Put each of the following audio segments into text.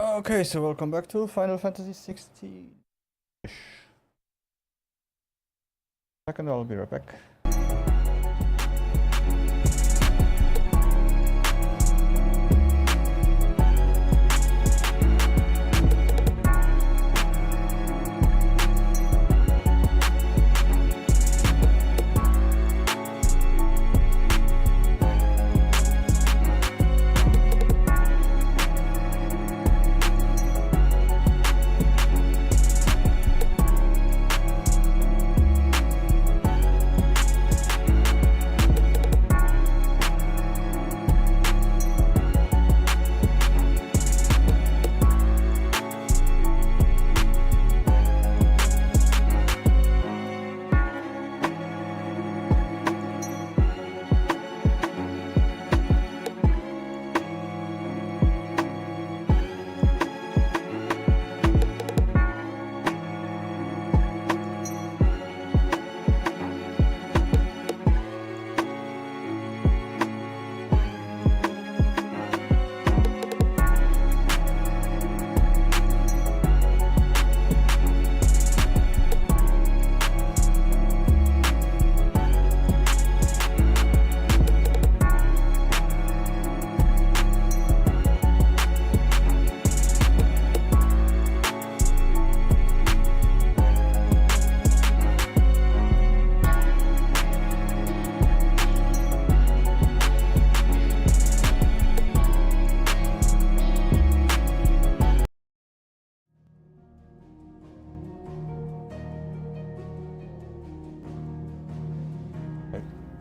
Okay, so welcome back to Final Fantasy 16-ish. Second, I'll be right back.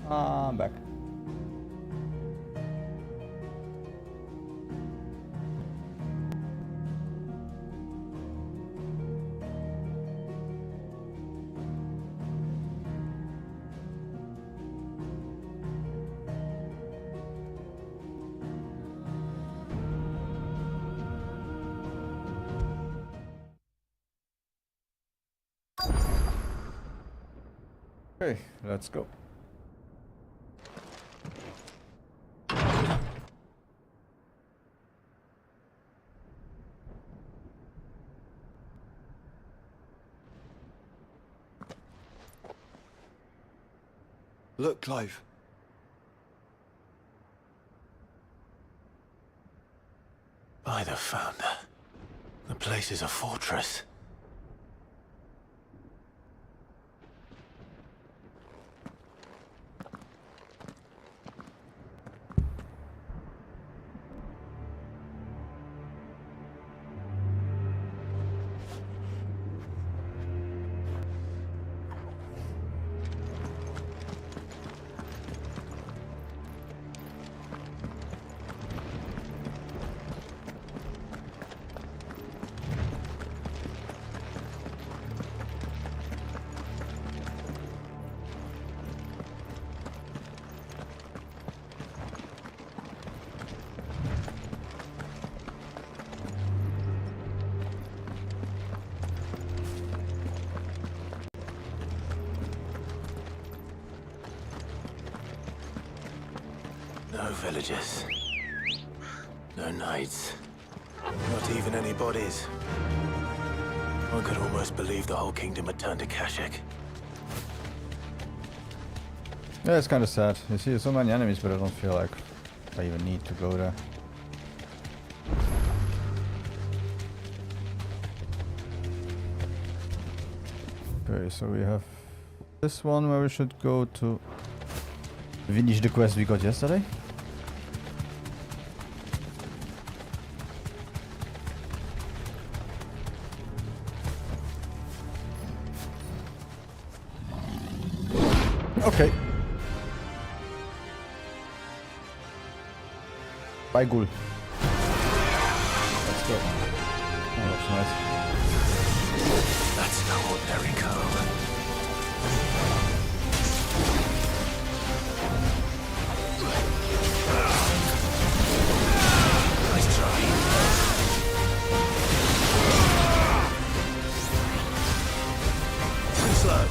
I'm back. Okay, let's go. Look, Clive. By the Founder. The place is a fortress. No villagers. No knights. Not even any bodies. One could almost believe the whole kingdom had turned to Kashyyyk. Yeah, it's kind of sad. You see so many enemies, but I don't feel like I even need to go there. Okay, so we have this one where we should go to finish the quest we got yesterday. Okay. Bye, Ghoul. Let's go. Oh, that's nice. That's no ordinary cove. Nice try. Too slow.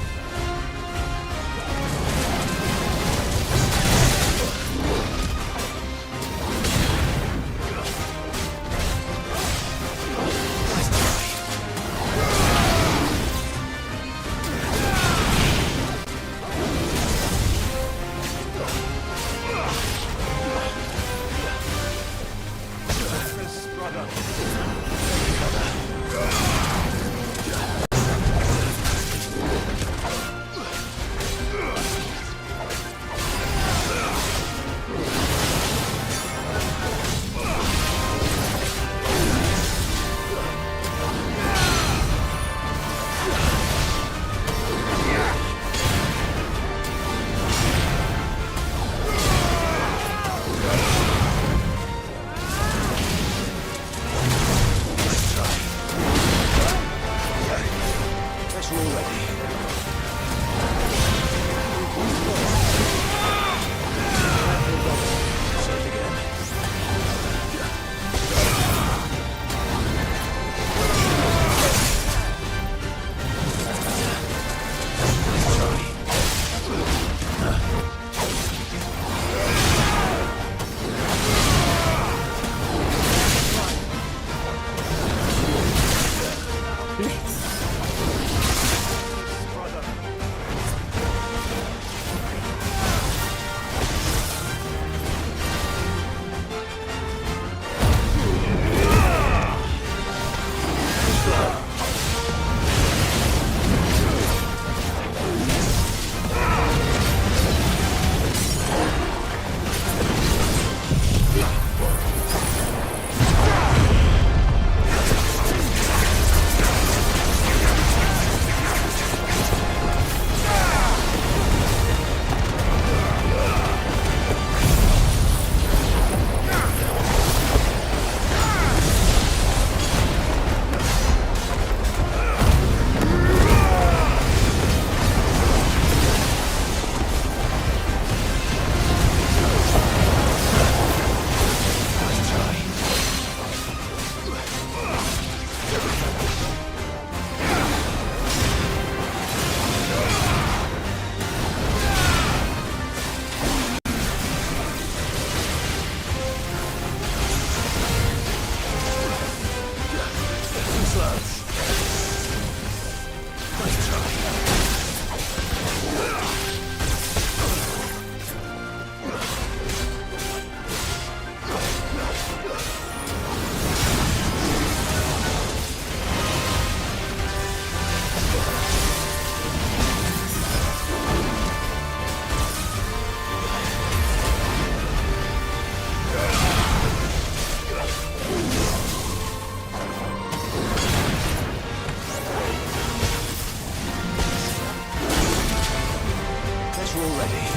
already.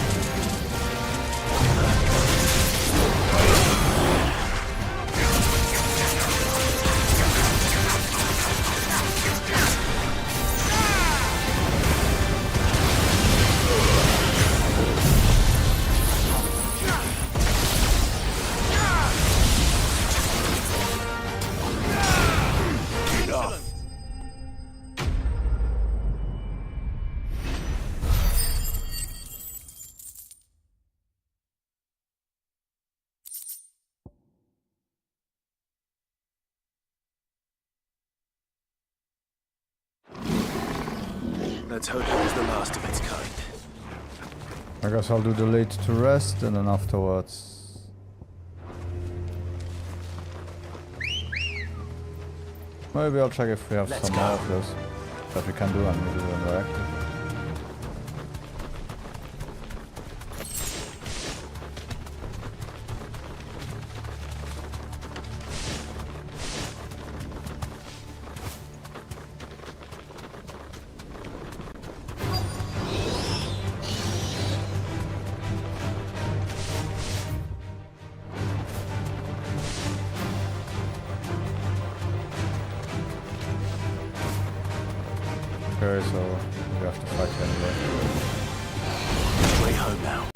Let's hope it was the last of its kind. I guess I'll do the late to rest and then afterwards. Maybe I'll check if we have Let's some go. more of those that we can do and we'll do them directly. Okay, so we have to fight anyway. Straight home now.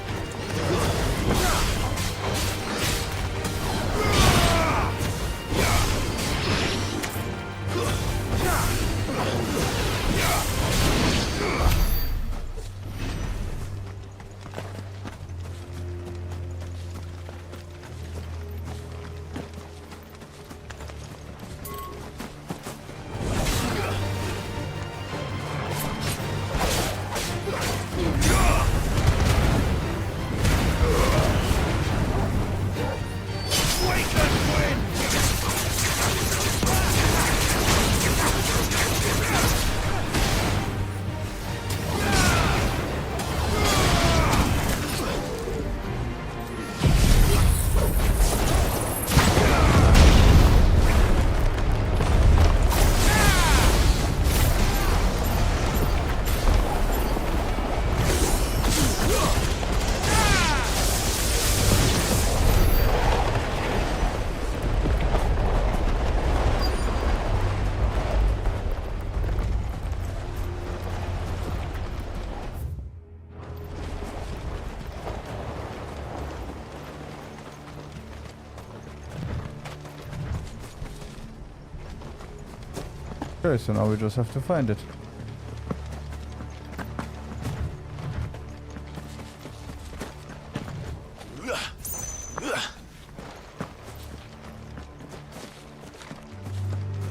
Okay, so now we just have to find it.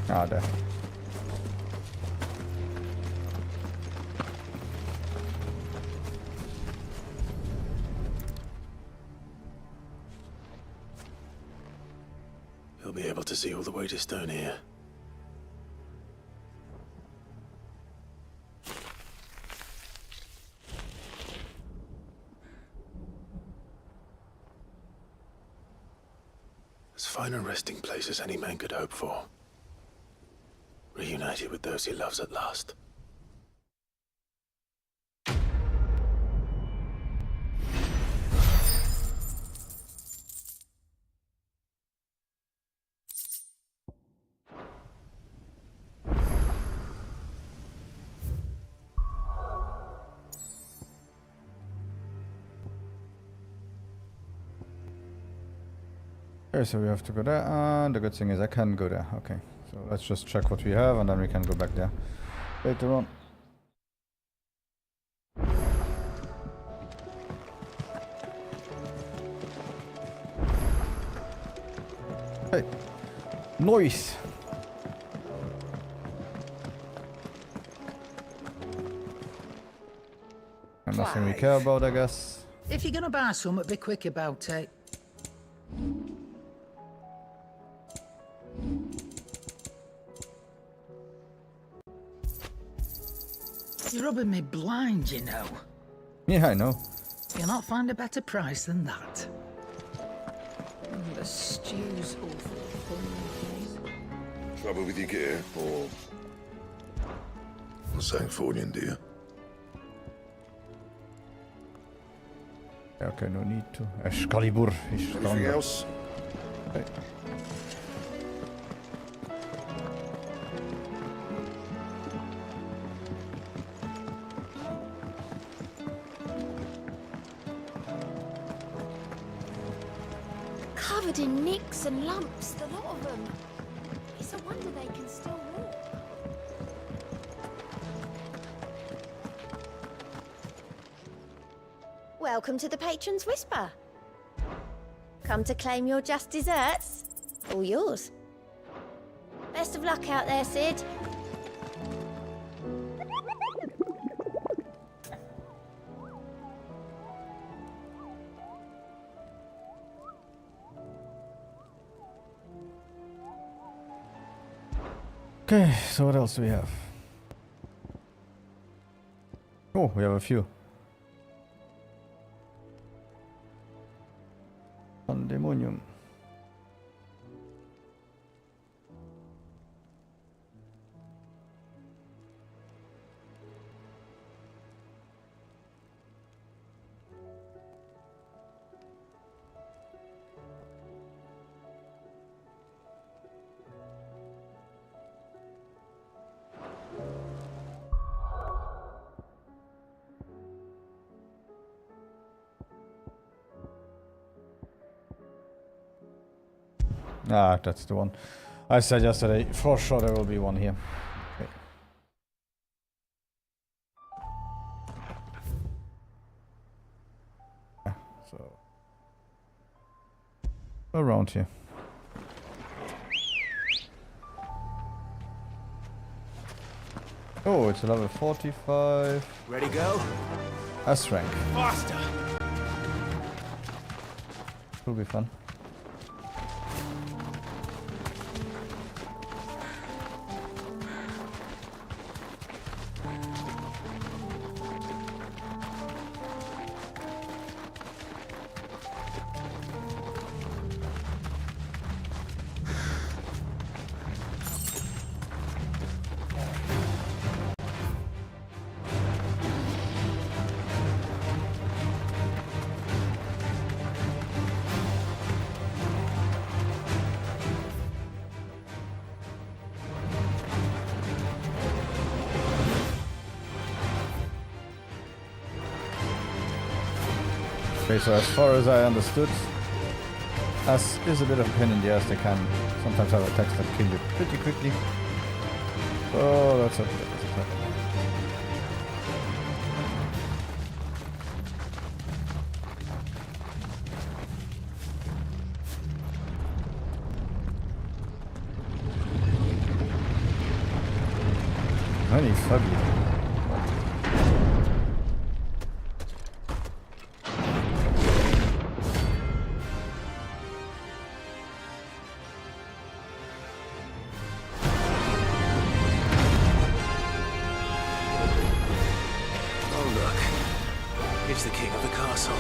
Ah, there. He'll be able to see all the way to Stone here. As fine a resting place as any man could hope for. Reunited with those he loves at last. Okay, so we have to go there, and the good thing is I can go there. Okay, so let's just check what we have, and then we can go back there later on. Hey, noise! And nothing we care about, I guess. If you're gonna buy something, be quick about it. You're rubbing me blind, you know. Yeah, I know. You'll not find a better price than that. The stew's awful fun. Trouble with your gear, or something for you, dear? Okay, no need to. Excalibur is Anything stronger. else? Okay. Covered in nicks and lumps, the lot of them. It's a wonder they can still walk. Welcome to the Patron's Whisper. Come to claim your just desserts? All yours. Best of luck out there, Sid. Okay, so what else do we have? Oh, we have a few. Pandemonium. Ah, that's the one. I said yesterday, for sure there will be one here. Okay. Yeah, so around here. Oh, it's a level 45. Ready, go? S rank. Faster! Will be fun. Okay, so as far as I understood, as is a bit of a pain in the ass, they can sometimes have attacks that kill you pretty quickly. Oh, that's okay. That's okay. Really fugly. Oh, look. It's the king of the castle.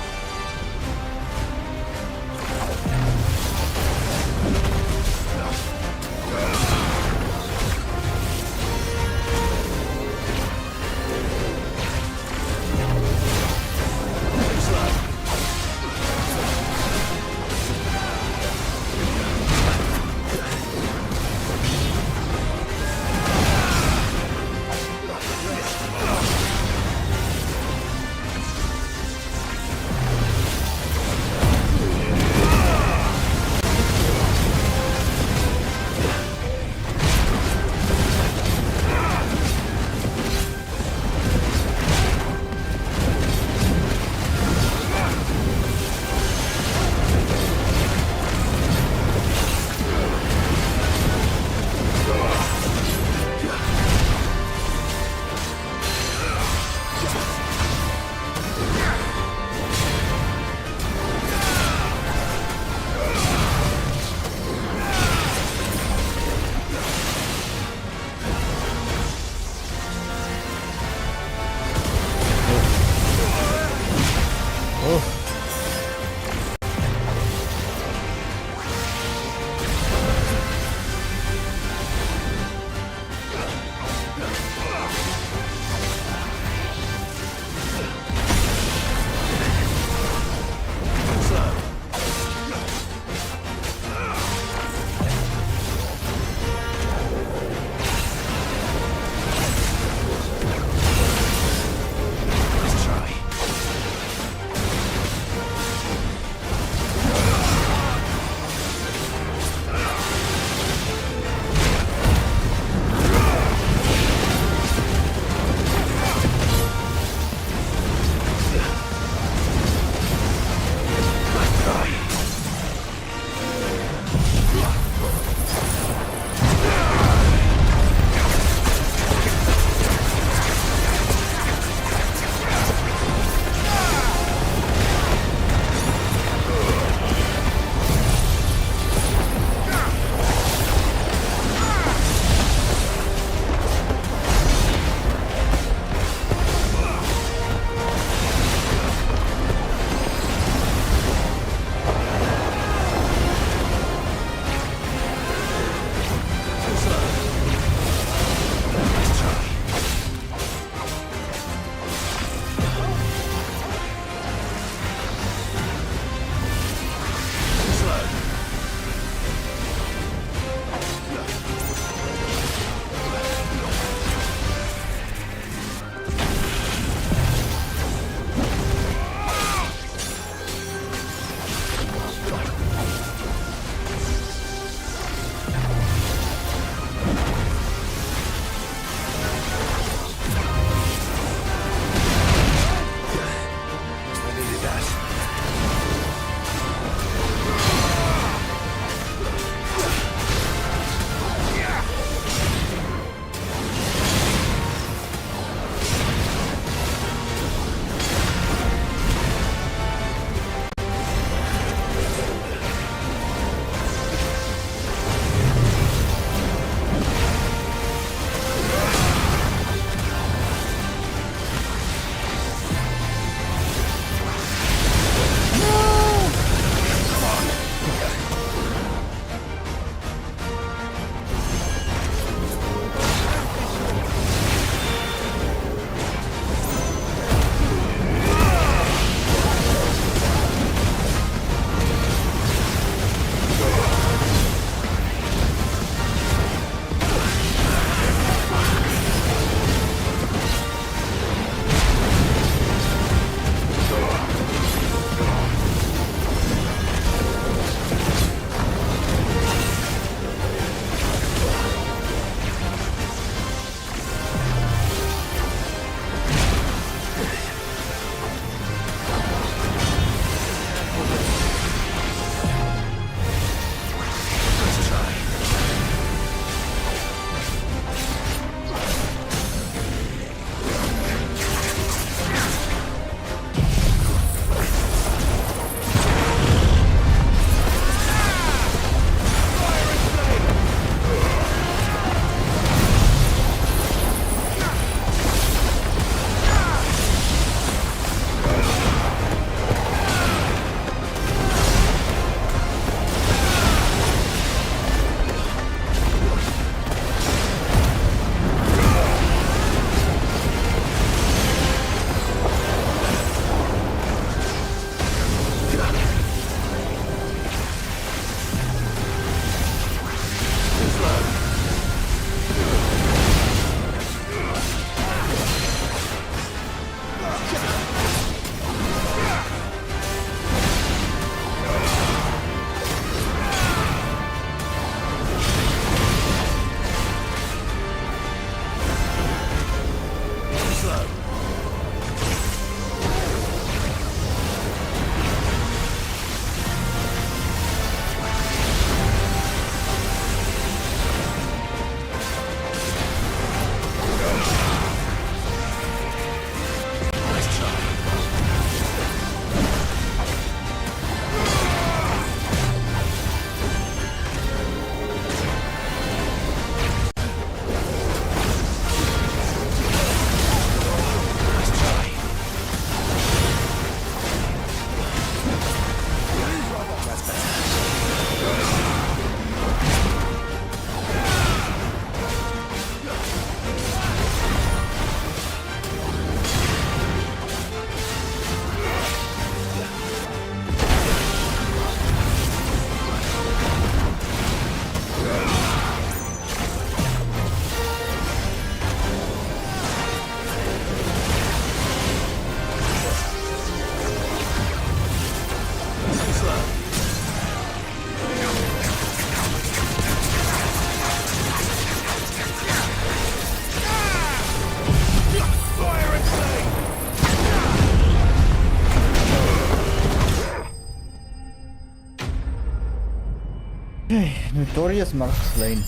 Okay, Notorious Marks Lane.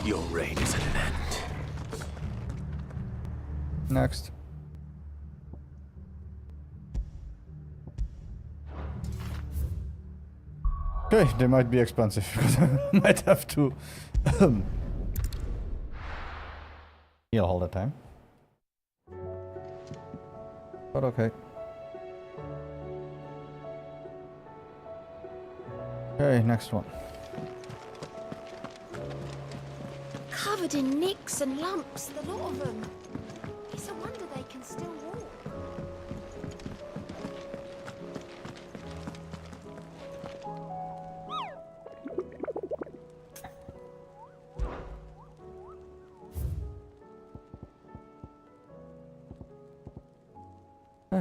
Your reign is at an end. Next. Okay, they might be expensive because I might have to heal all the time. But okay. Okay, next one. Covered in nicks and lumps, the lot of them. It's a wonder they can still walk.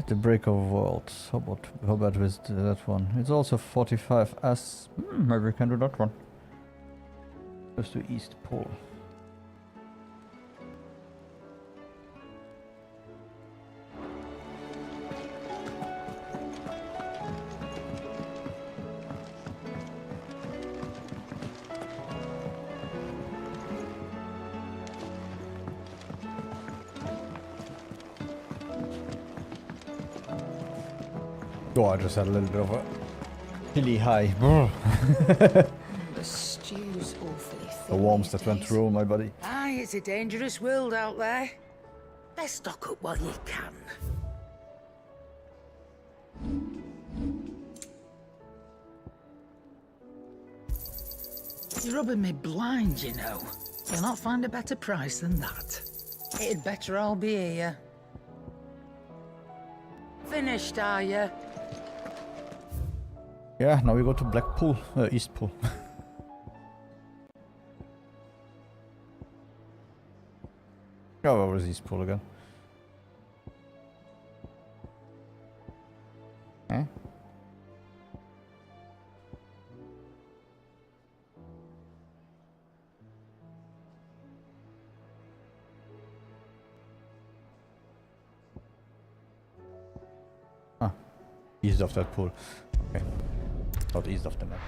The Break of Worlds. How about with that one? It's also 45S. Maybe we can do that one. Goes to East Pole. Oh, I just had a little bit of a hilly high. The stew's awfully thin. The warmth these that went days. through my body. Aye, it's a dangerous world out there. Best stock up while you can. You're rubbing me blind, you know. You'll not find a better price than that. It'd better all be here. Finished, are you? Yeah, now we go to Blackpool, East Pool. Oh, where was East Pool again? Eh? Ah, east of that pool. Okay. Not east of the map.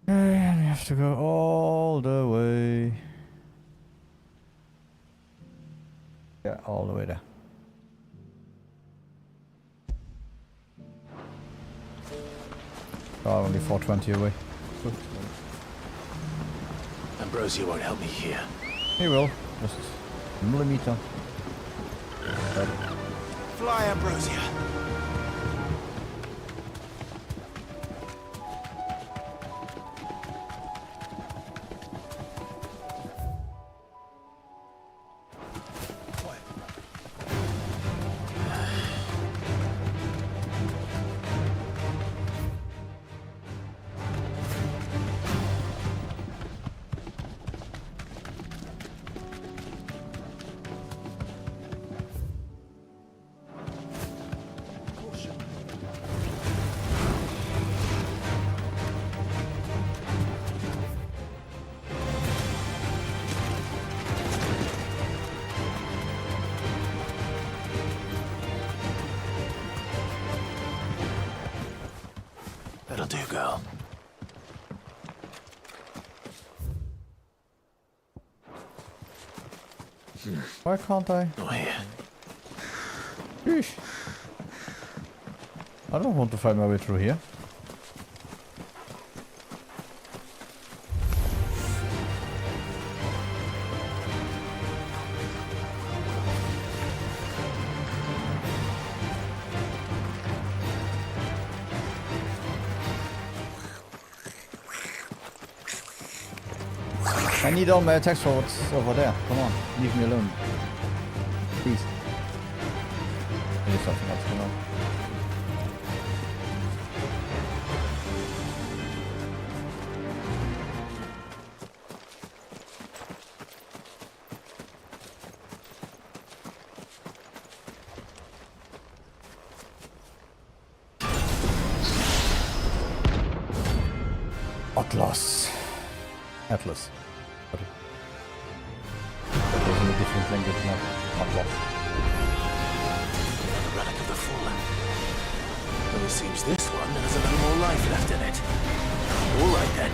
And we have to go all the way. Yeah, all the way there. Oh, only 420 away. Good. Ambrosia won't help me here. He will. Just a millimeter. Fly, Ambrosia. That'll do, girl. Why can't I? Oh, here. Sheesh. I don't want to find my way through here. I need all my attacks for what's over there. Come on, leave me alone. Please. There's something else going on. Atlas. Sorry. definitely good enough. A relic of the fallen. Well, it seems this one has a little more life left in it. All right then.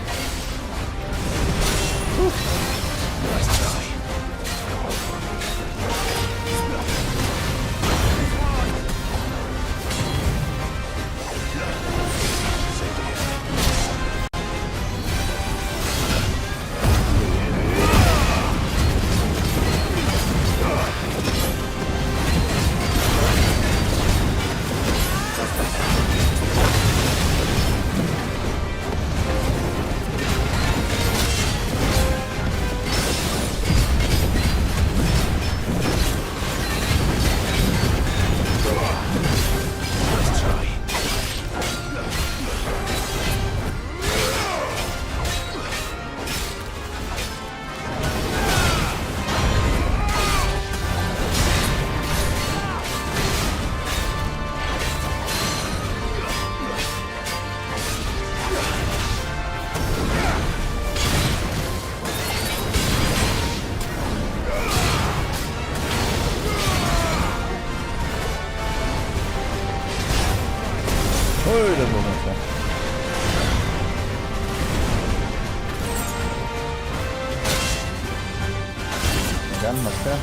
Nice try. Wait a moment. Again, much there.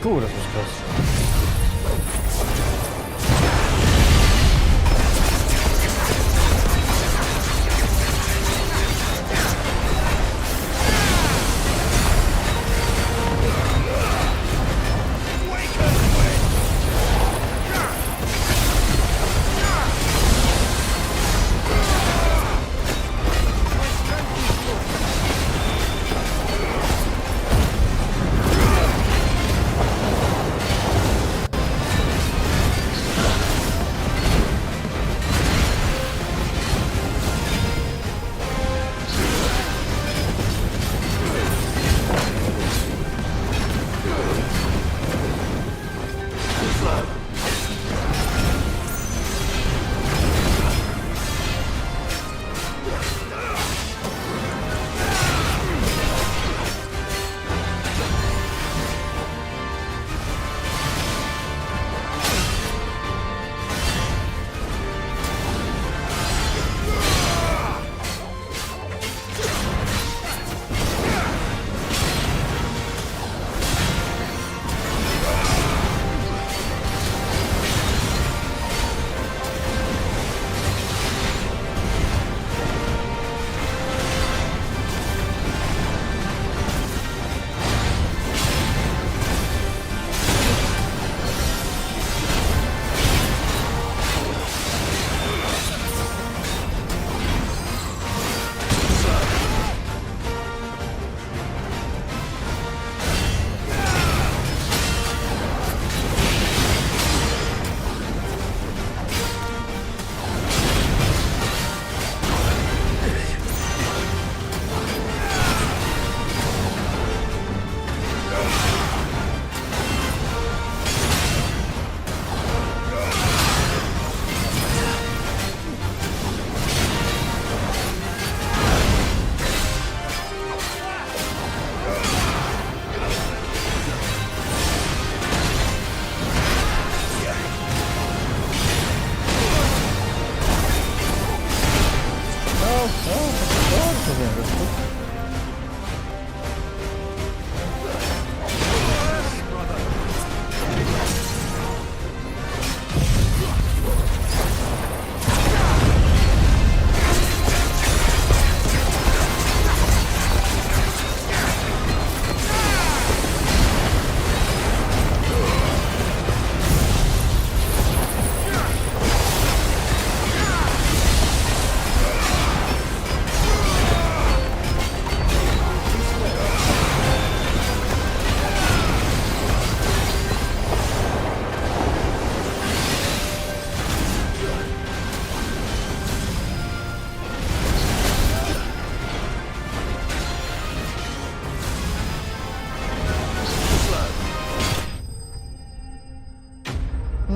Puh, das ist krass.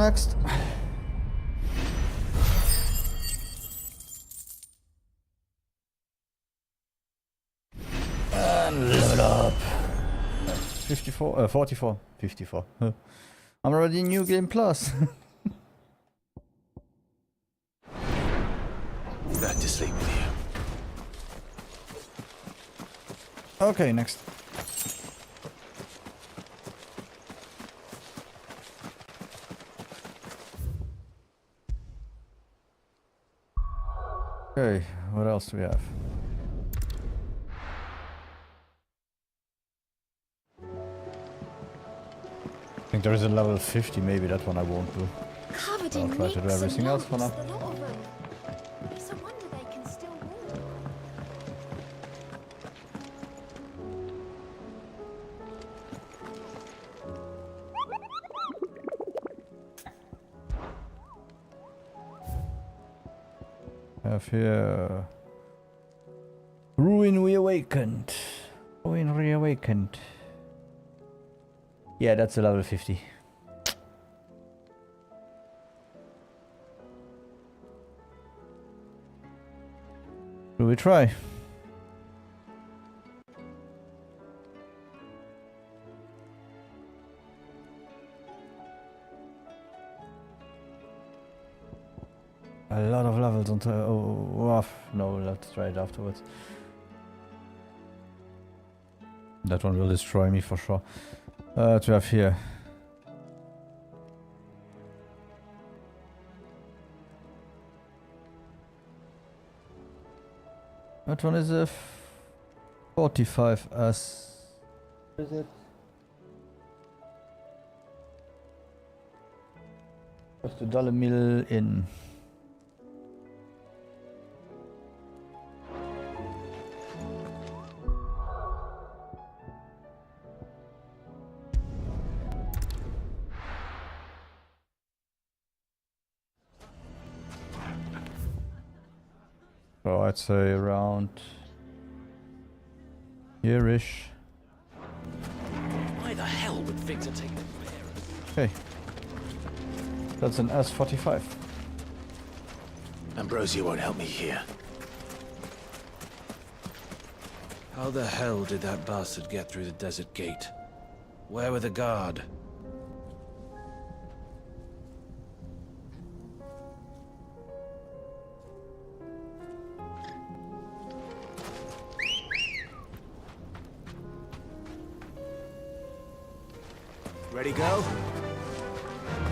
next. And level up. 54, 44, 54. I'm already in New Game Plus. Back to sleep with you. Okay, next. Okay, what else do we have? I think there is a level 50, maybe that one I won't do. Covered I'll in try to do nicks everything and else for lumps, now. the lot of them. It's a wonder they can still walk. Have here Ruin Reawakened. Ruin Reawakened. Yeah, that's a level 50. Will we try? A lot of levels until no, let's try it afterwards. That one will destroy me for sure. To have here. That one is a 45 as. Is it? Just a dollar mill in. So I'd say around here-ish. Why the hell would Victor take them there? Okay. That's an S45. Ambrosia won't help me here. How the hell did that bastard get through the desert gate? Where were the guard? Ready, go?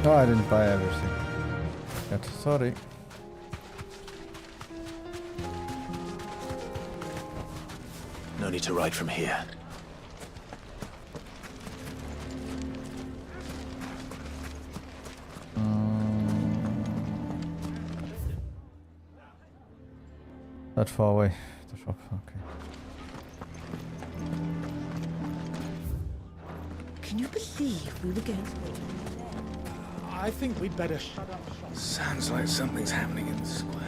No, I didn't buy everything. Yet. Sorry. No need to ride from here. That far away. The shop. Okay. Can you believe we were going to... I think we'd better shut up shop. Sounds like something's happening in the square.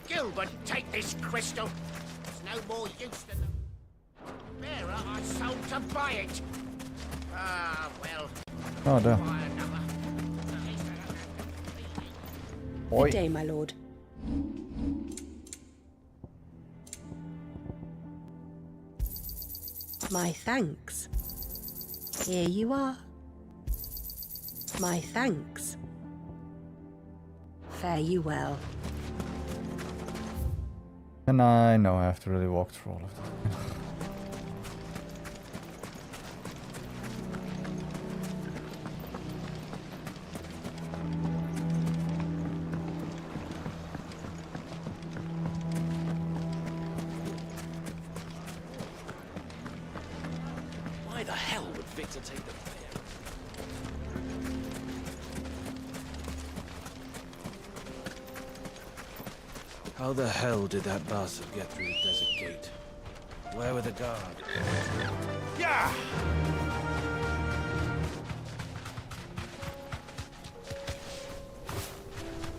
Gilbert, take this crystal. It's no more use than the bearer I sold to buy it. Ah, well. Oh, damn. Buy another. Oi. Good day, my lord. My thanks. Here you are. My thanks. Fare you well. And I know I have to really walk through all of that. Why the hell would Victor take them there? How the hell did that bastard get through the desert gate? Where were the guards? Yeah!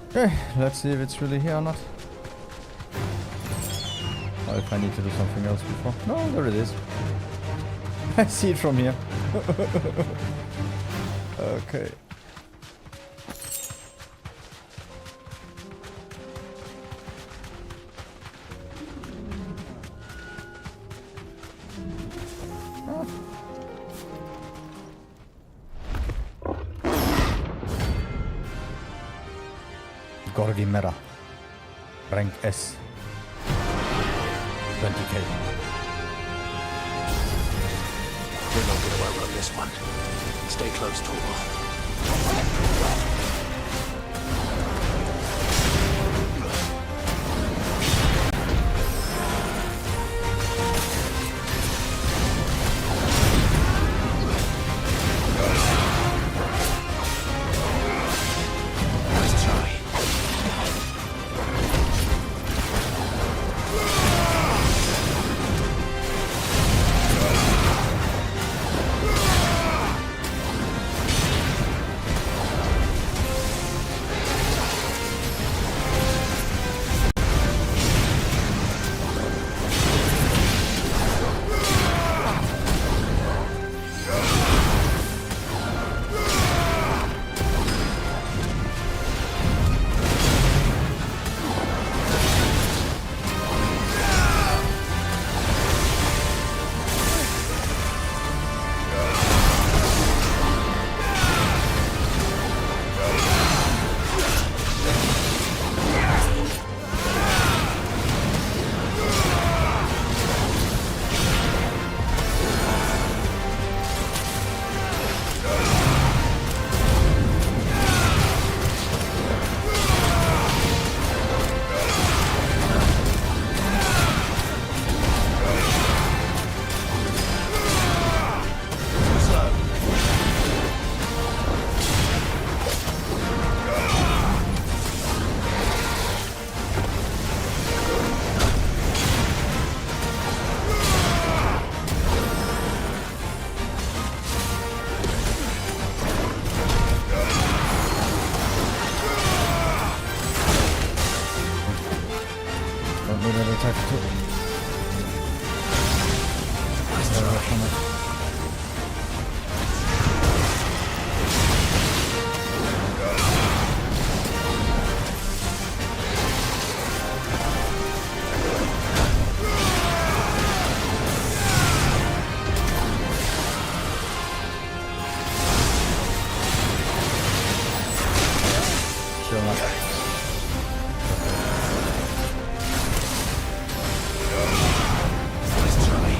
Okay, let's see if it's really here or not. Or if I need to do something else before. No, there it is. I see it from here. Okay. Gorgi Mera. Rank S. 20k. We're not gonna outrun this one. Stay close, Torvald. Nice try. Don't need that attack too. Still not. Nice try.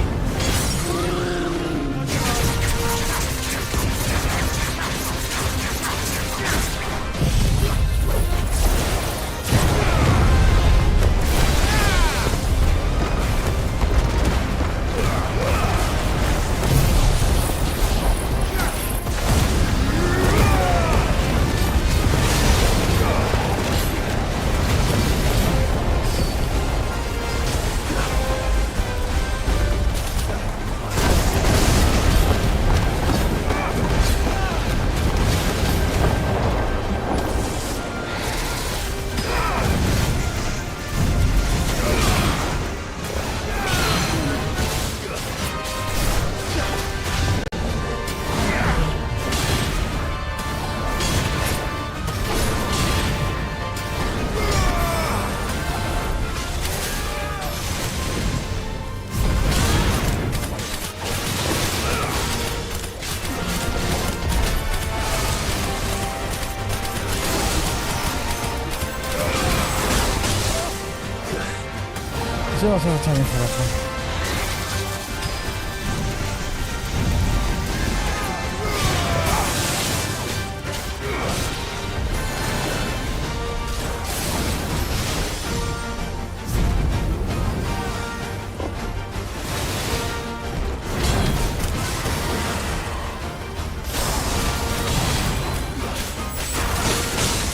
Still have time for that one.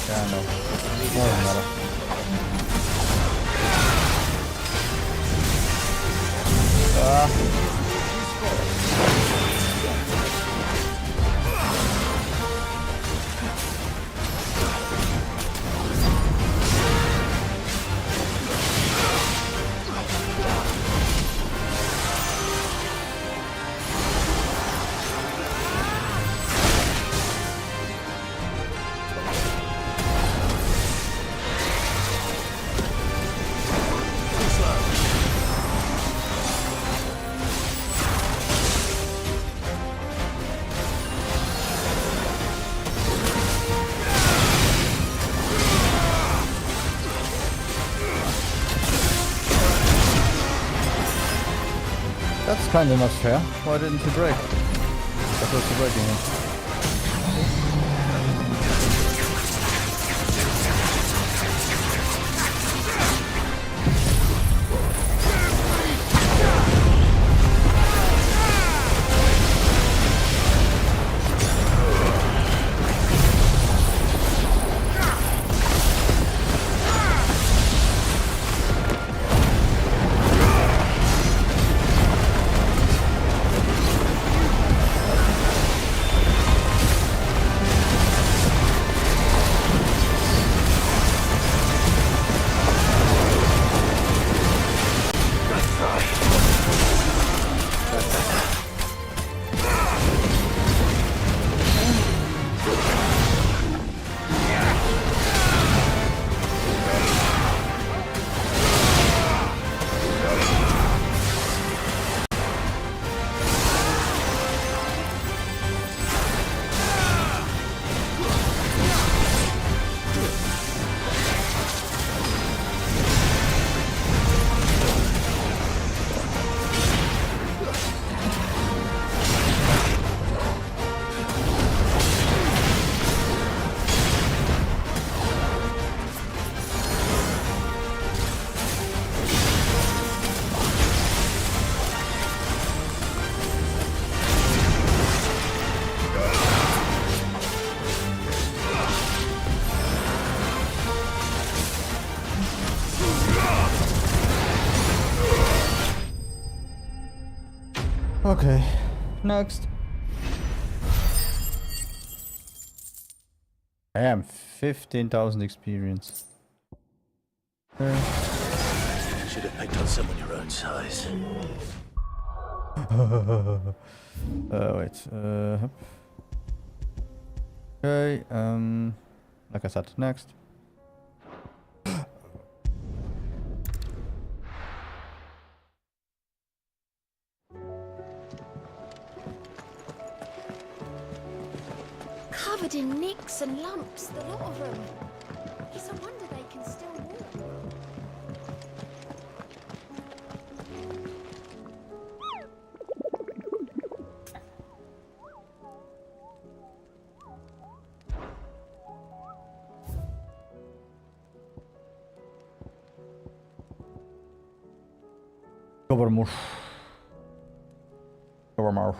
Yeah, no. Doesn't matter. kind of not fair. Why didn't he break? That was the breaking him. Okay, next. Damn, 15,000 experience. Should have picked on someone your own size. Wait. Okay, like I said, next. Covered in nicks and lumps, the lot of them. It's a wonder they can still walk. Covermouth.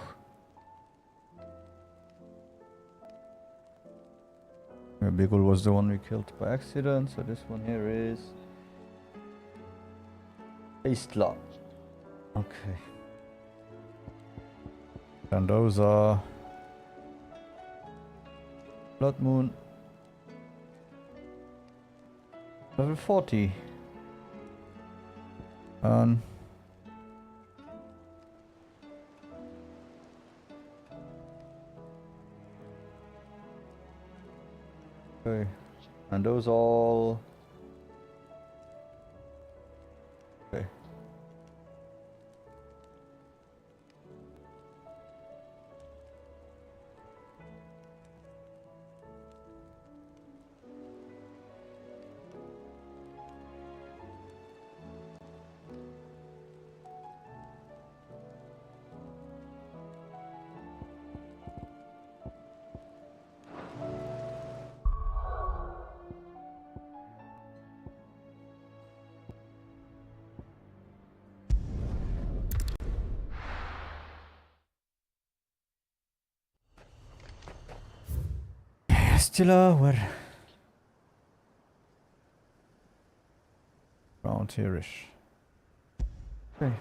Beagle was the one we killed by accident, so this one here is Eastlaw. Okay. And those are Blood Moon level 40. Okay, and those all. Okay. Still where? Around here-ish. Okay.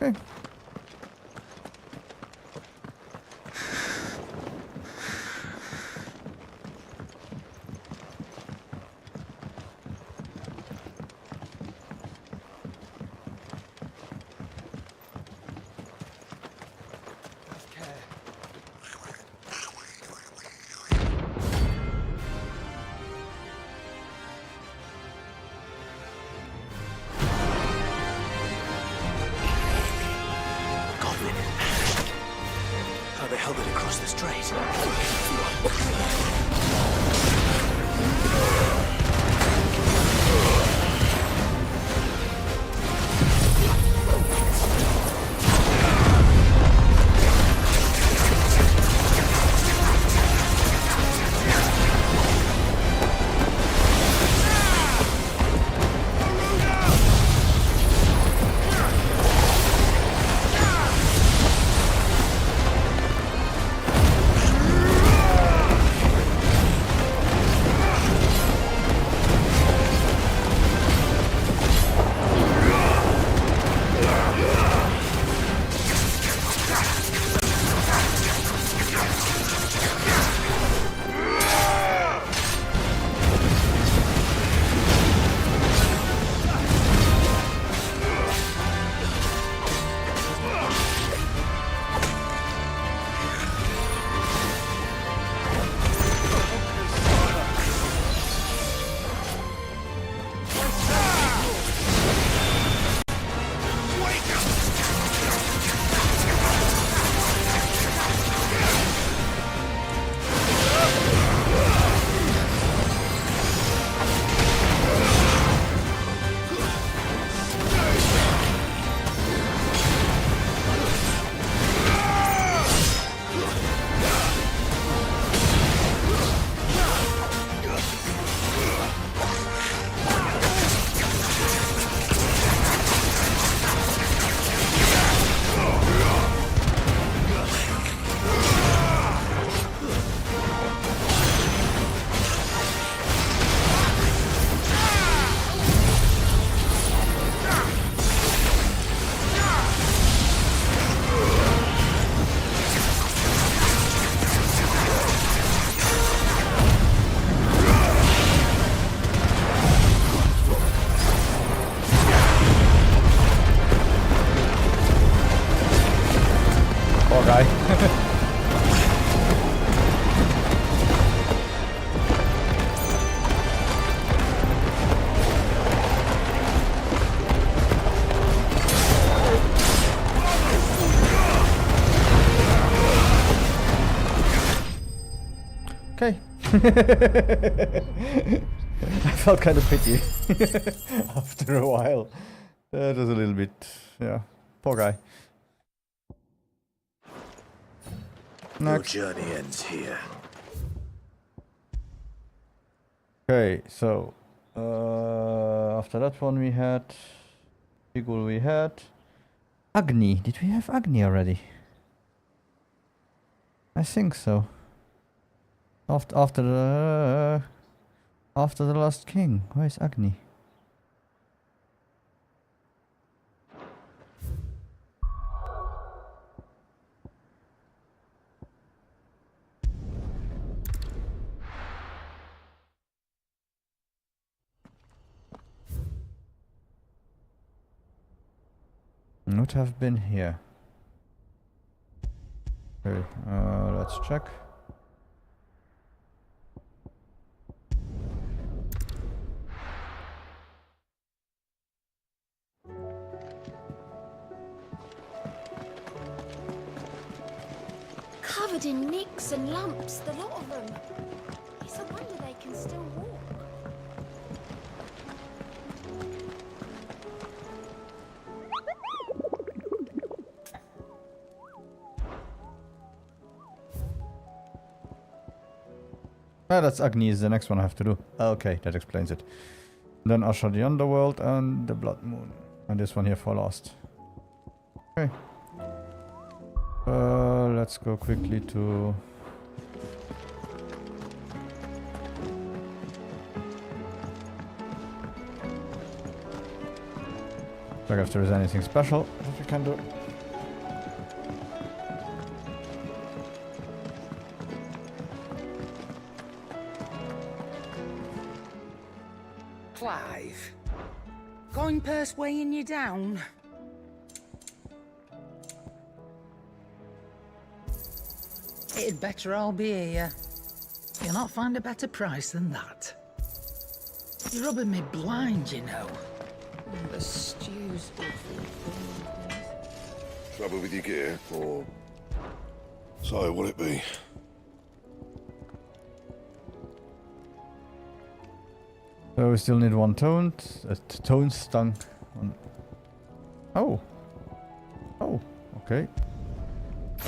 Okay. hovered across the strait. Poor guy. Okay. I felt kind of pity after a while. That was a little bit, yeah. Poor guy. Next. Your journey ends here. Okay, so after that one we had Sigul, we had Agni. Did we have Agni already? I think so. After the last king. Where is Agni? Would have been here. Okay, let's check. Covered in nicks and lumps, the lot of them. It's a wonder they can still walk. Ah, that's Agni is the next one I have to do. Okay, that explains it. Then Usher the Underworld and the Blood Moon. And this one here for last. Okay. Let's go quickly to... check if there is anything special that we can do. Clive, going purse weighing you down? It'd better all be here. You'll not find a better price than that. You're rubbing me blind, you know. The stew's awfully thin. Trouble with your gear, or So, what'll it be? So we still need one tone stone. Oh. Oh, okay.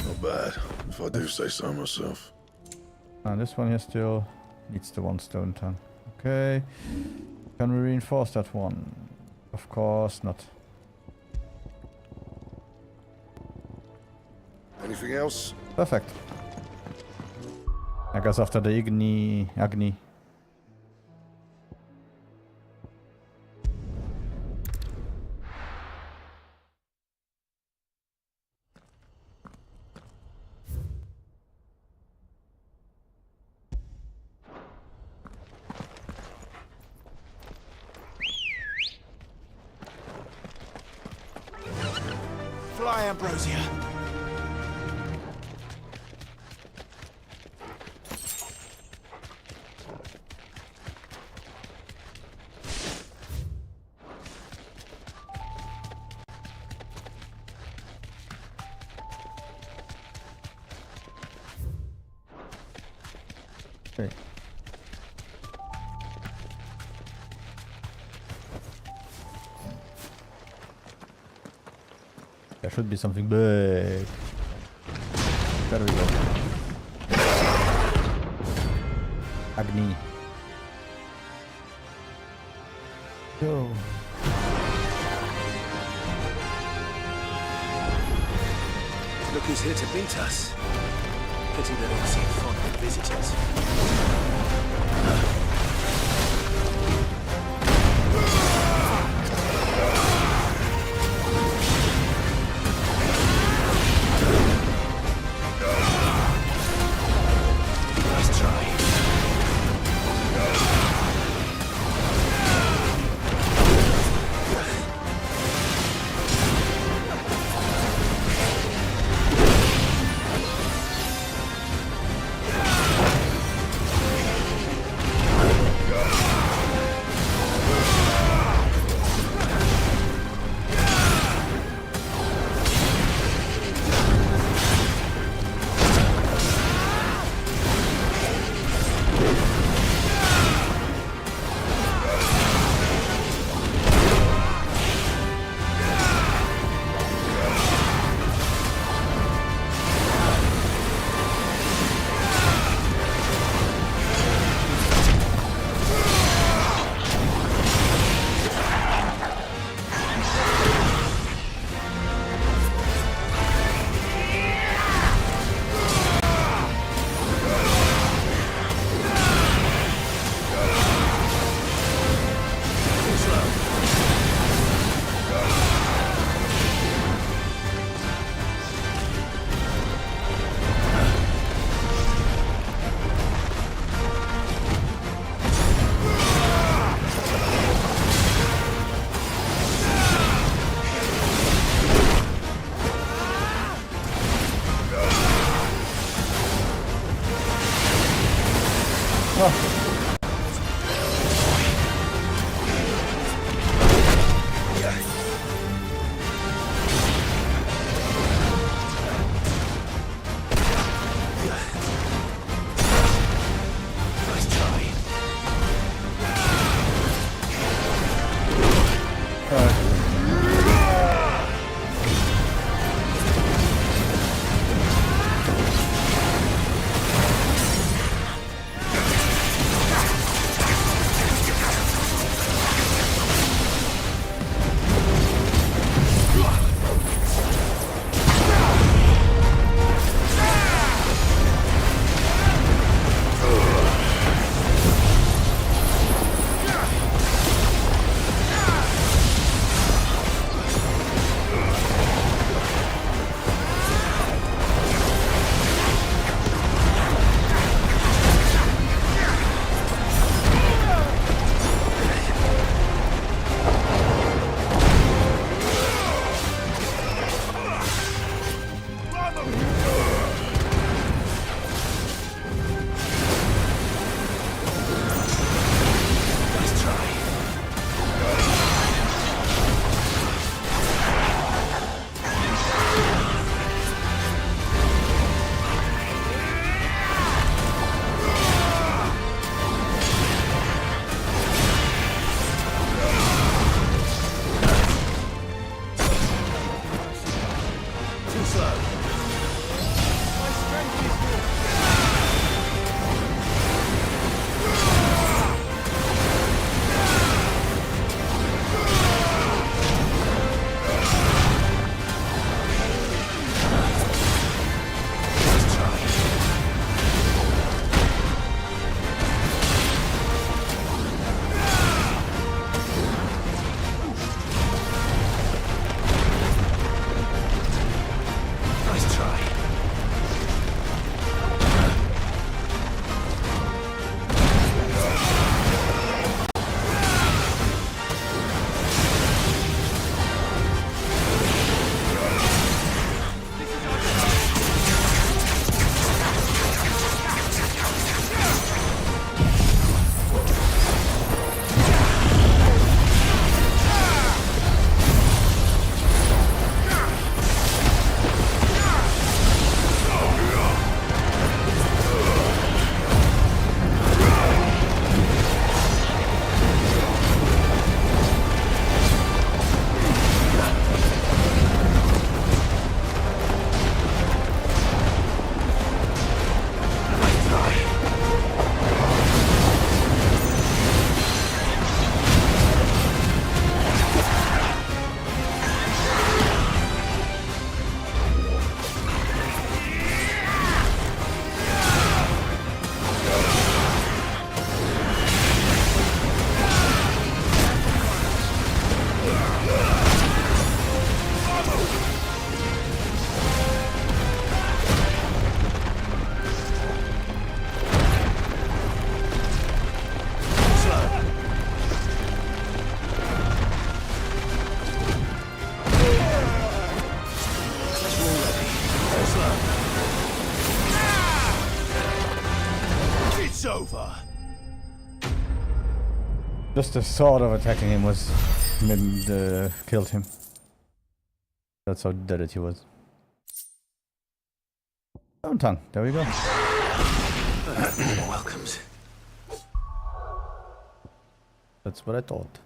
Not bad, if I do say so myself. And this one here still needs the one stone tongue. Okay. Can we reinforce that one? Of course not. Anything else? Perfect. I guess after the Agni. Fly, Ambrosia. Okay. There should be something big. There we go. Agni. Go. Look who's here to meet us. Pity they don't seem fond of visitors. Nice try. Just the thought of attacking him was killed him. That's how dead he was. Stone tongue. There we go. More welcomes. That's what I thought.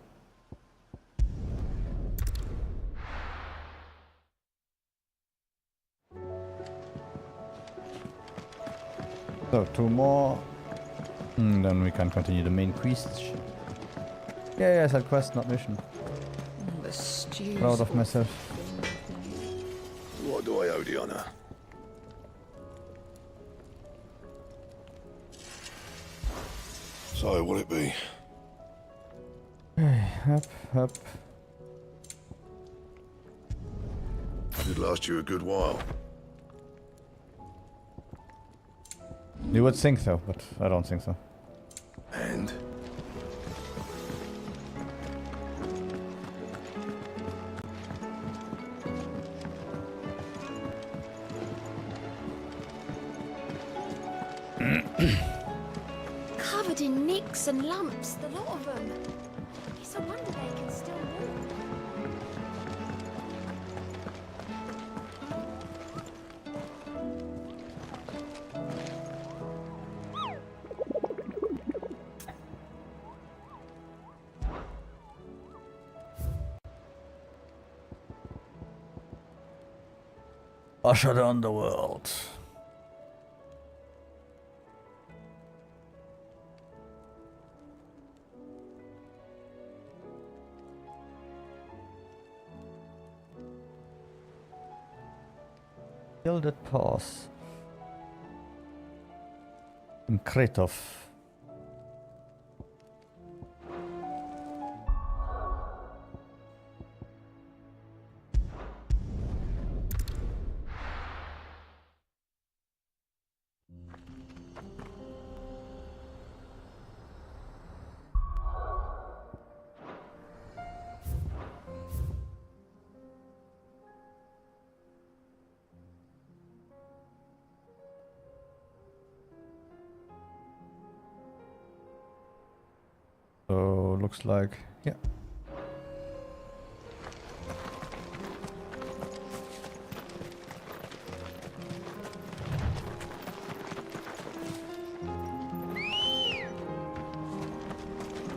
So 2 more. Then we can continue the main quest. Yeah, I said quest, not mission. The stew. Proud of myself. What do I owe the honor? So, will it be? Up. Did last you a good while. You would think so, but I don't think so. And? Covered in nicks and lumps, the lot of them. It's a wonder they can still walk. Usher the underworld. Gilded Pass. In Kretov. So looks like, yeah.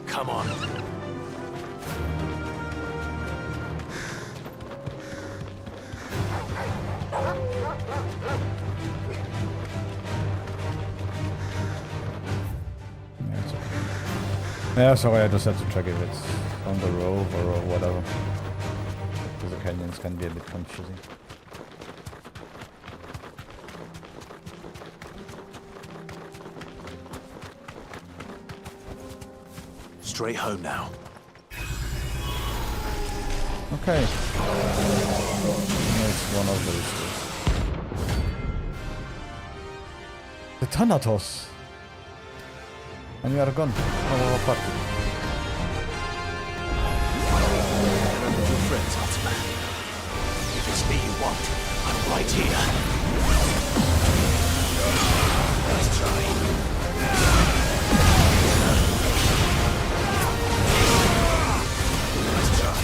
Come on. Yeah, sorry, I just had to check if it's on the road or whatever. Because the canyons can be a bit confusing. Straight home now. Okay. It's one of those. The Thanatos! And we are gone. Our party. Remember your friends, Ultima. If it's me you want, I'm right here. Nice try. Nice try.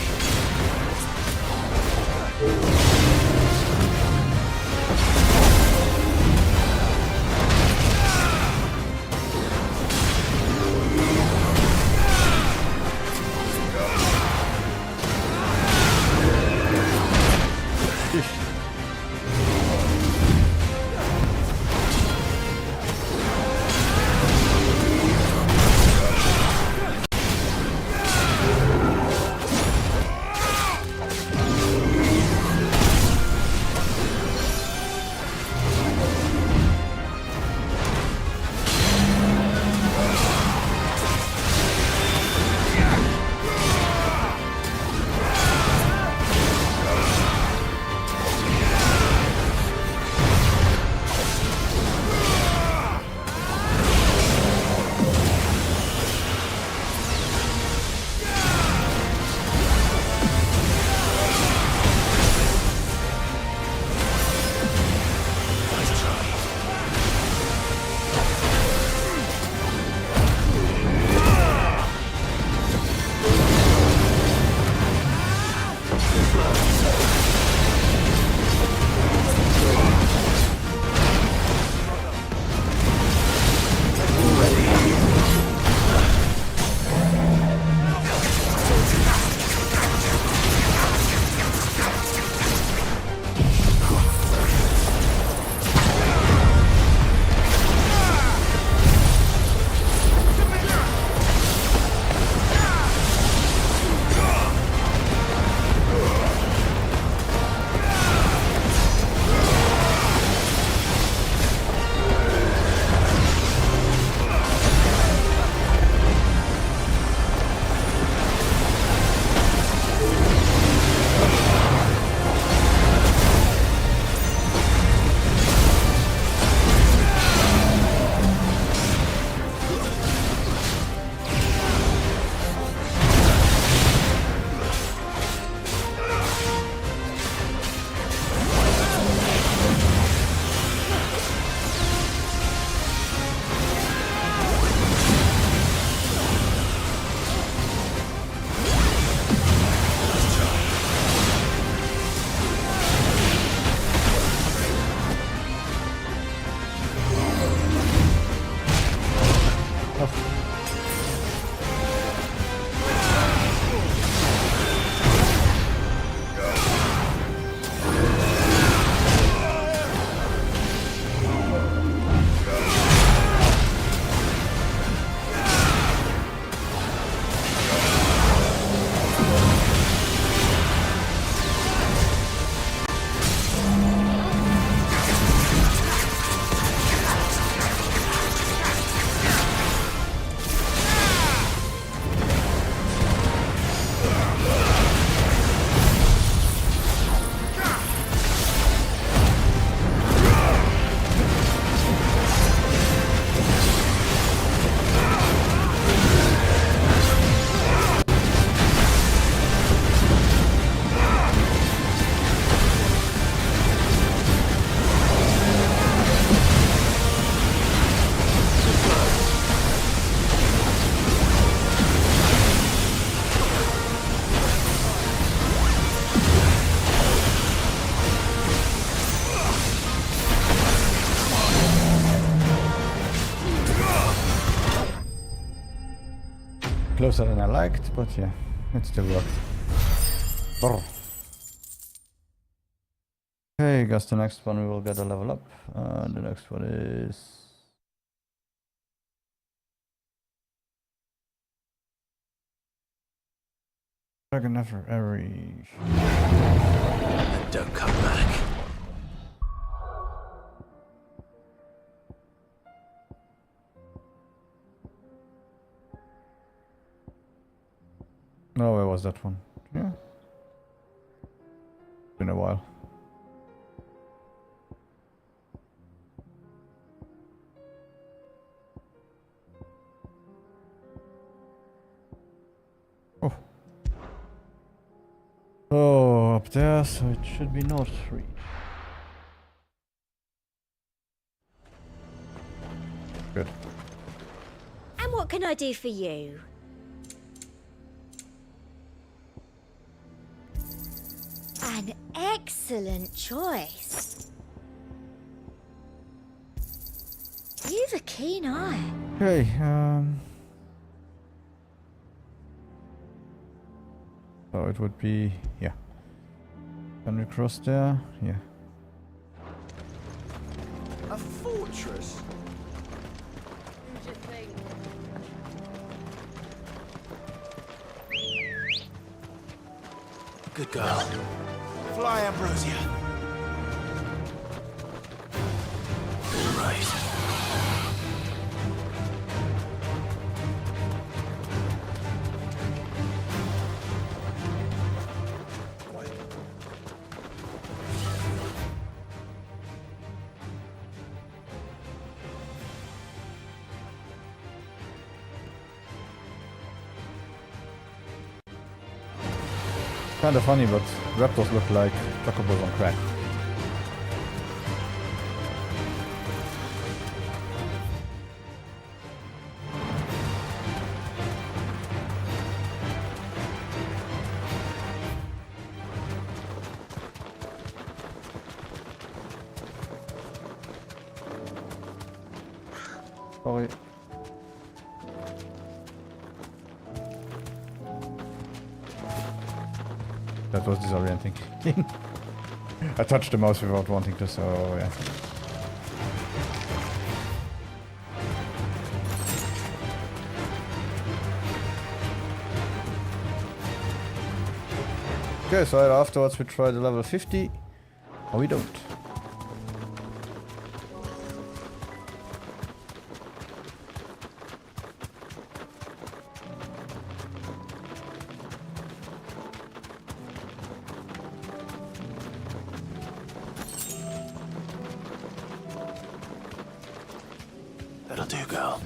Closer than I liked, but yeah, it still worked. Brr. Okay, guess the next one we will get a level up. The next one is... Dragon Never Airy. And don't come back. No, where was that one? Yeah. Been a while. Oh. Oh, up there, so it should be North 3. Good. And what can I do for you? An excellent choice. You've a keen eye. Okay, so it would be, yeah. Can we cross there? Yeah. A fortress? Good girl. Fly, Ambrosia. Right. Kinda funny, but raptors look like chocobos on crack. Sorry. That was disorienting. I touched the mouse without wanting to, so yeah. Okay, so right afterwards we try the level 50. Or we don't. That'll do, girl.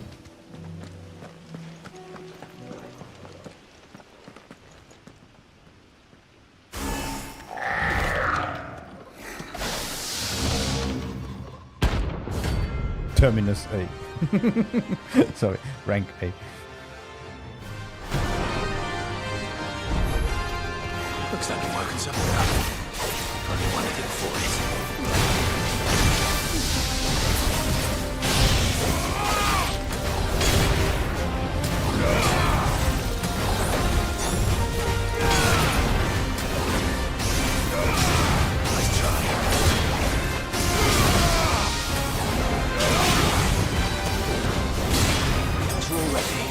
Terminus A. Sorry, rank A. Looks like you've woken something up. Probably wanted it for it. Nice try. You're all ready.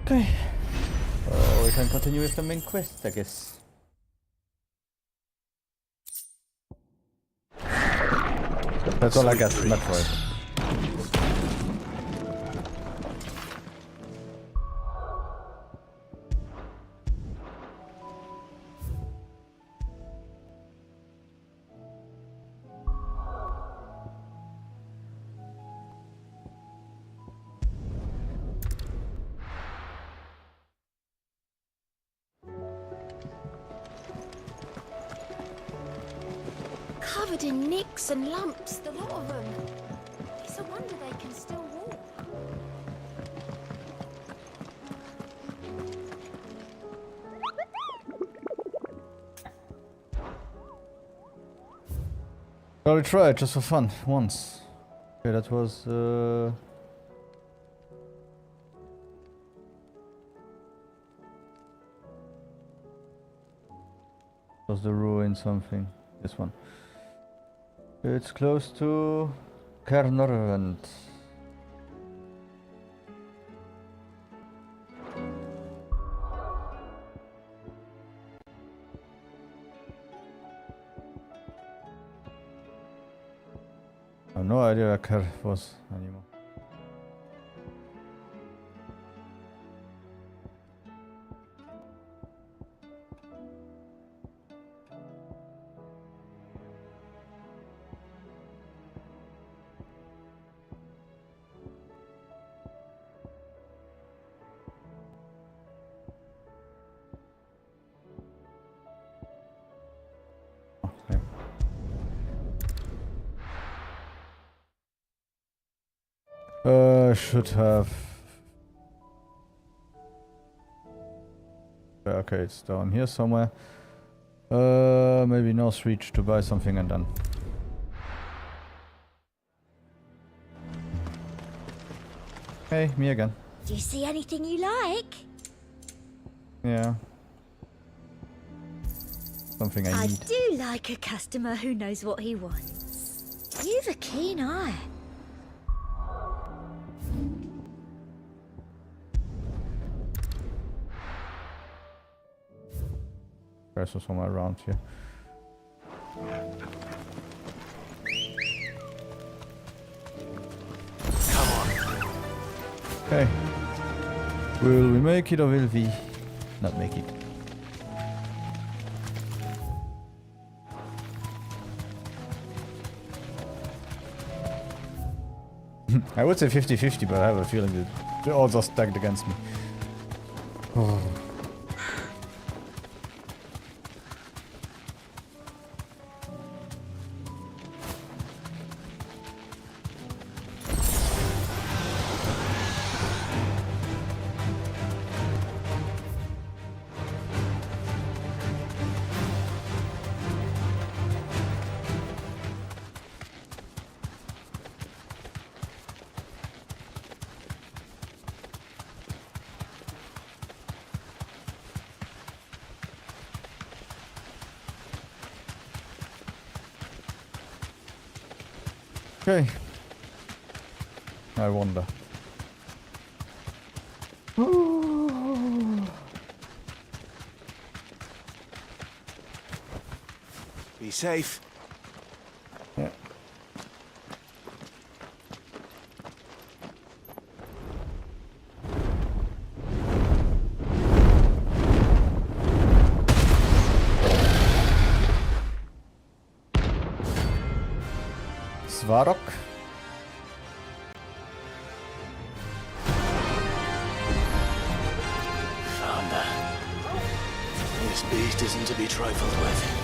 Okay. We can continue with the main quest, I guess. That's all I got, Metroid. Covered in nicks and lumps, the lot of them. It's a wonder they can still walk. Well, we tried just for fun once. Okay, that was the ruin something. This one. It's close to Caernarvon. I have no idea where Ker was anymore. Should have. Okay, it's down here somewhere. Maybe North Reach to buy something and done. Hey, me again. Do you see anything you like? Yeah. Something I need. do like a customer who knows what he wants. You've a keen eye. There's somewhere around here. Come on. Okay. Will we make it or will we not make it? I would say 50-50, but I have a feeling that they're all just stacked against me. Oh. Okay. I wonder. Be safe. Yeah. Svarok. Found her. This beast isn't to be trifled with.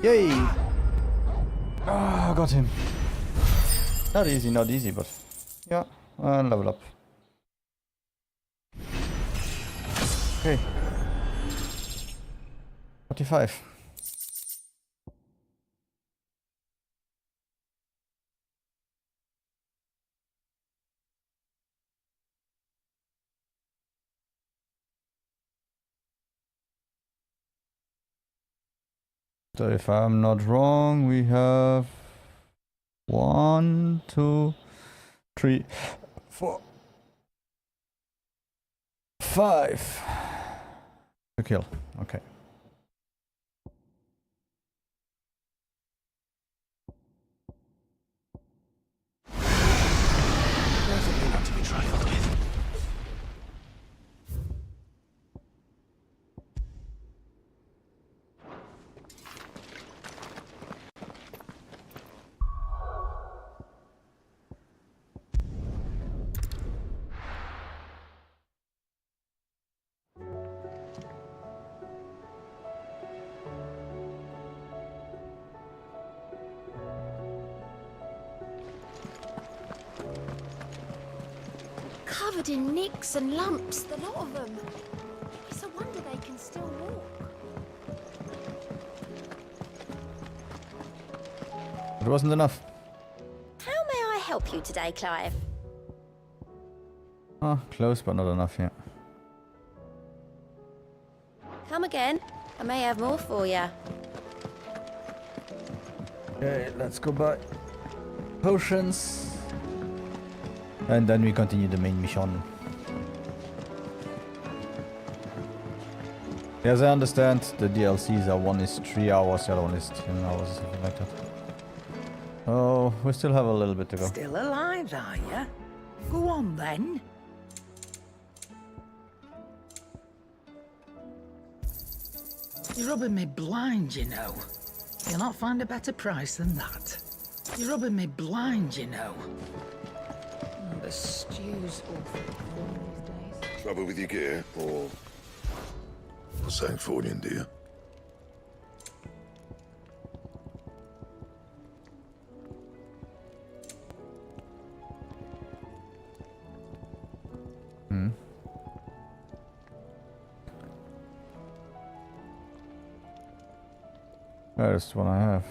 Yay! Ah, got him. Not easy, but yeah, and level up. Okay. 45. So if I'm not wrong, we have 1, 2, 3, 4, 5 to kill. Okay. Perfectly not to be trifled with. Covered in nicks and lumps, the lot of them. It's a wonder they can still walk. It wasn't enough. How may I help you today, Clive? Oh, close, but not enough yet. Come again. I may have more for you. Okay, let's go back. Potions. And then we continue the main mission. Yes, I understand the DLCs are one is 3 hours, the other one is 10 hours or something like that. Oh, we still have a little bit to go. Still alive, are you? Go on then. You're rubbing me blind, you know. You'll not find a better price than that. You're rubbing me blind, you know. The stew's awful these days. Trouble with your gear, or Sancfordian, dear? That's what I have.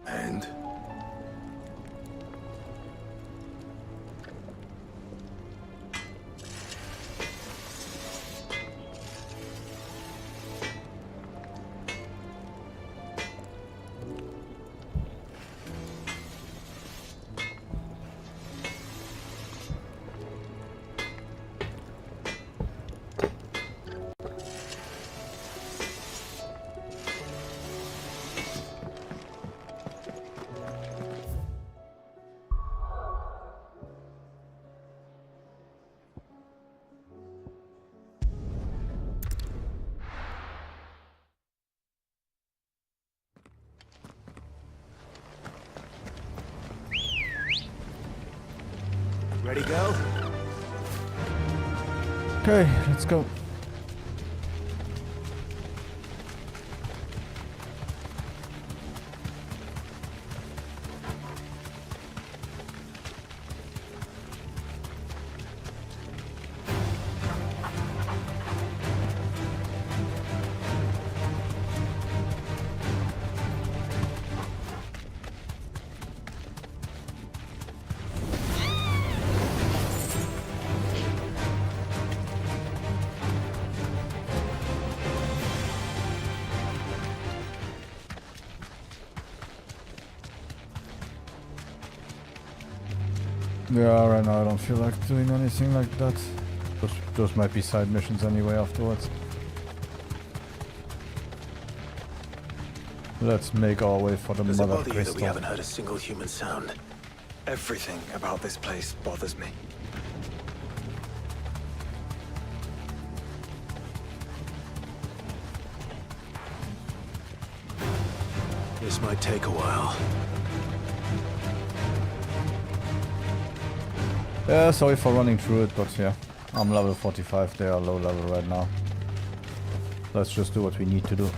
And? Ready, go? Okay, let's go. Yeah, right now I don't feel like doing anything like that. Those might be side missions anyway afterwards. Let's make our way for the Does it mother bother you that we crystal. haven't heard a single human sound? Everything about this place bothers me. This might take a while. Yeah, sorry for running through it, but yeah. I'm level 45, they are low level right now. Let's just do what we need to do.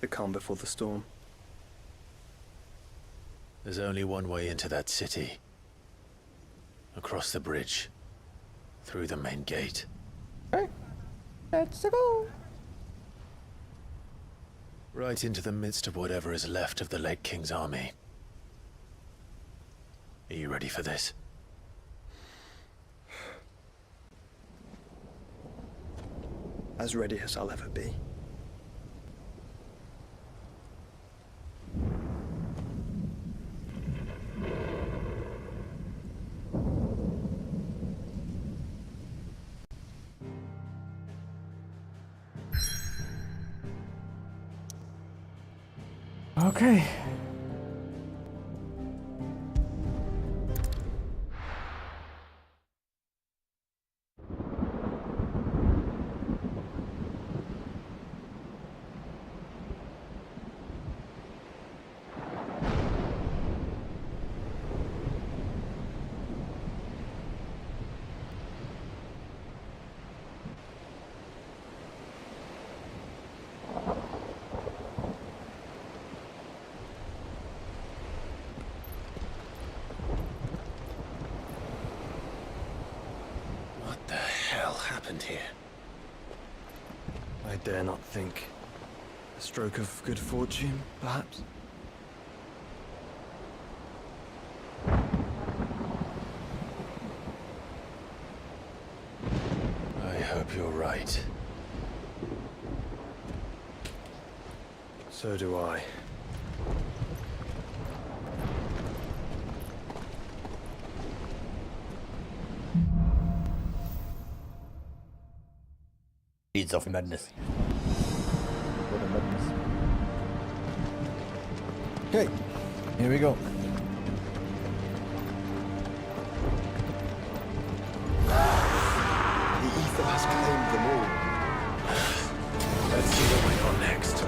The calm before the storm. There's only one way into that city. Across the bridge. Through the main gate. Okay. Let's go. Right into the midst of whatever is left of the late King's army. Are you ready for this? As ready as I'll ever be. Okay. What the hell happened here? I dare not think. A stroke of good fortune, perhaps? I hope you're right. So do I. Seeds of madness. What a madness. Okay, here we go. The ether has claimed them all. Let's see what we got next.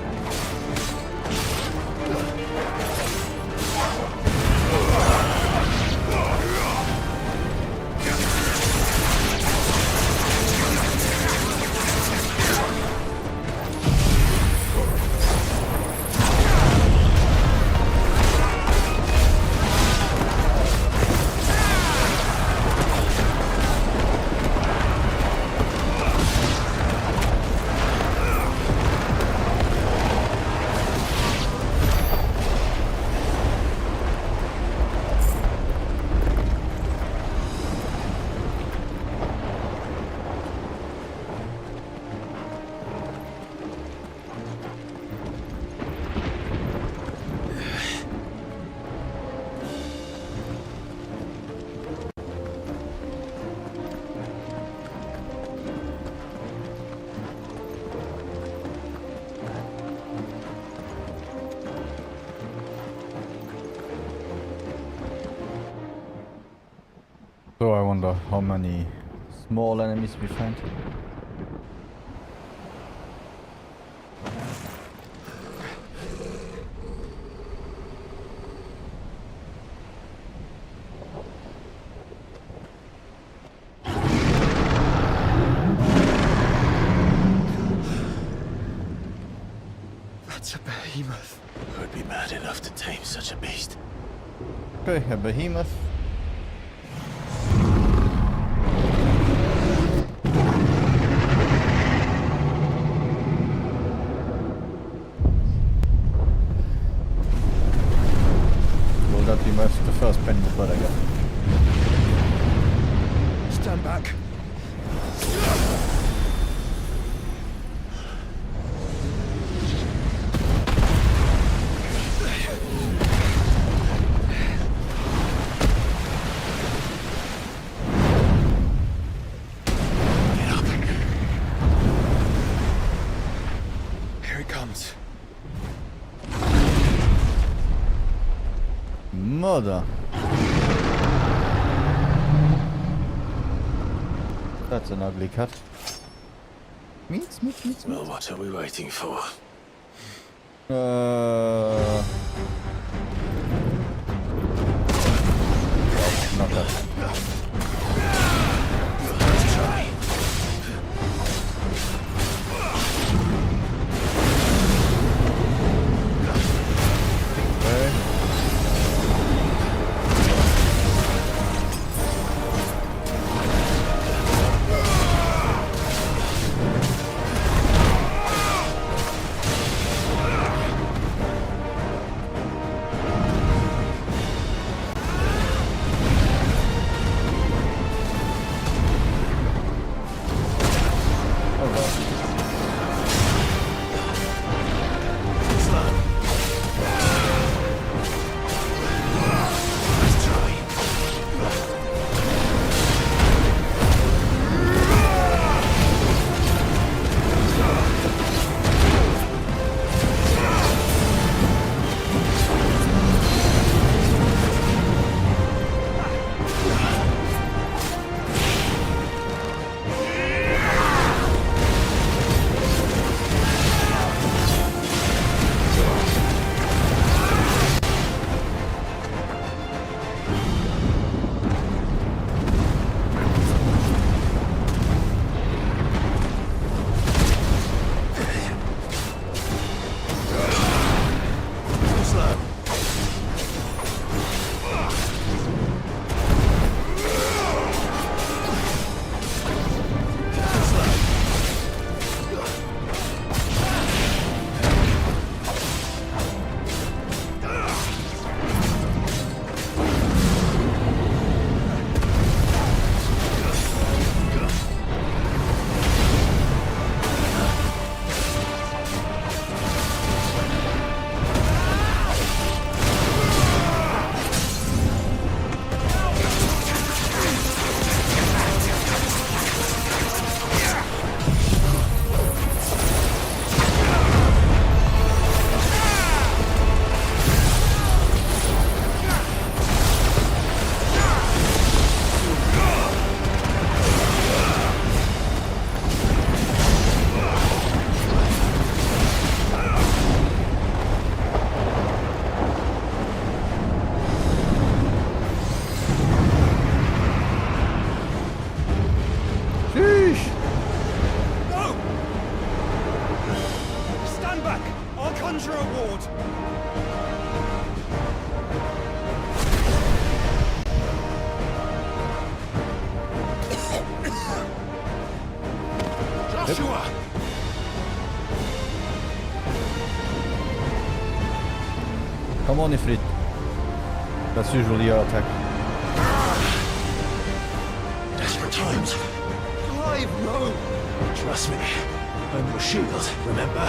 So I wonder how many small enemies we find. That's a behemoth. Who'd be mad enough to tame such a beast? Okay, a behemoth. Will that be much the first penny of blood I got? Stand back. Get up. Here it comes. Mother. That's an ugly cut. Meats. Well, what are we waiting for? Not that. Let's try. Okay. Come on, Ifrit. That's usually your attack. Desperate times. Clive, no! Trust me. I'm your shield, remember?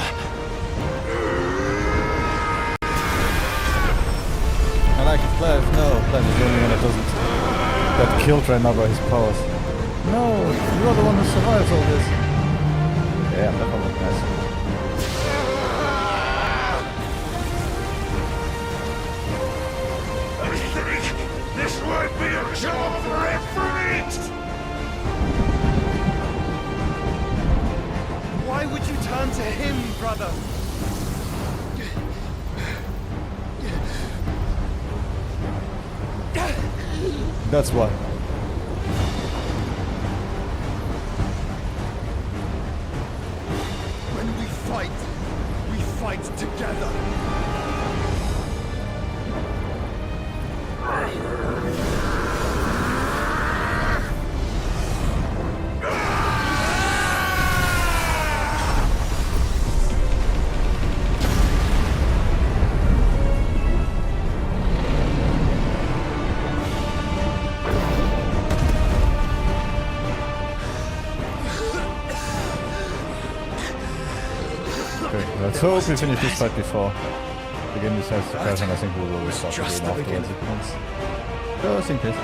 I like it. Clive, no. Clive is the only one that doesn't get killed right now by his powers. No, you are the one who survives all this. Yeah, that one was nice. This won't be a job for Ifrit! Why would you turn to him, brother? That's why. When we fight together. Let's hope we finish this fight before the game decides to crash, and I think we will restart the game afterwards it comes. Just in case.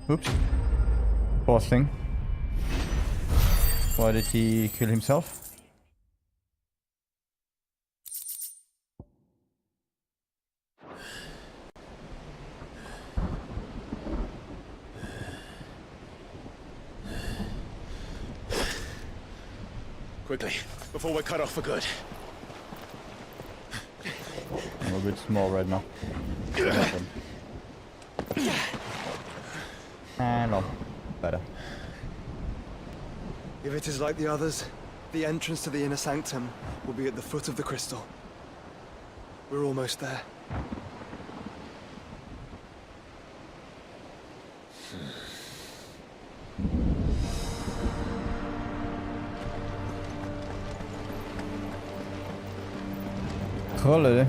Oops. Poor thing. Why did he kill himself? Quickly, before we're cut off for good. I'm a bit small right now. No. Better. If it is like the others, the entrance to the inner sanctum will be at the foot of the crystal. We're almost there. Trolle.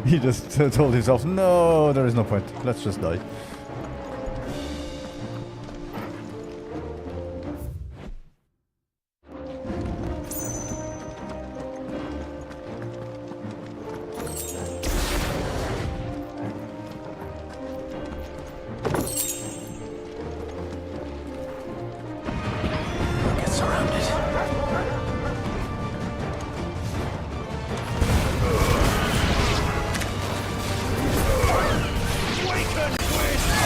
He just told himself, no, there is no point. Let's just die. Get surrounded. Awaken with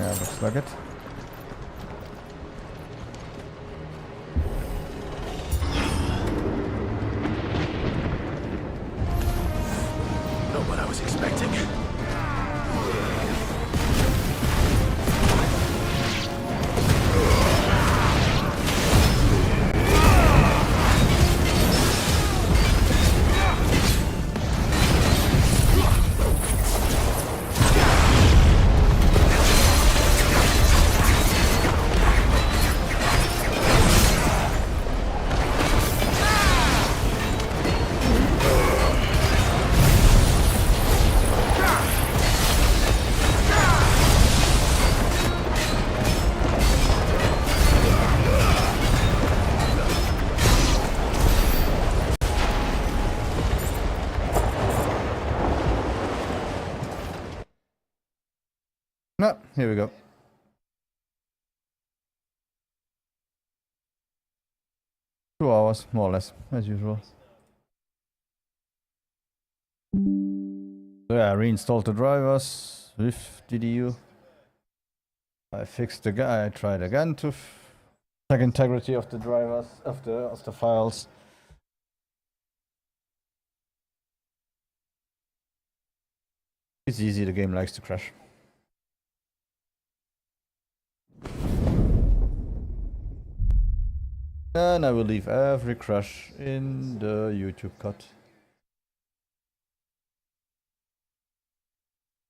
Yeah, looks like it. Not what I was expecting. No, here we go. Two hours, more or less, as usual. So yeah, I reinstalled the drivers with DDU. I fixed the guy. I tried again to check integrity of the drivers of the files. It's easy. The game likes to crash. And I will leave every crash in the YouTube cut.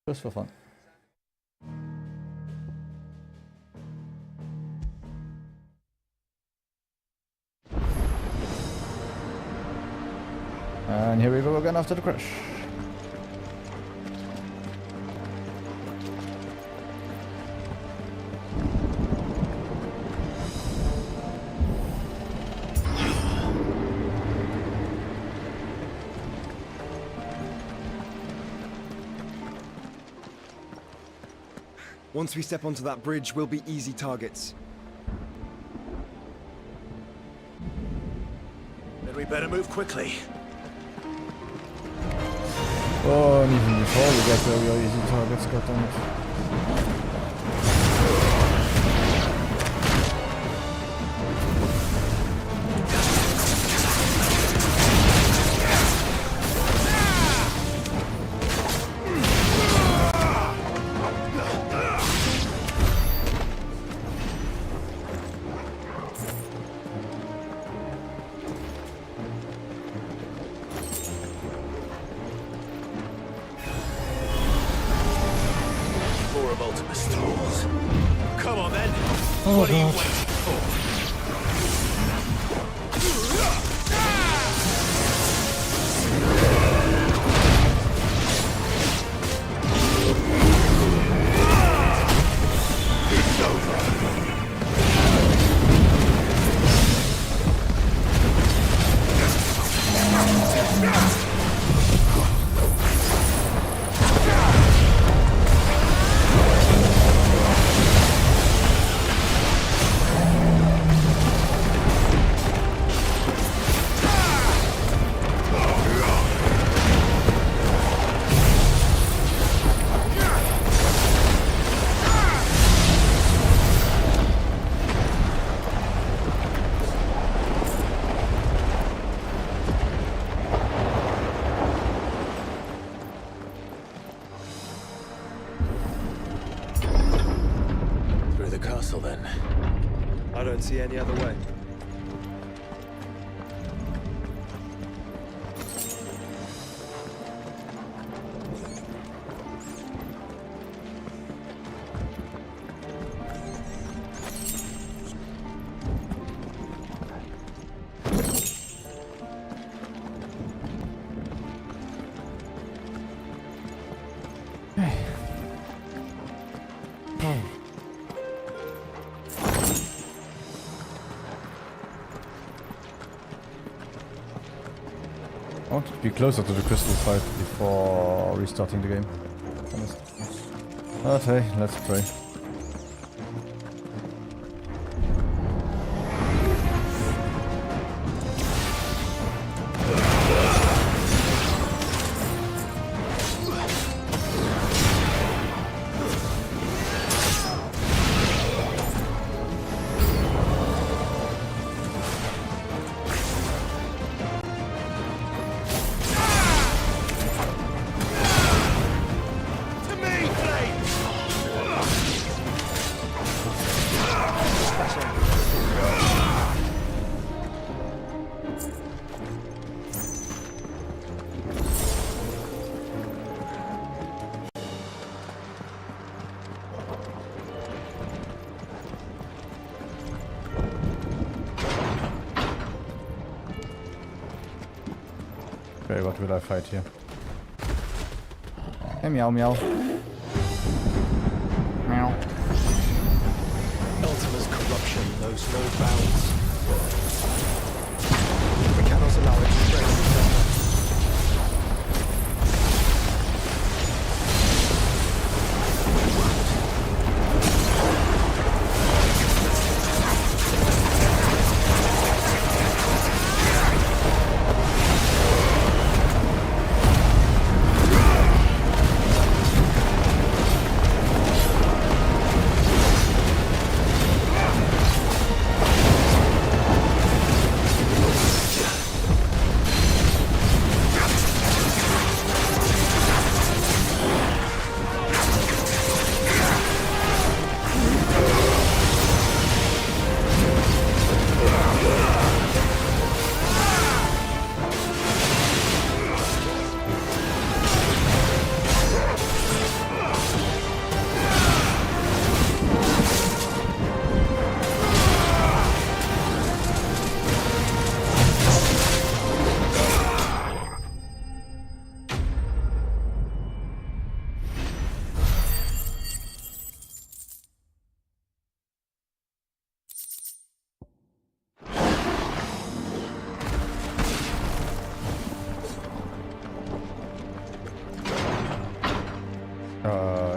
Just for fun. And here we go again after the crash. Once we step onto that bridge, we'll be easy targets. Then we better move quickly. Oh, and even before we get there, we are easy targets, goddammit. Come on then. What are you waiting for? Then I don't see any other way. I want to be closer to the crystal fight before restarting the game. But hey, let's pray. Okay, what will I fight here? Hey, meow meow. Meow. Ultima's corruption knows no bounds. We cannot allow it to spread any further.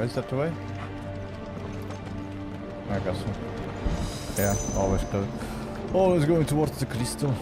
Is that the way? I guess so. Yeah, always go. Always going towards the crystal.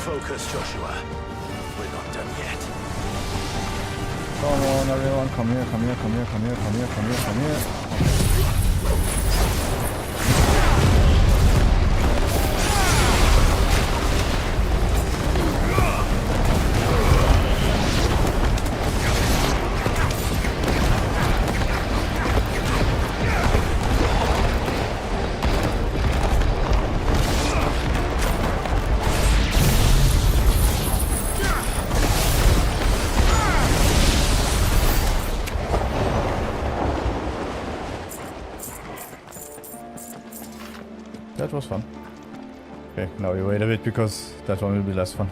Focus, Joshua. We're not done yet. Come on, everyone, come here, come here, come here, come here, come here, come here, come here. That was fun. Okay, now we wait a bit because that one will be less fun.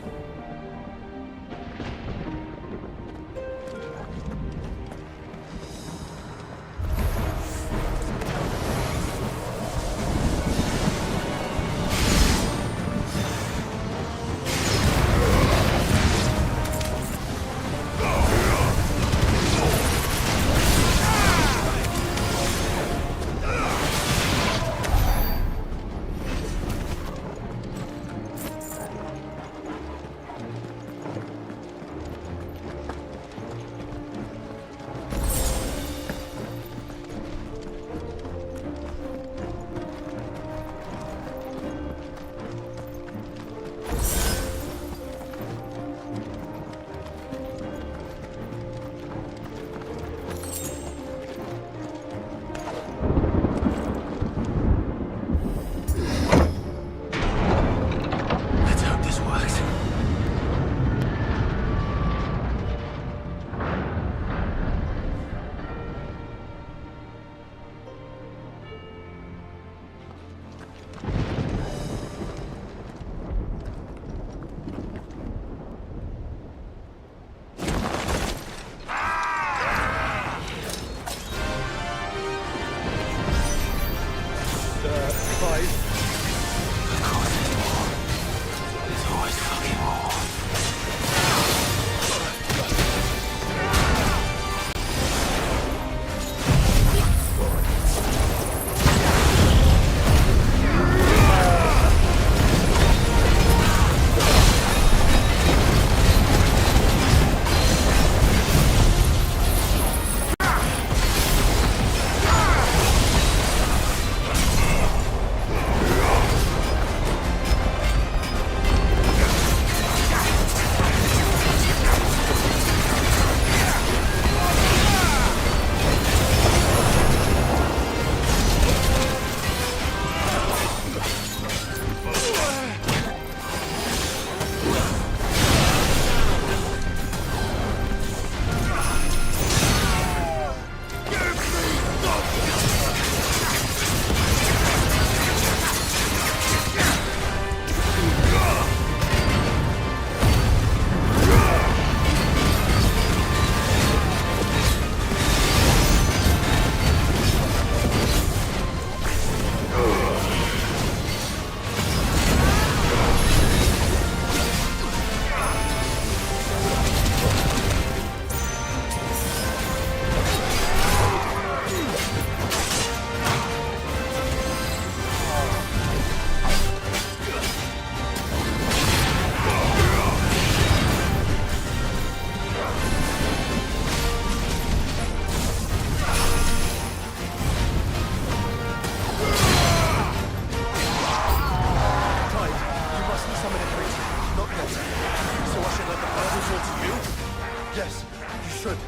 Uhtred,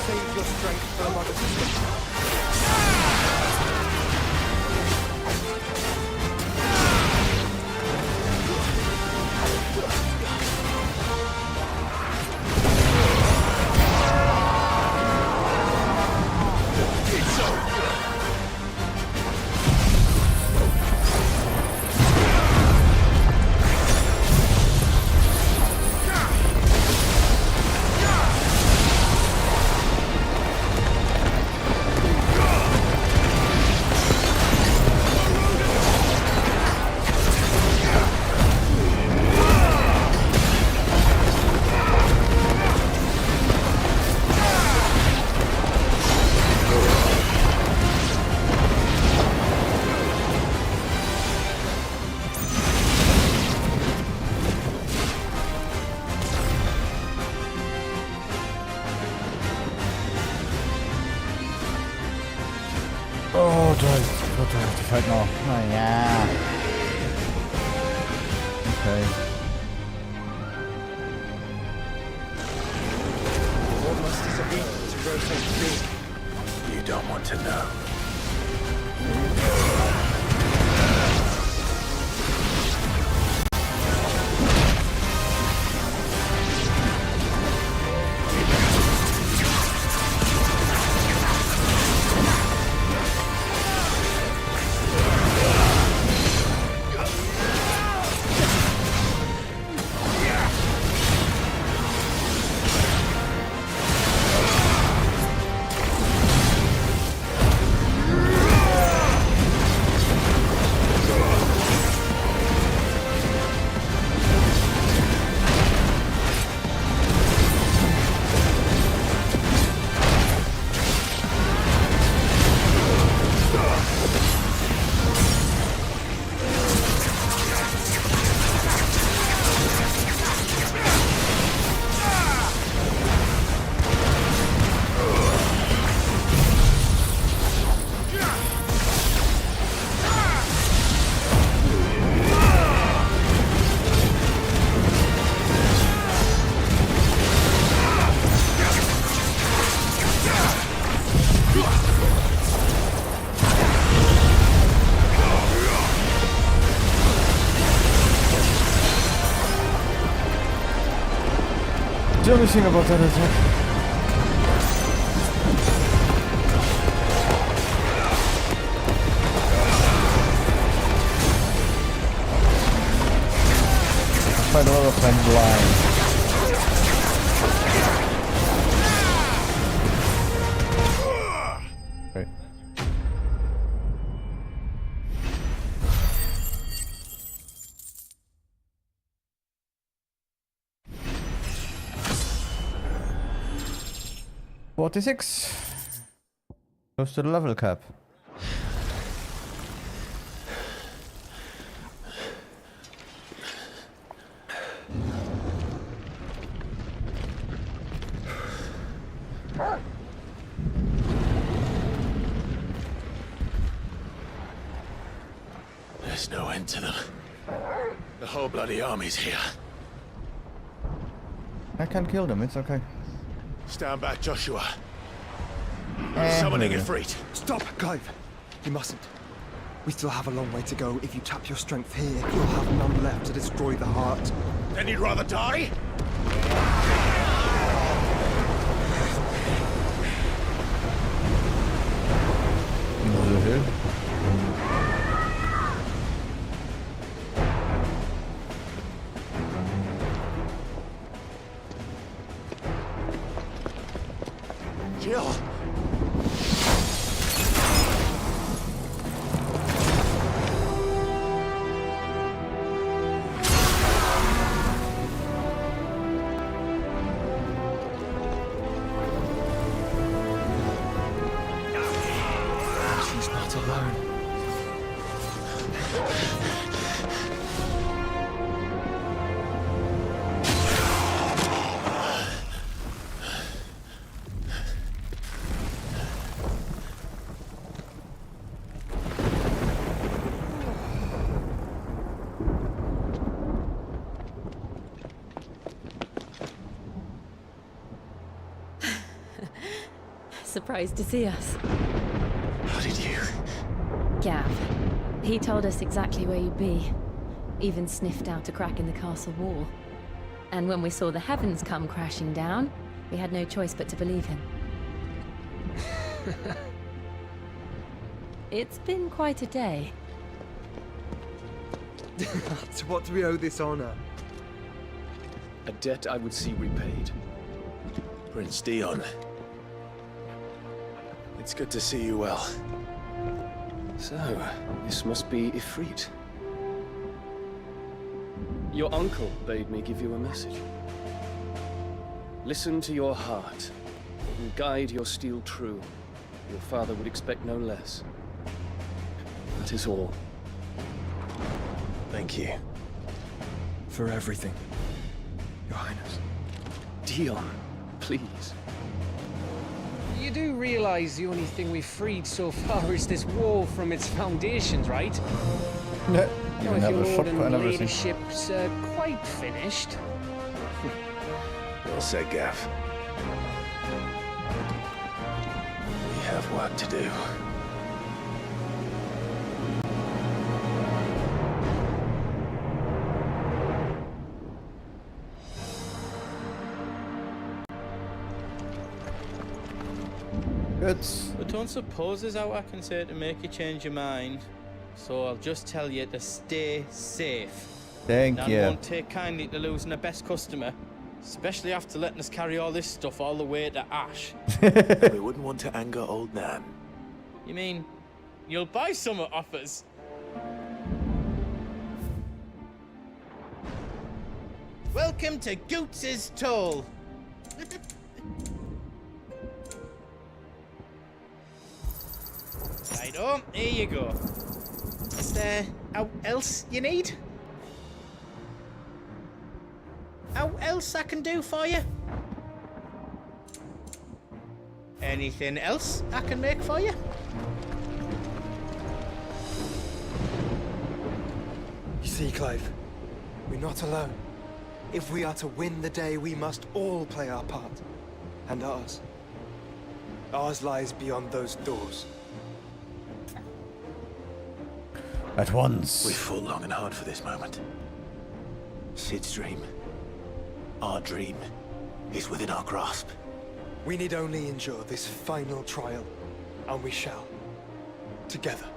save your strength for another time. Oh, do I have to fight now? Oh, yeah. Okay. What must is a eat to rotate free? You don't want to know. The only thing about that is that I find a lot of time blind. Right. $46. Close to the level cap. There's no end to them. The whole bloody army's here. I can kill them, it's okay. Stand back, Joshua. Summoning Ifrit. Stop, Clive! You mustn't. We still have a long way to go. If you tap your strength here, you'll have none left to destroy the heart. Then you'd rather die? Jill! She's not alone. surprised to see us. How did you? Gav. He told us exactly where you'd be. Even sniffed out a crack in the castle wall. And when we saw the heavens come crashing down, we had no choice but to believe him. It's been quite a day. To what do we owe this honor? A debt I would see repaid. Prince Dion. It's good to see you well. So, this must be Ifrit. Your uncle bade me give you a message. Listen to your heart, and guide your steel true. Your father would expect no less. That is all. Thank you. For everything, Your Highness. Dion, please. You do realize the only thing we've freed so far is this wall from its foundations, right? Yeah, You know, even if have your a shop lord and and everything. ladyship's quite finished. Well said, Gav. We have work to do. Good. I don't suppose there's out I can say to make you change your mind. So I'll just tell you to stay safe. Thank Nan you. won't take kindly to losing her best customer, especially after letting us carry all this stuff all the way to Ash. We wouldn't want to anger old Nan. You mean you'll buy some off us? Welcome to Goots's Toll. Righto, here you go. Is there out else you need? Out else I can do for you? Anything else I can make for you? You see, Clive, we're not alone. If we are to win the day, we must all play our part. And ours. Ours lies beyond those doors. At once. We fought long and hard for this moment. Sid's dream, our dream, is within our grasp. We need only endure this final trial, and we shall. Together.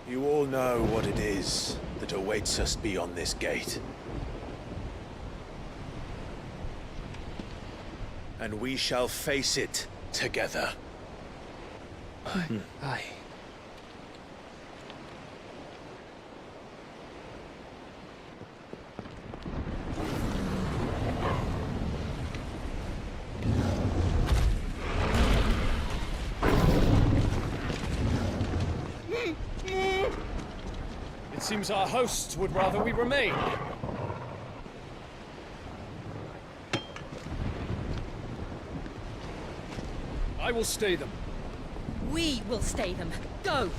You all know what it is that awaits us beyond this gate. And we shall face it together. Aye. It seems our hosts would rather we remain. I will stay them. We will stay them. Go!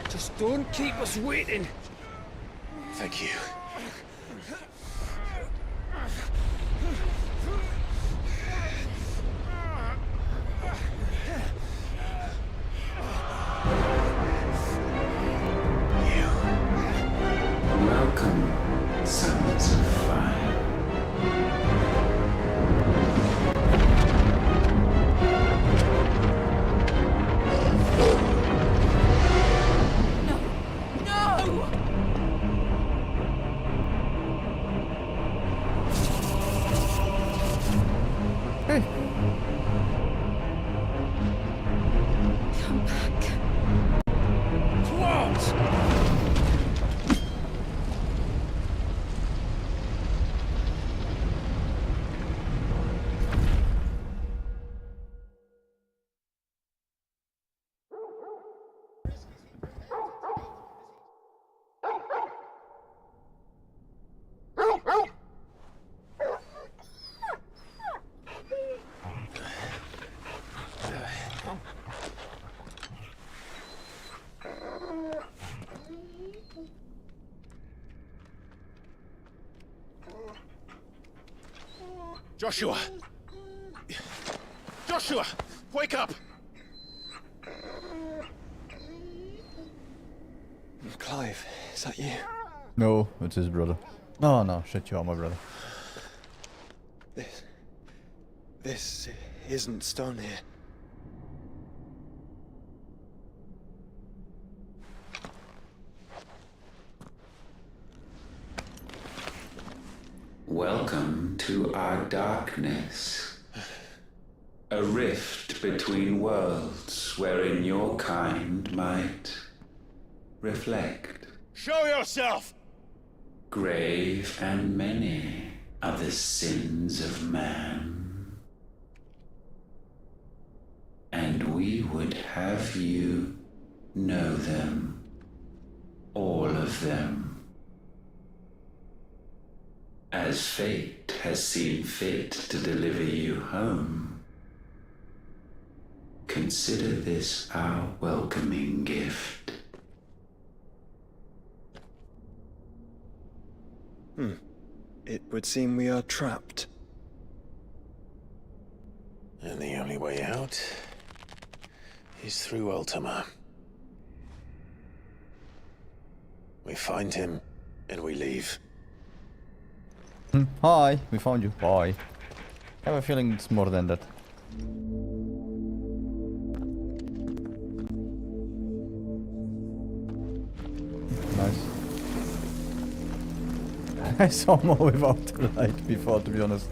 Just don't keep us waiting. Thank you. Welcome, sons of fire. No! Come back. What? Joshua! Joshua! Wake up! Clive, is that you? No, it's his brother. No, no, shit, you are my brother. This isn't stone here. Welcome to our darkness. A rift between worlds wherein your kind might reflect. Show yourself! Grave and many are the sins of man. And we would have you know them. All of them. As fate has seen fit to deliver you home, consider this our welcoming gift. It would seem we are trapped. And the only way out is through Ultima. We find him, and we leave. Hi, we found you. Bye. I have a feeling it's more than that. Nice. I saw more without the light before, to be honest.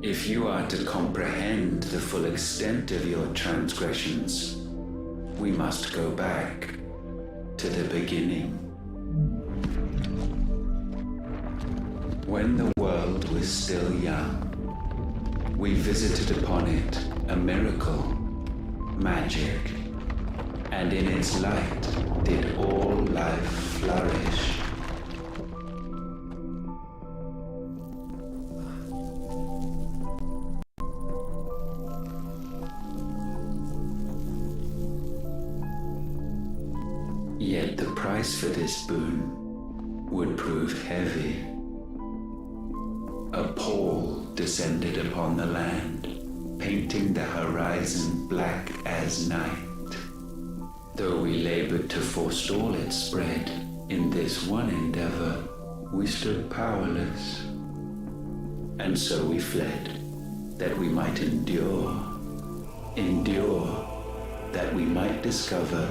If you are to comprehend the full extent of your transgressions, we must go back to the beginning. When the world was still young, we visited upon it a miracle, magic, and in its light did all life flourish. Yet the price for this boon would prove heavy. A pall descended upon the land, painting the horizon black as night. Though we labored to forestall its spread, in this one endeavor we stood powerless. And so we fled, that we might endure, that we might discover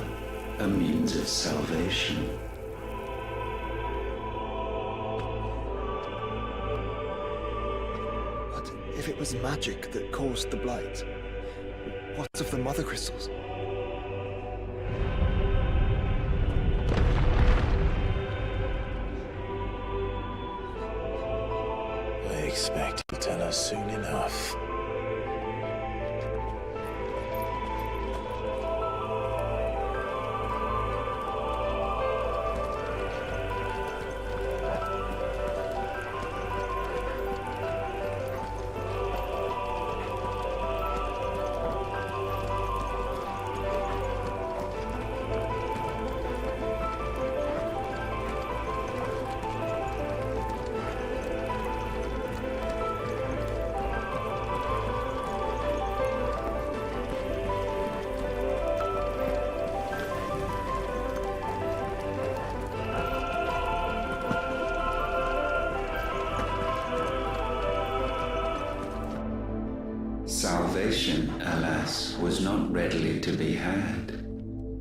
a means of salvation. But if it was magic that caused the blight, what of the mother crystals? I expect you'll tell us soon enough. Salvation, alas, was not readily to be had.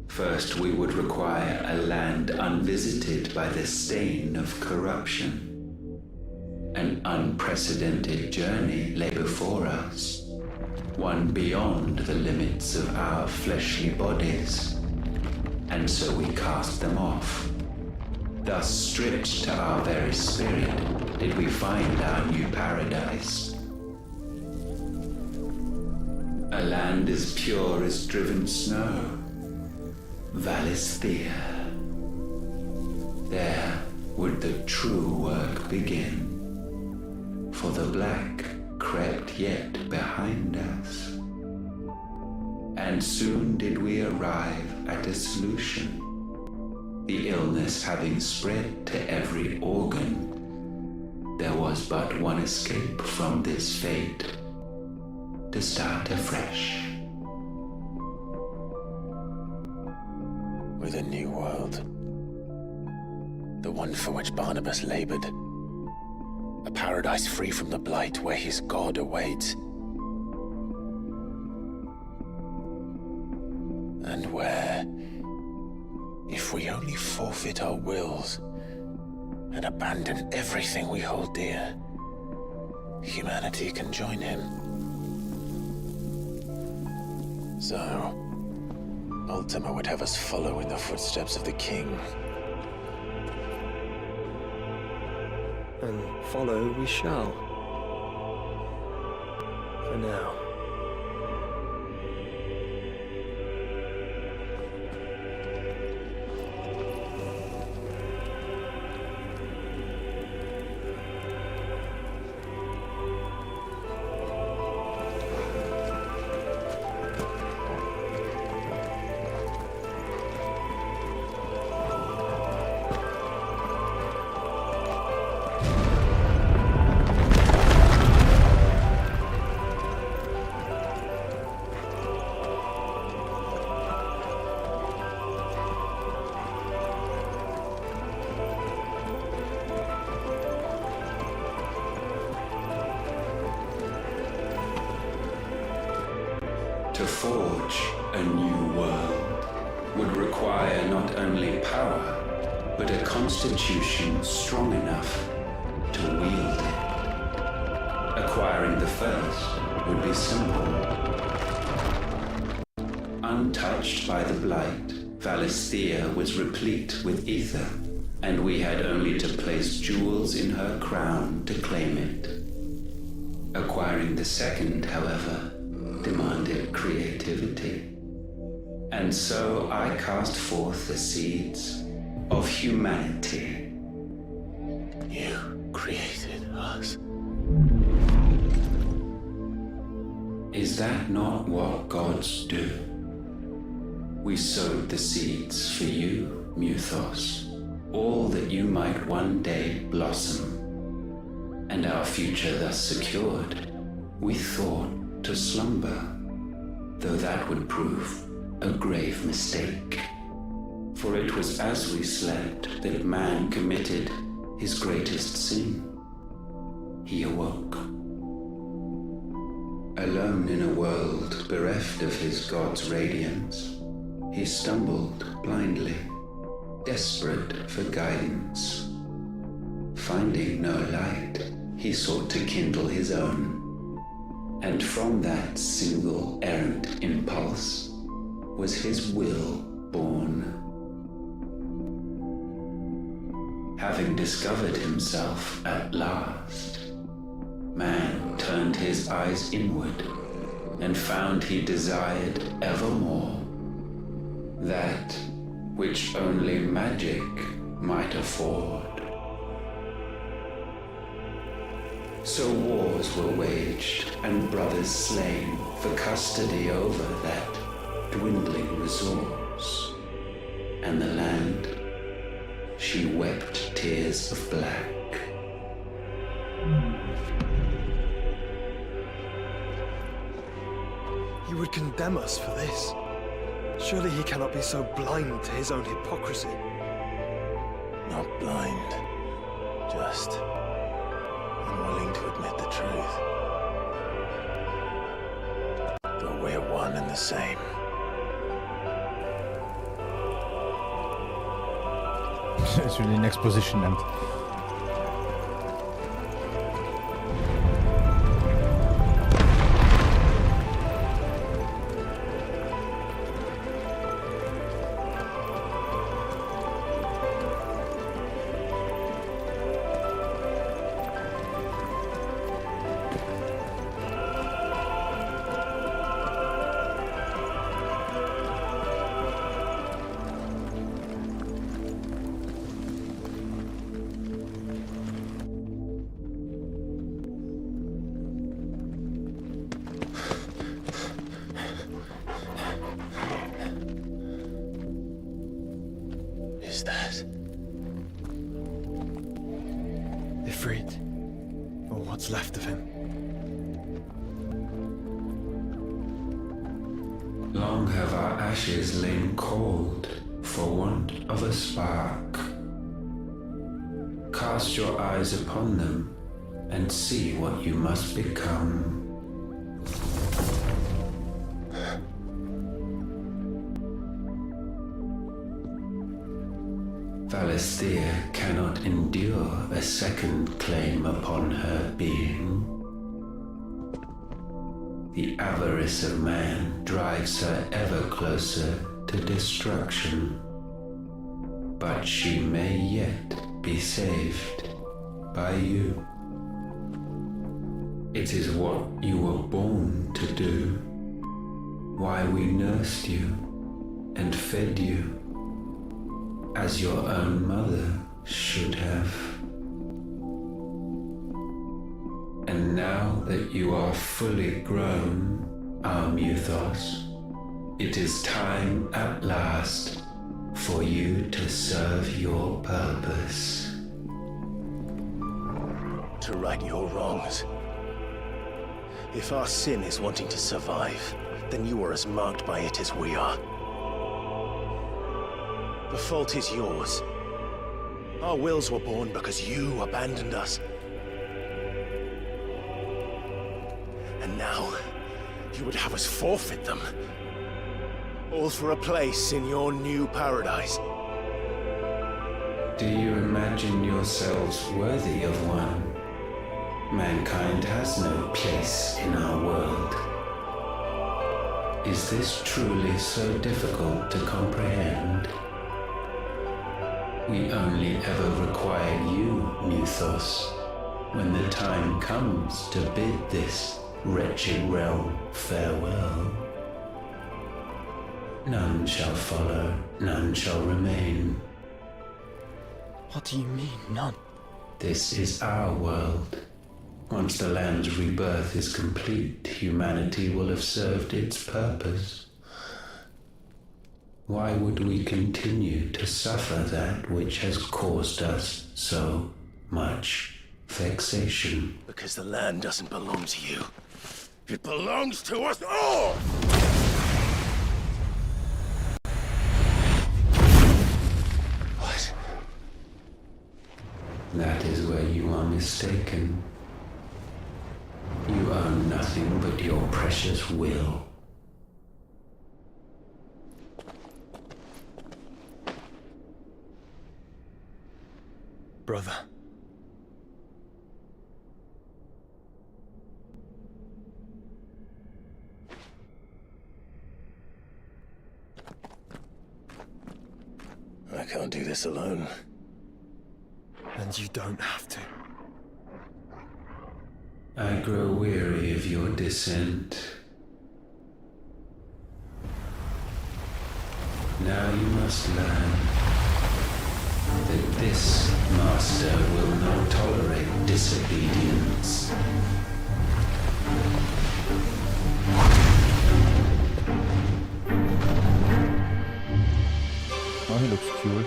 First, we would require a land unvisited by the stain of corruption. An unprecedented journey lay before us, one beyond the limits of our fleshly bodies. And so we cast them off. Thus, stripped to our very spirit, did we find our new paradise. A land as pure as driven snow. Valisthea. There, would the true work begin. For the black crept yet behind us. And soon did we arrive at a solution. The illness having spread to every organ, there was but one escape from this fate, to start afresh. With a new world. The one for which Barnabas labored. A paradise free from the blight where his God awaits. And where, if we only forfeit our wills and abandon everything we hold dear, humanity can join him. So, Ultima would have us follow in the footsteps of the king. And follow we shall. For now. To forge a new world would require not only power, but a constitution strong enough to wield it. Acquiring the first would be simple. Untouched by the blight, Valisthea was replete with ether, and we had only to place jewels in her crown to claim it. Acquiring the second, however, demanded creativity. And so I cast forth the seeds of humanity. You created us. Is that not what gods do? We sowed the seeds for you, Muthos, all that you might one day blossom. And our future thus secured, we thought to slumber, though that would prove a grave mistake. For it was as we slept that man committed his greatest sin. He awoke. Alone in a world bereft of his God's radiance, he stumbled blindly, desperate for guidance. Finding no light, he sought to kindle his own. And from that single errant impulse was his will born. Having discovered himself at last, man turned his eyes inward and found he desired evermore that which only magic might afford. So wars were waged and brothers slain for custody over that dwindling resource. And the land, she wept tears of black. He would condemn us for this. Surely he cannot be so blind to his own hypocrisy. Not blind, just unwilling to admit the truth. But we're one and the same. It's really an exposition and Is that? Ifrit. Or what's left of him. Long have our ashes lain cold for want of a spark. Cast your eyes upon them and see what you must become. Valisthea cannot endure a second claim upon her being. The avarice of man drives her ever closer to destruction. But she may yet be saved by you. It is what you were born to do, why we nursed you and fed you, as your own mother should have. And now that you are fully grown, our Muthos, it is time at last for you to serve your purpose. To right your wrongs. If our sin is wanting to survive, then you are as marked by it as we are. The fault is yours. Our wills were born because you abandoned us. And now, you would have us forfeit them. All for a place in your new paradise. Do you imagine yourselves worthy of one? Mankind has no place in our world. Is this truly so difficult to comprehend? We only ever require you, Muthos, when the time comes to bid this wretched realm farewell. None shall follow, none shall remain. What do you mean, none? This is our world. Once the land's rebirth is complete, humanity will have served its purpose. Why would we continue to suffer that which has caused us so much vexation? Because the land doesn't belong to you. It belongs to us all! What? That is where you are mistaken. You own nothing but your precious will. Brother. I can't do this alone. And you don't have to. I grow weary of your dissent. Now you must learn that this master will not tolerate disobedience. Oh, he looks cool.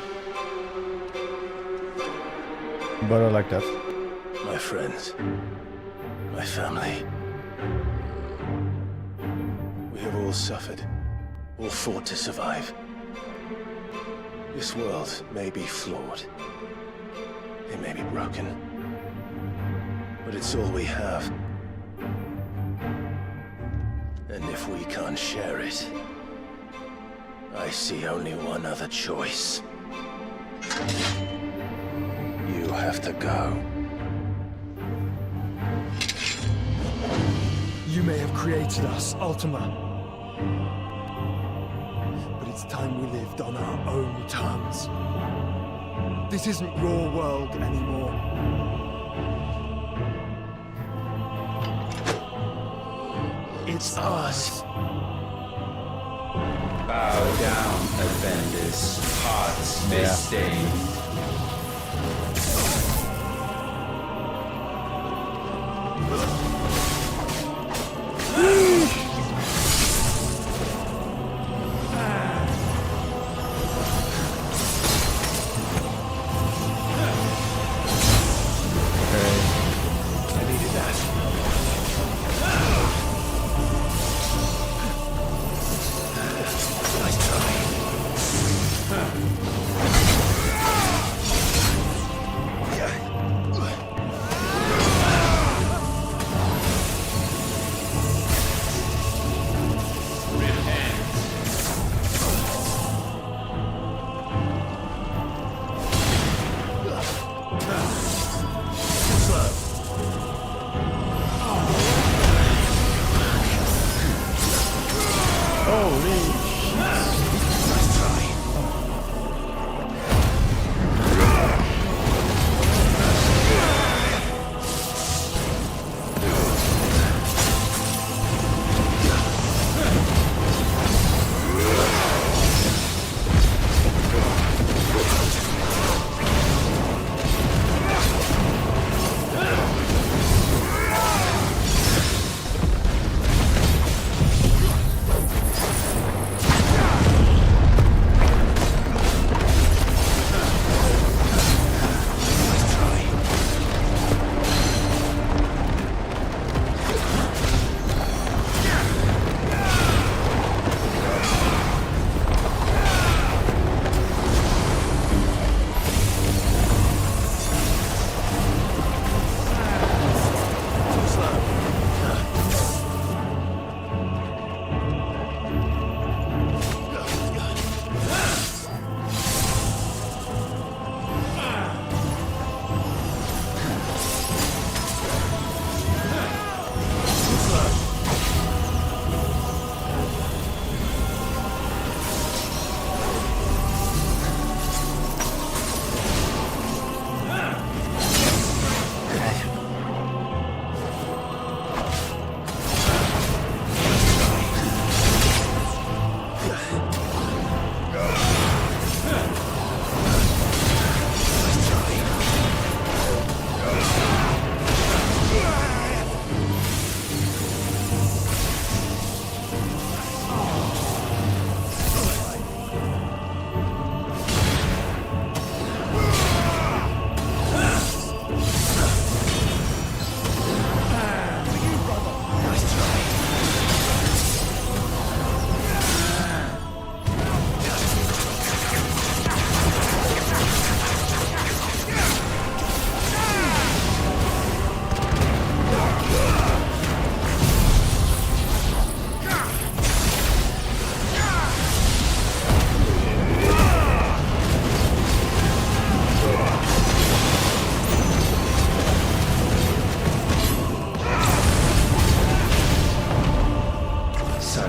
But I like that. My friends. My family. We have all suffered. All fought to survive. This world may be flawed. It may be broken. But it's all we have. And if we can't share it, I see only one other choice. You have to go. You may have created us, Ultima. But it's time we lived on our own terms. This isn't your world anymore. It's ours. Bow down, offenders, hearts disdained.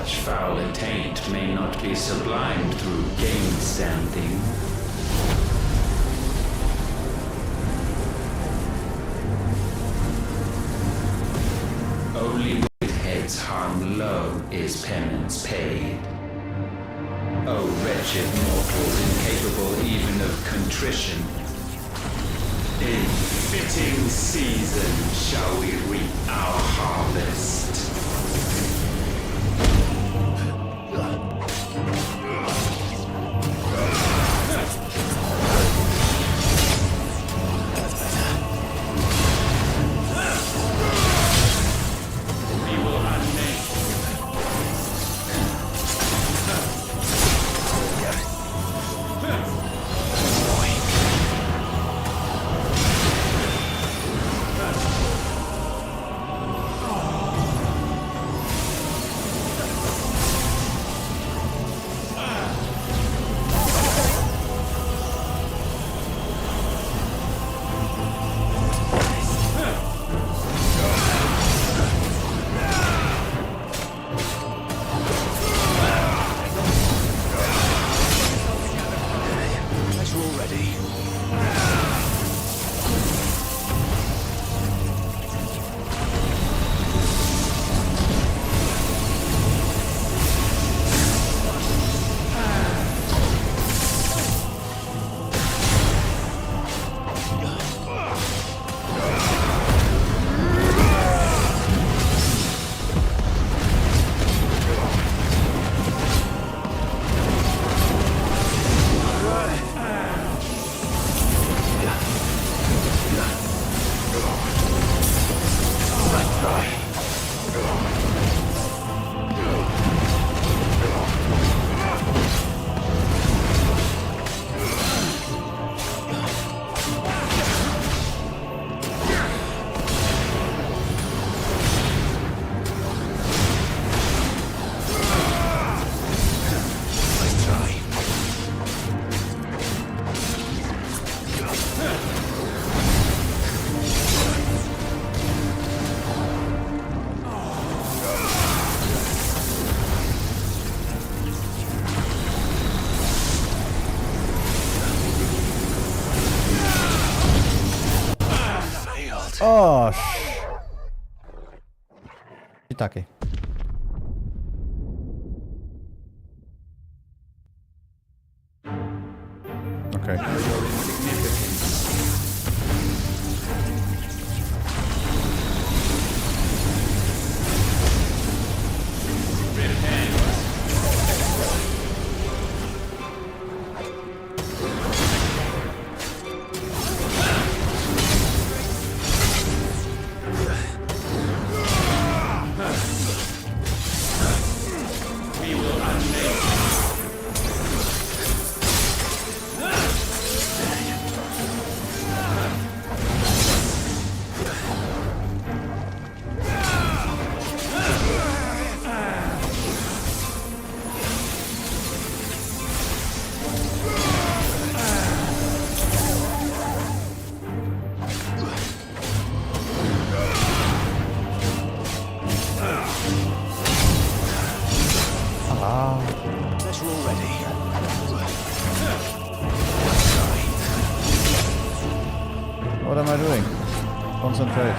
such foul attaint may not be sublimed through game-standing. Only with heads hung low is penance paid. O wretched mortals incapable even of contrition, in fitting season shall we reap our harvest. Oh, Shiitake. Okay. What am I doing? Concentrate.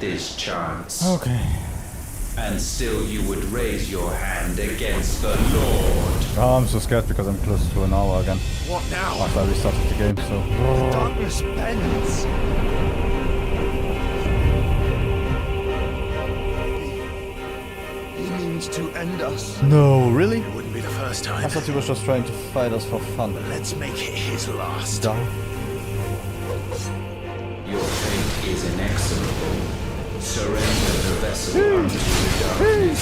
this chance. Okay. And still you would raise your hand against the Lord. Oh, I'm so scared because I'm close to an hour again. What now? After I restarted the game, so. The darkness bends. He means to end us. No, really? It wouldn't be the first time. I thought he was just trying to fight us for fun. Let's make it his last. Dumb. Your fate is inexorable. Surrender the vessel unto the darkness.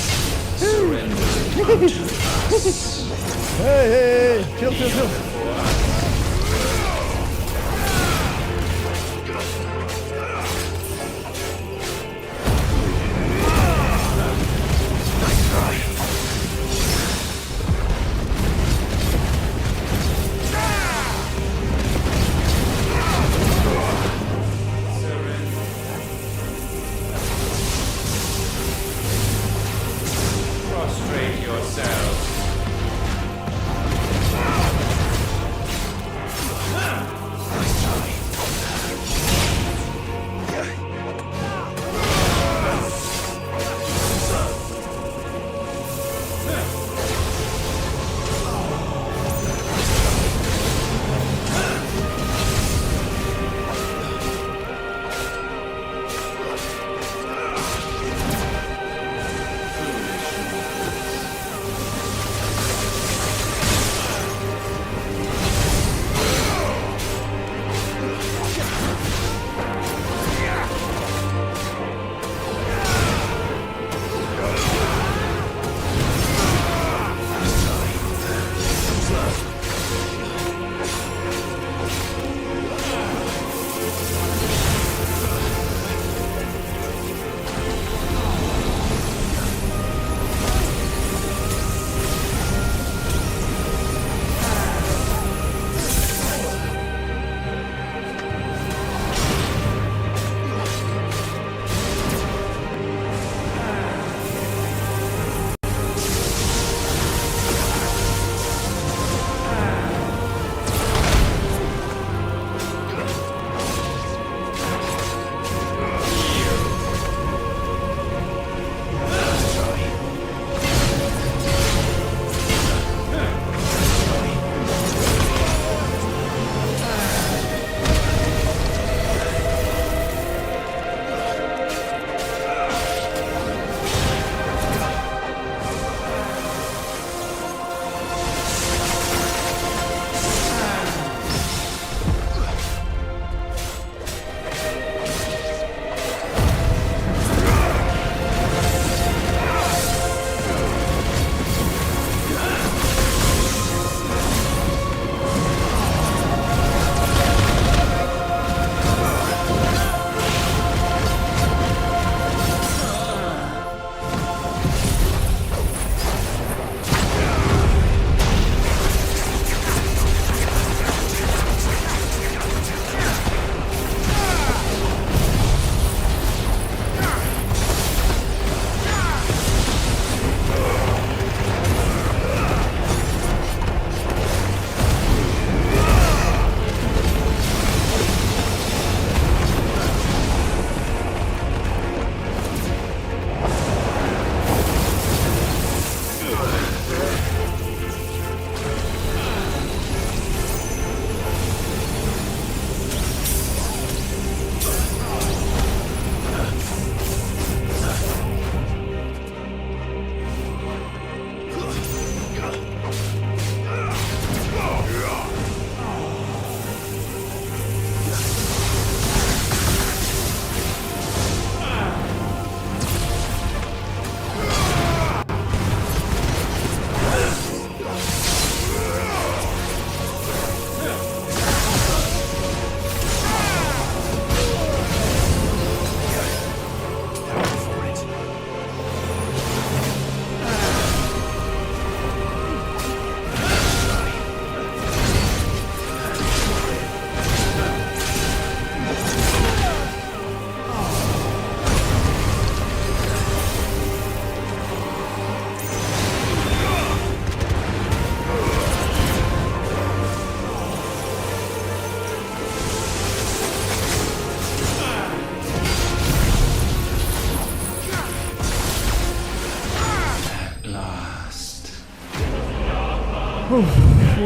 Surrender it unto us. Hey, chill, chill, chill. Prostrate yourselves.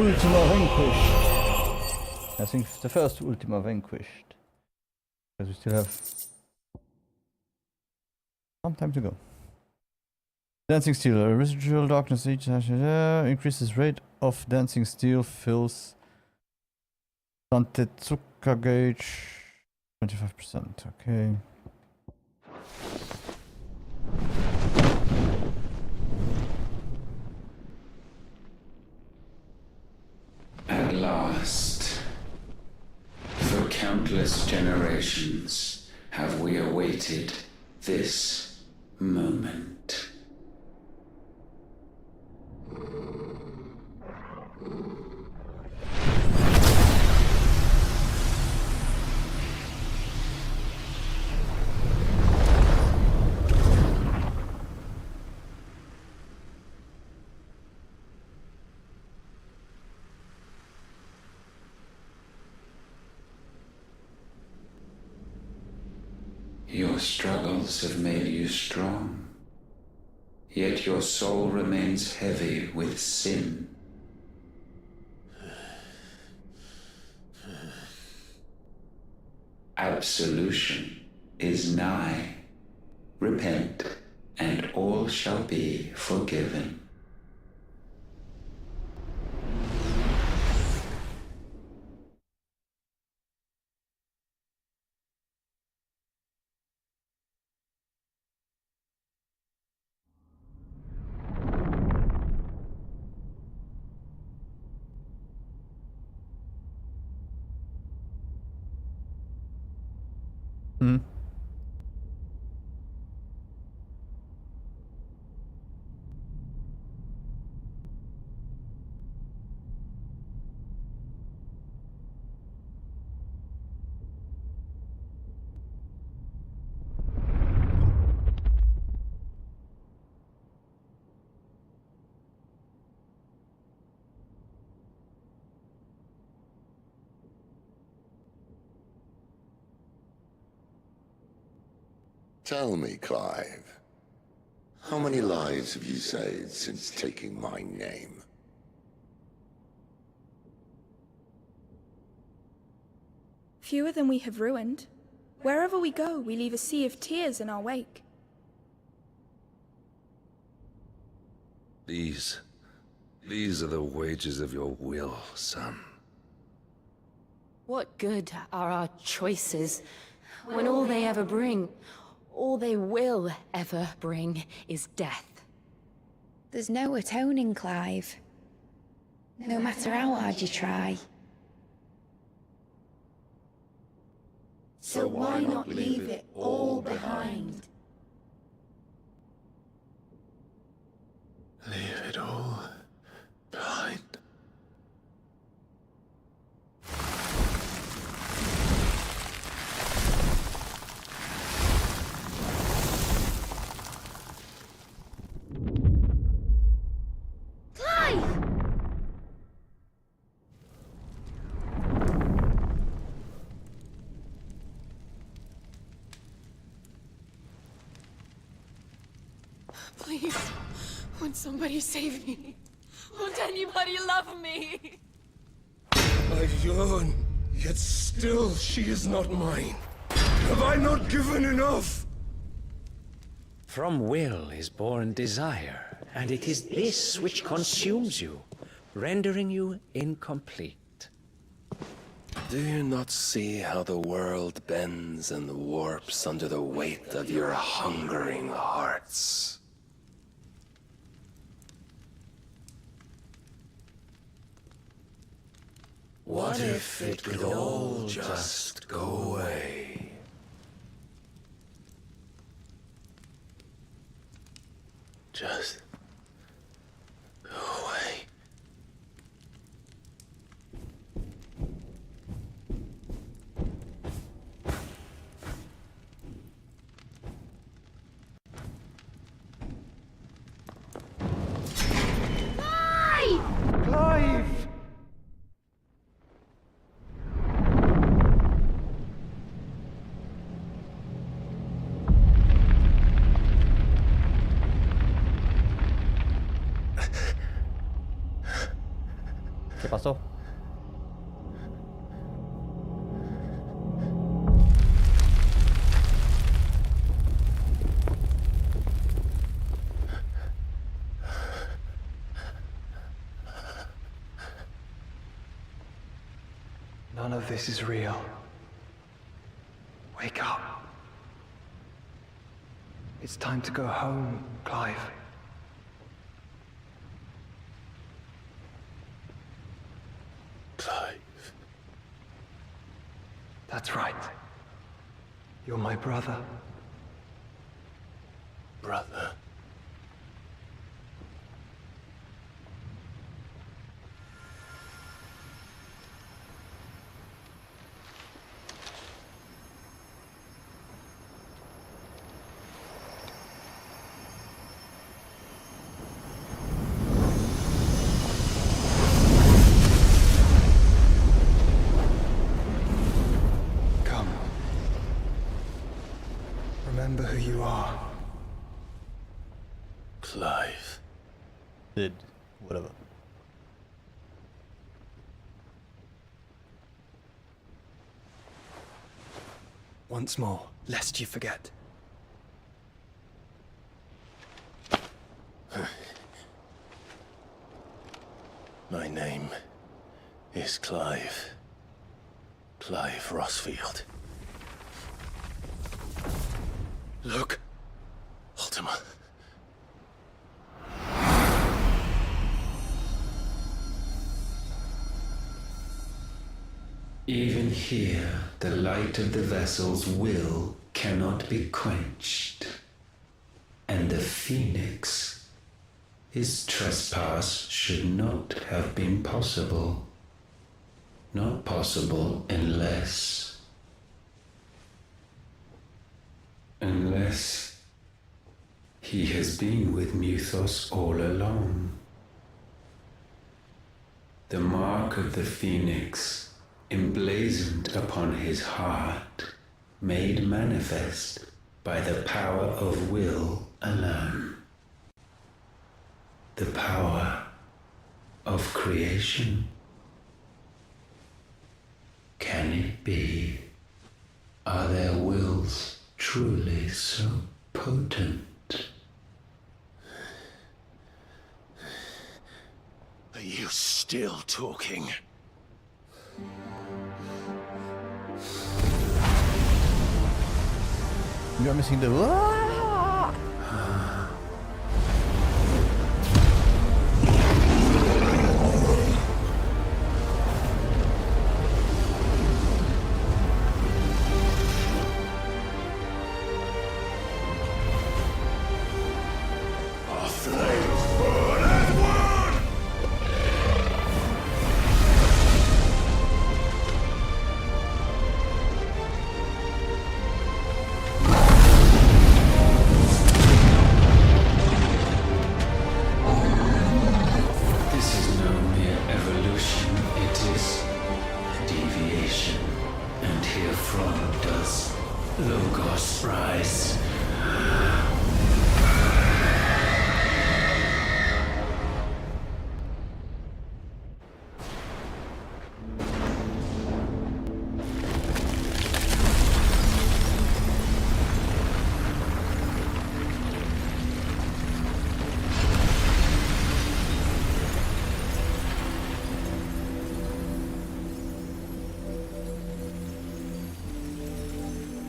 Ultima vanquished. I think the first Ultima vanquished. Because we still have some time to go. Dancing steel, residual darkness each increases rate of dancing steel, fills Santetsuka gauge 25%. Okay. At last, for countless generations, have we awaited this moment. Your struggles have made you strong, yet your soul remains heavy with sin. Absolution is nigh. Repent, and all shall be forgiven. Tell me, Clive, how many lives have you saved since taking my name? Fewer than we have ruined. Wherever we go, we leave a sea of tears in our wake. These are the wages of your will, son. What good are our choices when all they ever bring, all they will ever bring, is death? There's no atoning, Clive. No matter how hard you try. So why not leave it all behind? Leave it all behind. Please, won't somebody save me? Won't anybody love me? I've yearned, yet still she is not mine. Have I not given enough? From will is born desire, and it is this which consumes you, rendering you incomplete. Do you not see how the world bends and warps under the weight of your hungering hearts? What if it could all just go away? Just go away. Clive! pasó? None of this is real. Wake up. It's time to go home, Clive. Clive. That's right. You're my brother. Brother. Remember who you are. Clive. Sid. Whatever. Once more, lest you forget. My name is Clive. Clive Rossfield. Look, Ultima. Even here, the light of the vessel's will cannot be quenched. And the Phoenix, his trespass should not have been possible. Not possible unless he has been with Muthos all along. The mark of the Phoenix, emblazoned upon his heart, made manifest by the power of will alone. The power of creation. Can it be? Are their wills truly so potent? Are you still talking? You're missing the...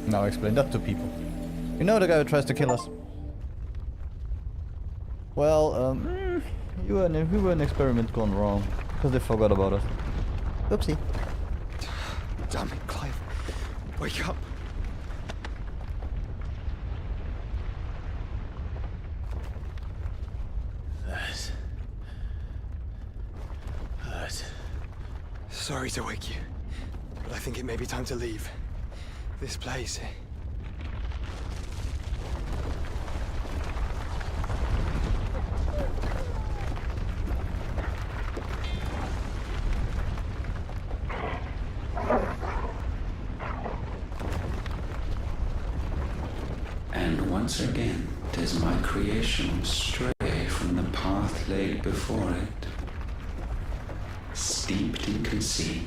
Now explain that to people. You know the guy who tries to kill us? Well, we were an experiment gone wrong. Because they forgot about us. Oopsie. Damn it, Clive. Wake up. That hurt. Sorry to wake you, but I think it may be time to leave. This place. And once again does my creation stray from the path laid before it. steeped in conceit.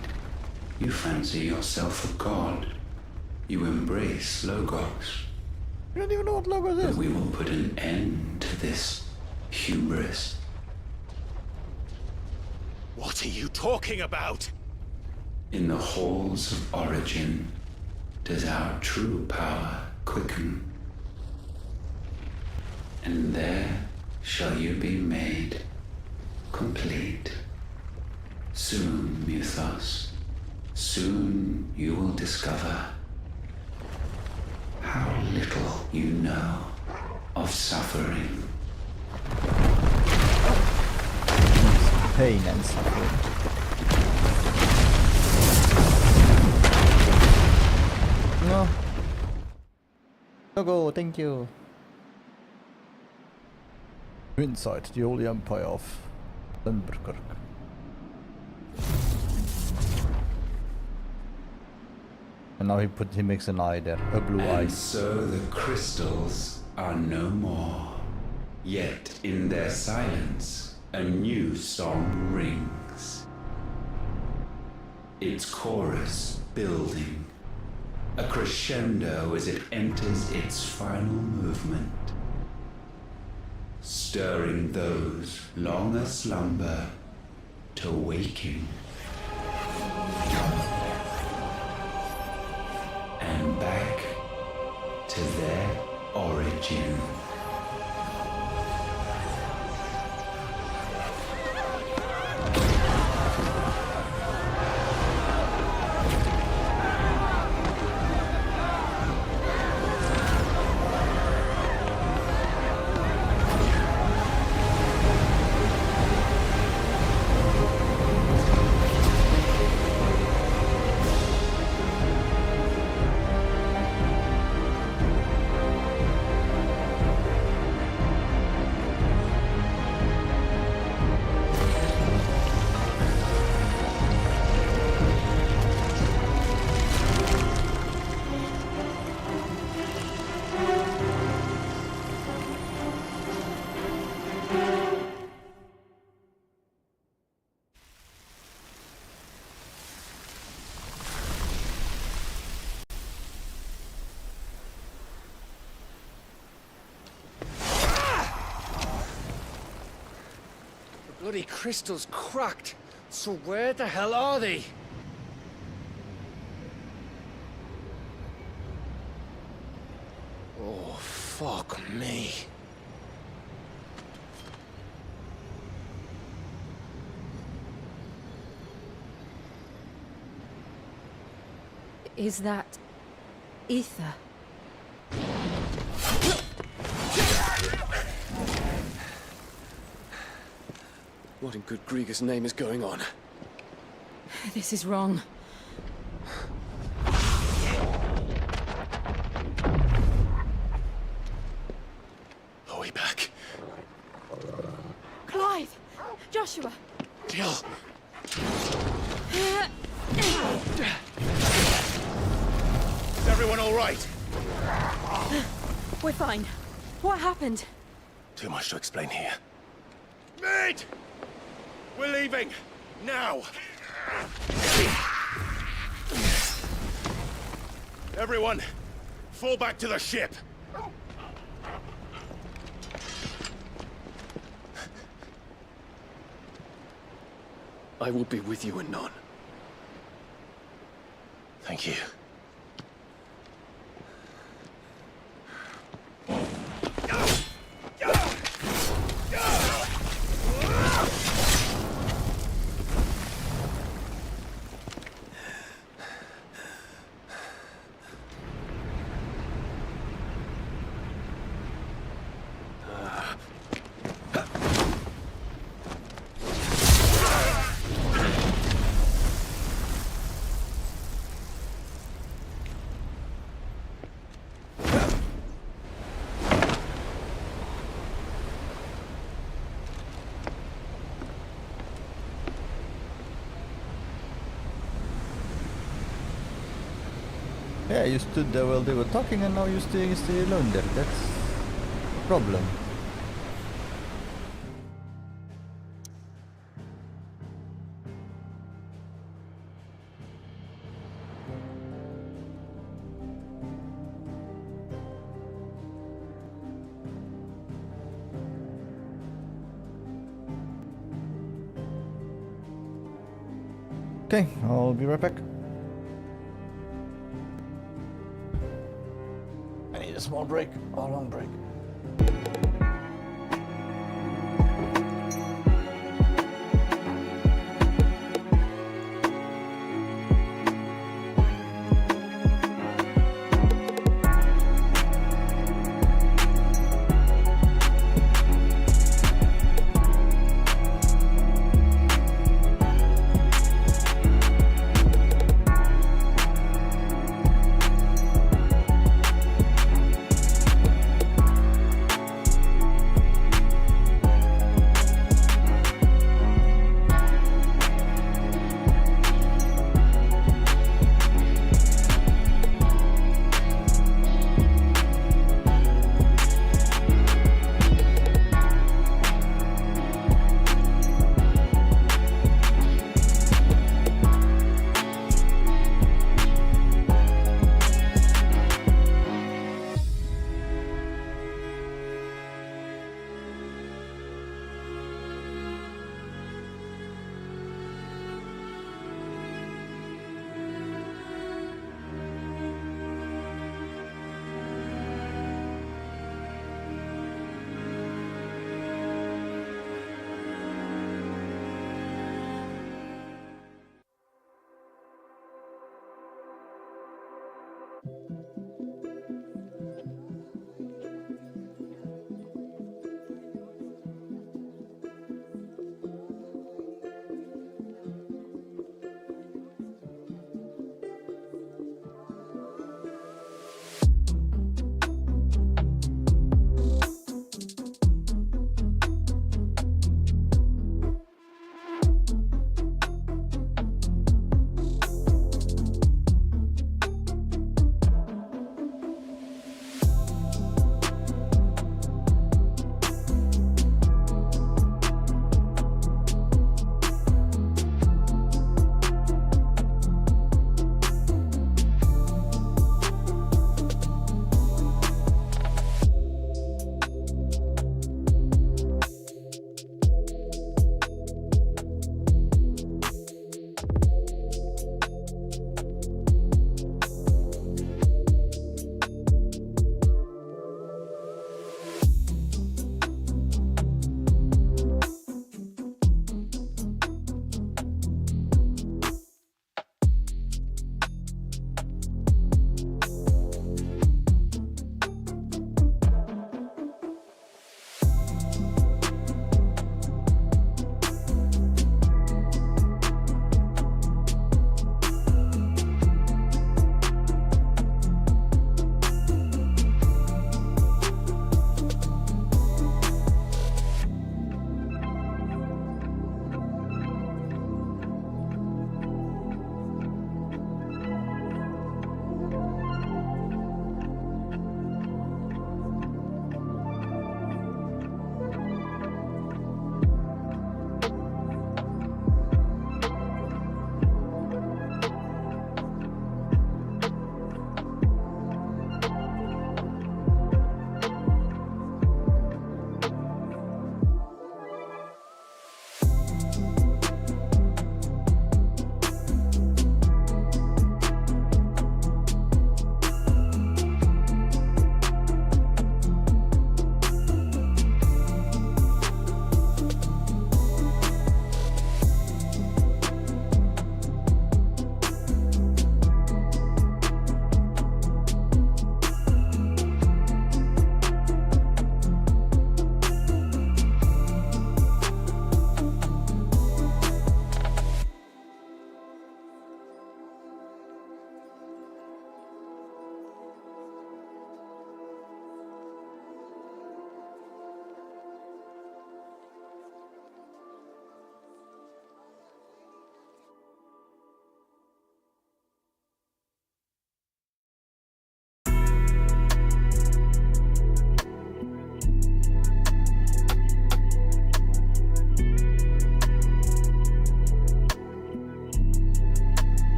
You fancy yourself a god. You embrace Logos. You don't even know what Logos is. But we will put an end to this hubris. What are you talking about? In the halls of origin does our true power quicken. And there shall you be made complete. Soon, Mythos, soon you will discover how little you know of suffering. Pain and suffering. No. Go, thank you. Inside the holy empire of Lemberkirk. And now he makes an eye there, a blue eye. And so the crystals are no more. Yet in their silence, a new song rings. Its chorus building, a crescendo as it enters its final movement, stirring those long aslumber to waking. And back to their origin. Bloody crystal's cracked. So where the hell are they? Oh, fuck me. Is that ether? What in good Grieger's name is going on? This is wrong. Are we back? Clive! Joshua! Jill! Is everyone all right? We're fine. What happened? Too much to explain here. Mate! We're leaving! Now! Everyone, fall back to the ship! I will be with you anon. Thank you. Yeah, you stood there while they were talking and now you're staying still alone there. That's a problem. Okay, I'll be right back. I need a small break or a long break.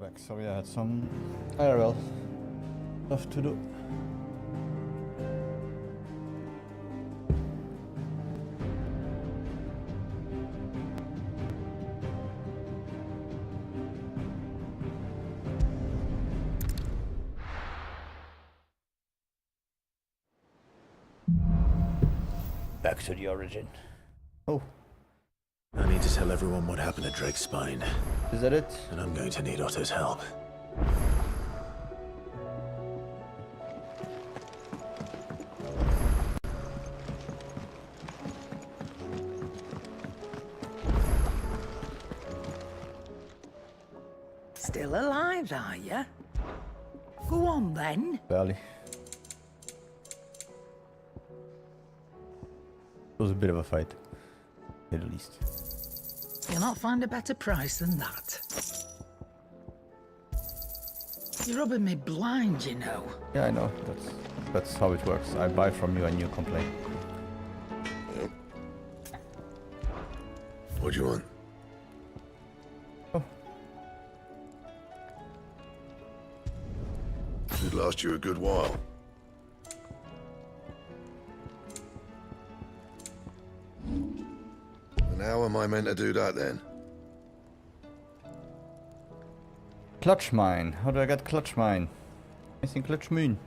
back. Sorry, I had some IRL stuff to do. Back to the origin. Oh. I need to tell everyone what happened at Drake's Spine. Is that it? And I'm going to need Otto's help. Still alive, are you? Go on then. Barely. It was a bit of a fight, at least. You'll not find a better price than that. You're rubbing me blind, you know. Yeah, I know. That's how it works. I buy from you and you complain. Yep. What do you want? Oh. Should last you a good while. And how am I meant to do that then? Clutch mine. How do I get clutch mine? Missing clutch moon.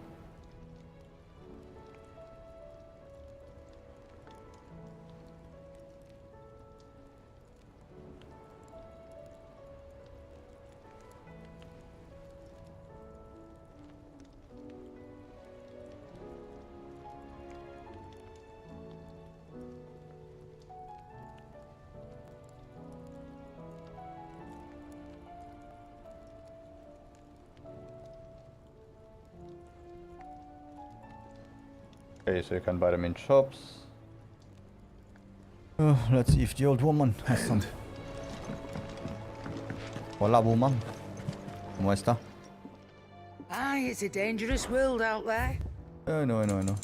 Okay, so you can buy them in shops. Oh, let's see if the old woman has some. Hola, woman. ¿Cómo está? Aye, it's a dangerous world out there. I know.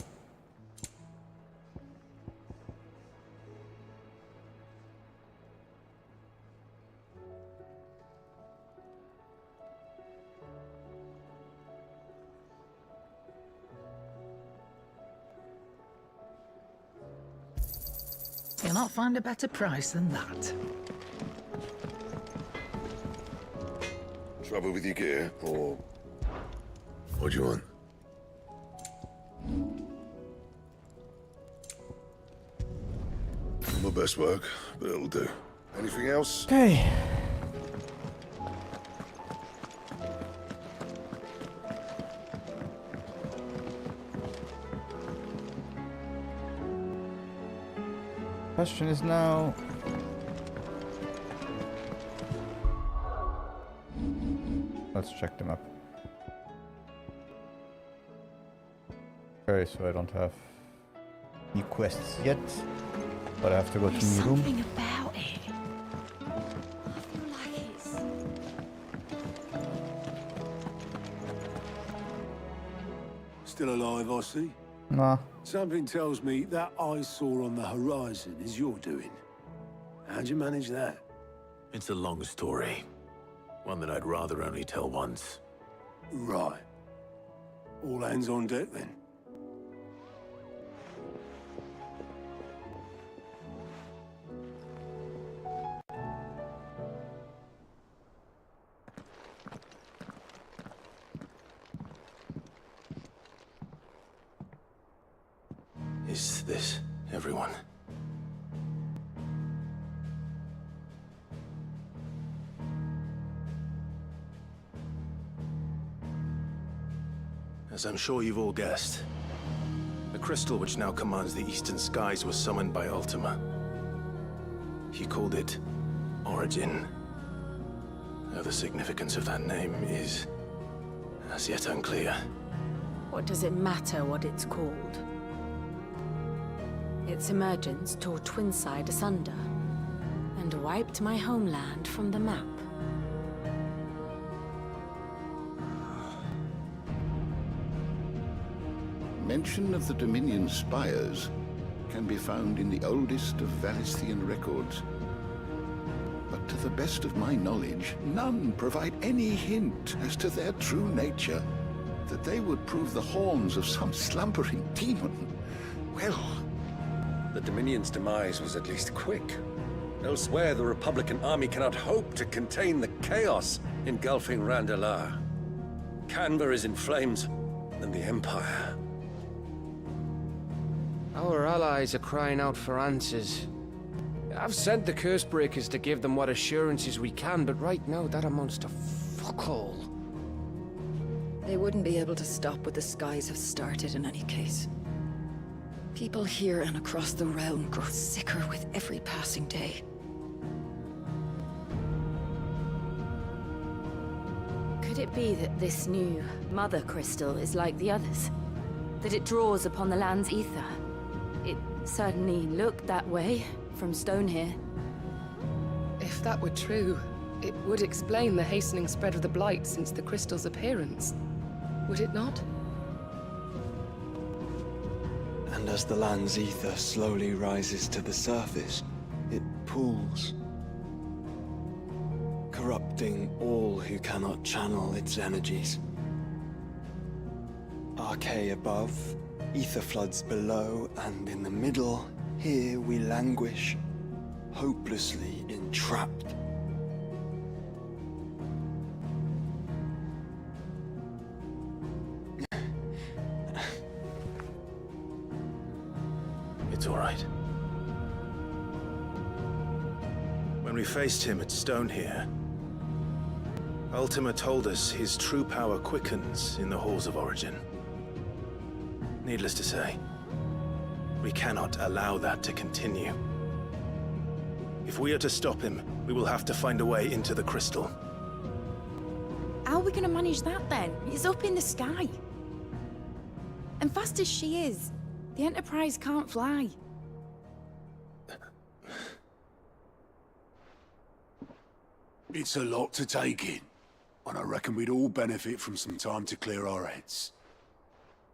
You'll not find a better price than that. Trouble with your gear, or what do you want? My best work, but it'll do. Anything else? Okay. Question is now. Let's check them up. Okay, so I don't have any quests yet, but I have to go to new room. Something about it. I feel like it's... Still alive, I see. Nah. Something tells me that eyesore on the horizon is your doing. How'd you manage that? It's a long story. One that I'd rather only tell once. Right. All hands on deck, then. Is this everyone? As I'm sure you've all guessed, the crystal which now commands the eastern skies was summoned by Ultima. He called it Origin. Though the significance of that name is as yet unclear. What does it matter what it's called? Its emergence tore Twinside asunder and wiped my homeland from the map. Mention of the Dominion spires can be found in the oldest of Valisthian records. But To the best of my knowledge, none provide any hint as to their true nature. That they would prove the horns of some slumbering demon. Well, The Dominion's demise was at least quick. Elsewhere, the Republican army cannot hope to contain the chaos engulfing Randalar. Canva is in flames, and the Empire. Our allies are crying out for answers. I've sent the Cursebreakers to give them what assurances we can, but right now that amounts to fuck all. They wouldn't be able to stop what the skies have started in any case. People here and across the realm grow sicker with every passing day. Could it be that this new Mother Crystal is like the others? That it draws upon the land's ether? It certainly looked that way from stone here. If that were true, it would explain the hastening spread of the Blight since the crystal's appearance. Would it not? And as the land's ether slowly rises to the surface, it pools, corrupting all who cannot channel its energies. Archay above, ether floods below, and in the middle, here we languish, hopelessly entrapped. It's all right. When we faced him at Stone here, Ultima told us his true power quickens in the Halls of Origin. Needless to say, we cannot allow that to continue. If we are to stop him, we will have to find a way into the crystal. How are we gonna manage that then? It's up in the sky. And fast as she is, the Enterprise can't fly. It's a lot to take in, and I reckon we'd all benefit from some time to clear our heads.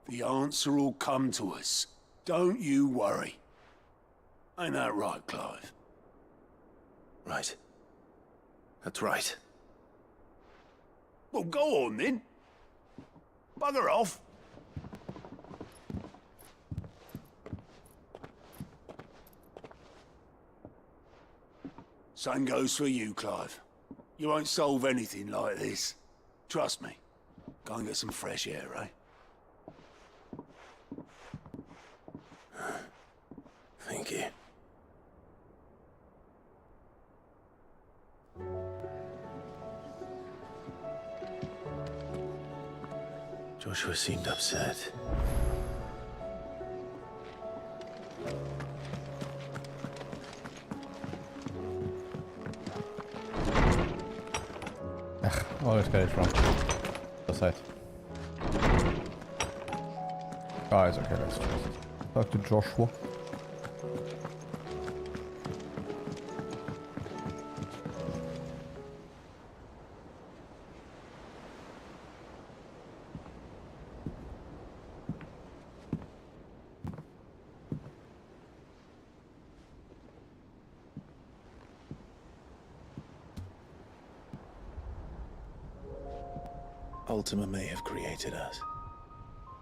The answer will come to us. Don't you worry. Ain't that right, Clive? Right. That's right. Well, go on then. Bugger off. Same goes for you, Clive. You won't solve anything like this. Trust me. Go and get some fresh air, eh? Thank you. Joshua seemed upset. Always get it from the side. Guys, okay, let's just talk to Joshua. Ultima may have created us,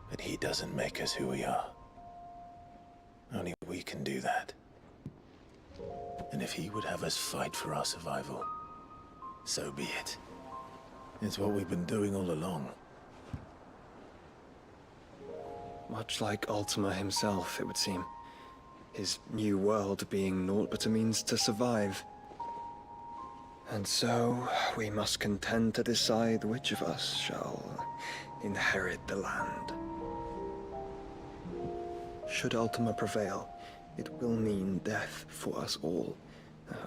but he doesn't make us who we are. Only we can do that. And if he would have us fight for our survival, so be it. It's what we've been doing all along. Much like Ultima himself, it would seem. His new world being naught but a means to survive. And so, we must contend to decide which of us shall inherit the land. Should Ultima prevail, it will mean death for us all.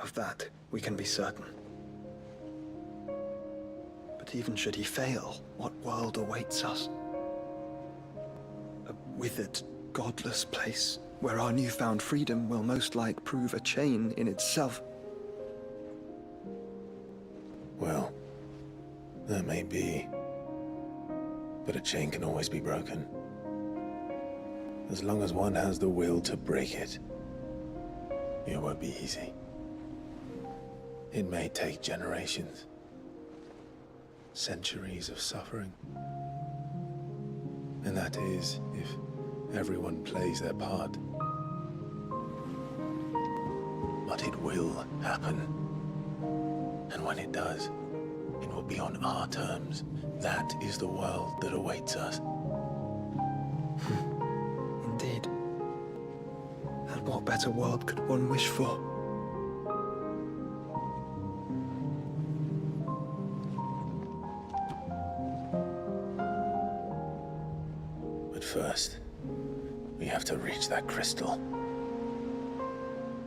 Of that, we can be certain. But even should he fail, what world awaits us? A withered, godless place, where our newfound freedom will most like prove a chain in itself. Well, that may be, but a chain can always be broken. As long as one has the will to break it, it won't be easy. It may take generations, centuries of suffering. And that is, if everyone plays their part. But it will happen. And when it does, it will be on our terms. That is the world that awaits us. Indeed. And what better world could one wish for? But first, we have to reach that crystal.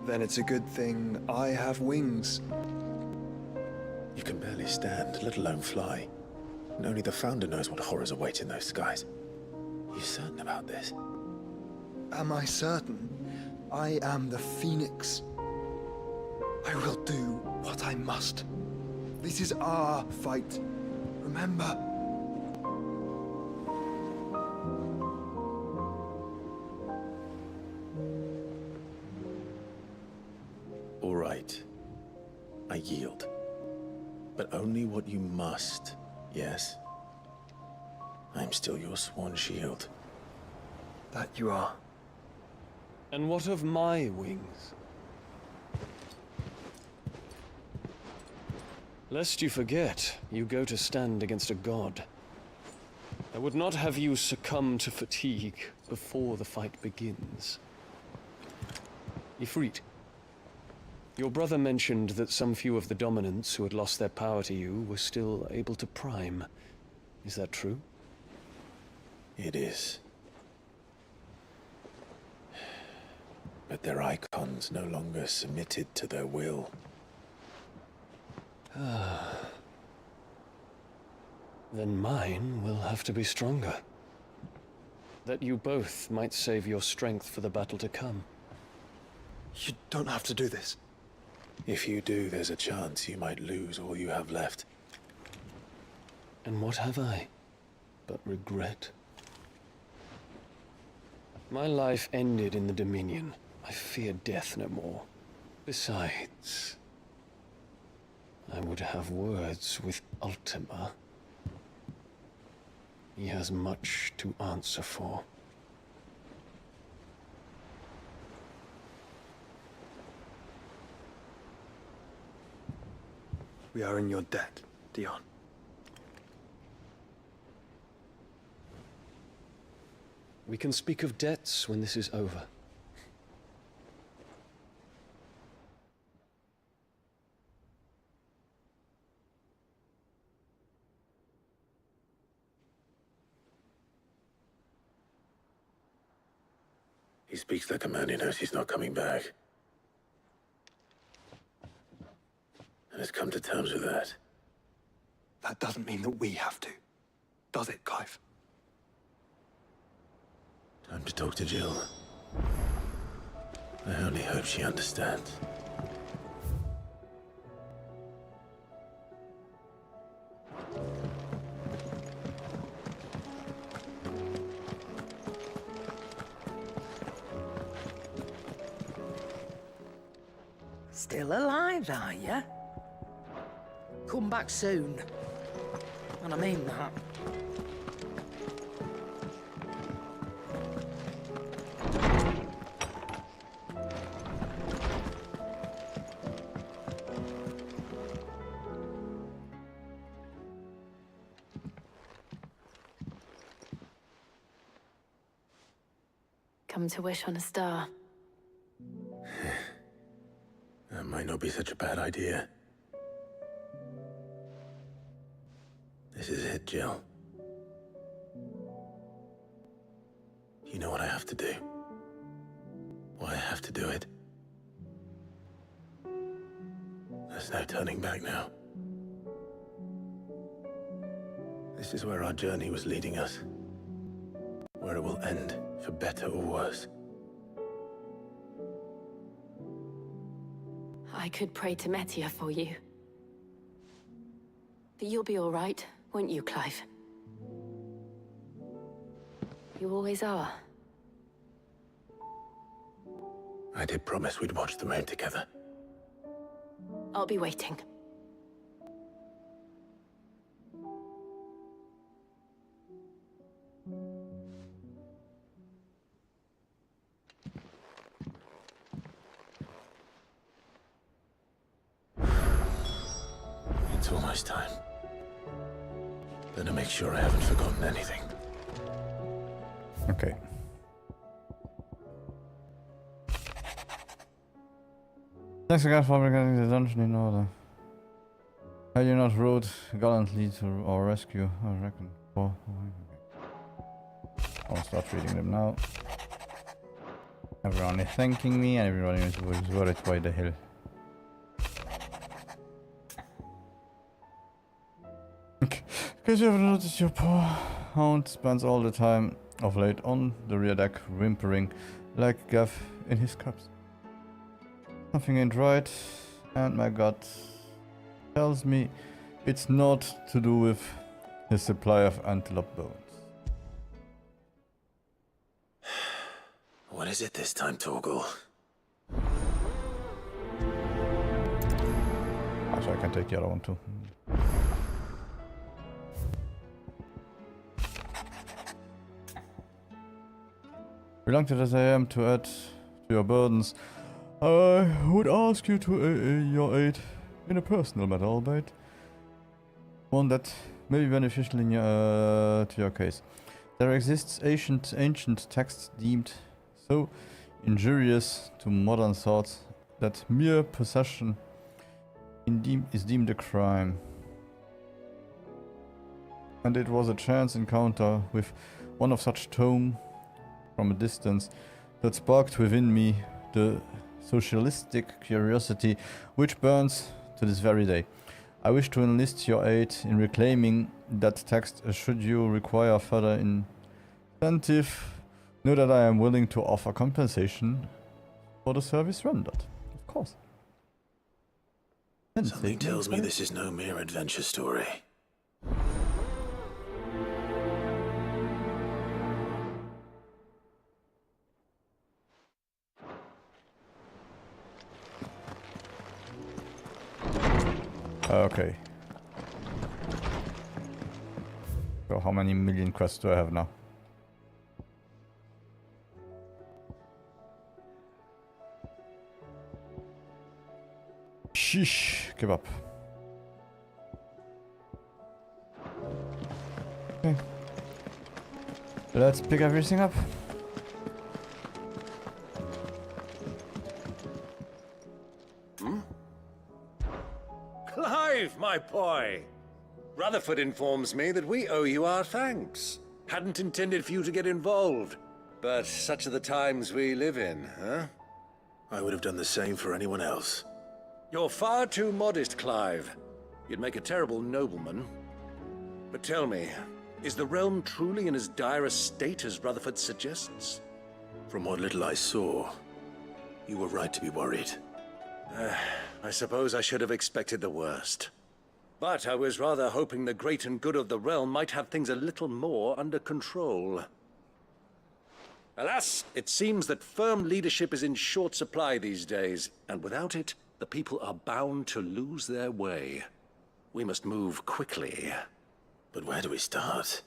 Then it's a good thing I have wings. You can barely stand, let alone fly. And only the Founder knows what horrors await in those skies. You certain about this? Am I certain? I am the Phoenix. I will do what I must. This is our fight. Remember? All right. I yield. But only what you must, yes? I'm still your sworn shield. That you are. And what of my wings? Lest you forget, you go to stand against a god. I would not have you succumb to fatigue before the fight begins. Ifrit, your brother mentioned that some few of the dominants who had lost their power to you were still able to prime. Is that true? It is. But their icons no longer submitted to their will. Then mine will have to be stronger. That you both might save your strength for the battle to come. You don't have to do this. If you do, there's a chance you might lose all you have left. And what have I but regret? My life ended in the Dominion. I fear death no more. Besides, I would have words with Ultima. He has much to answer for. We are in your debt, Dion. We can speak of debts when this is over. He speaks like a man who knows he's not coming back. And has come to terms with that. That doesn't mean that we have to, does it, Clive? Time to talk to Jill. I only hope she understands. Still alive, are you? Come back soon. And I mean that. Come to wish on a star. That might not be such a bad idea. This is it, Jill. You know what I have to do. Why I have to do it. There's no turning back now. This is where our journey was leading us. Where it will end, for better or worse. I could pray to Metia for you. But you'll be all right, won't you, Clive? You always are. I did promise we'd watch the moon together. I'll be waiting. It's almost time. Better make sure I haven't forgotten anything. Okay. Thanks again for getting the dungeon in order. Had you not rode gallantly to our rescue, I reckon. Oh, I'll start reading them now. Everyone is thanking me, and everyone is worried by the hill. Because you have noticed your poor hound spends all the time of late on the rear deck, whimpering like Gav in his cups. Something ain't right, and my gut tells me it's not to do with his supply of antelope bones. What is it this time, Torgal? So I can take the other one too. Reluctant as I am to add to your burdens, I would ask you to your aid in a personal matter, albeit one that may be beneficial in to your case. There exists ancient texts deemed so injurious to modern thoughts that mere possession is deemed a crime. And it was a chance encounter with one of such tome from a distance that sparked within me the socialistic curiosity which burns to this very day. I wish to enlist your aid in reclaiming that text. Should you require further incentive, know that I am willing to offer compensation for the service rendered. Of course. Something tells me this is no mere adventure story. Okay. So how many million quests do I have now? Sheesh, give up. Okay. Let's pick everything up. Clive, my boy! Rutherford informs me that we owe you our thanks. Hadn't intended for you to get involved, but such are the times we live in, huh? I would have done the same for anyone else. You're far too modest, Clive. You'd make a terrible nobleman. But tell me, is the realm truly in as dire a state as Rutherford suggests? From what little I saw, you were right to be worried. I suppose I should have expected the worst. But I was rather hoping the great and good of the realm might have things a little more under control. Alas, it seems that firm leadership is in short supply these days, and without it, the people are bound to lose their way. We must move quickly. But where do we start?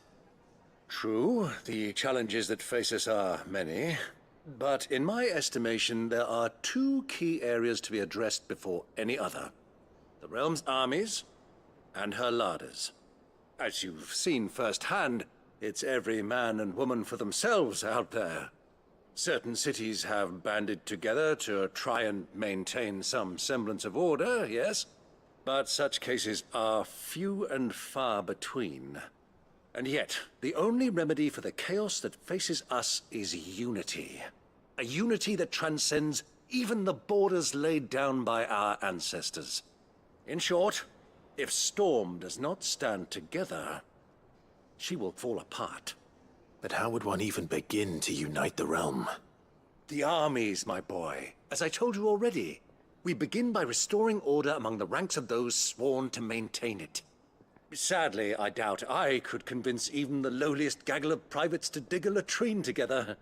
True, the challenges that face us are many. But in my estimation, there are two key areas to be addressed before any other. The realm's armies and her larders. As you've seen firsthand, it's every man and woman for themselves out there. Certain cities have banded together to try and maintain some semblance of order, yes? But such cases are few and far between. And yet, the only remedy for the chaos that faces us is unity. A unity that transcends even the borders laid down by our ancestors. In short, if Storm does not stand together, she will fall apart. But how would one even begin to unite the realm? The armies, my boy. As I told you already, we begin by restoring order among the ranks of those sworn to maintain it. Sadly, I doubt I could convince even the lowliest gaggle of privates to dig a latrine together.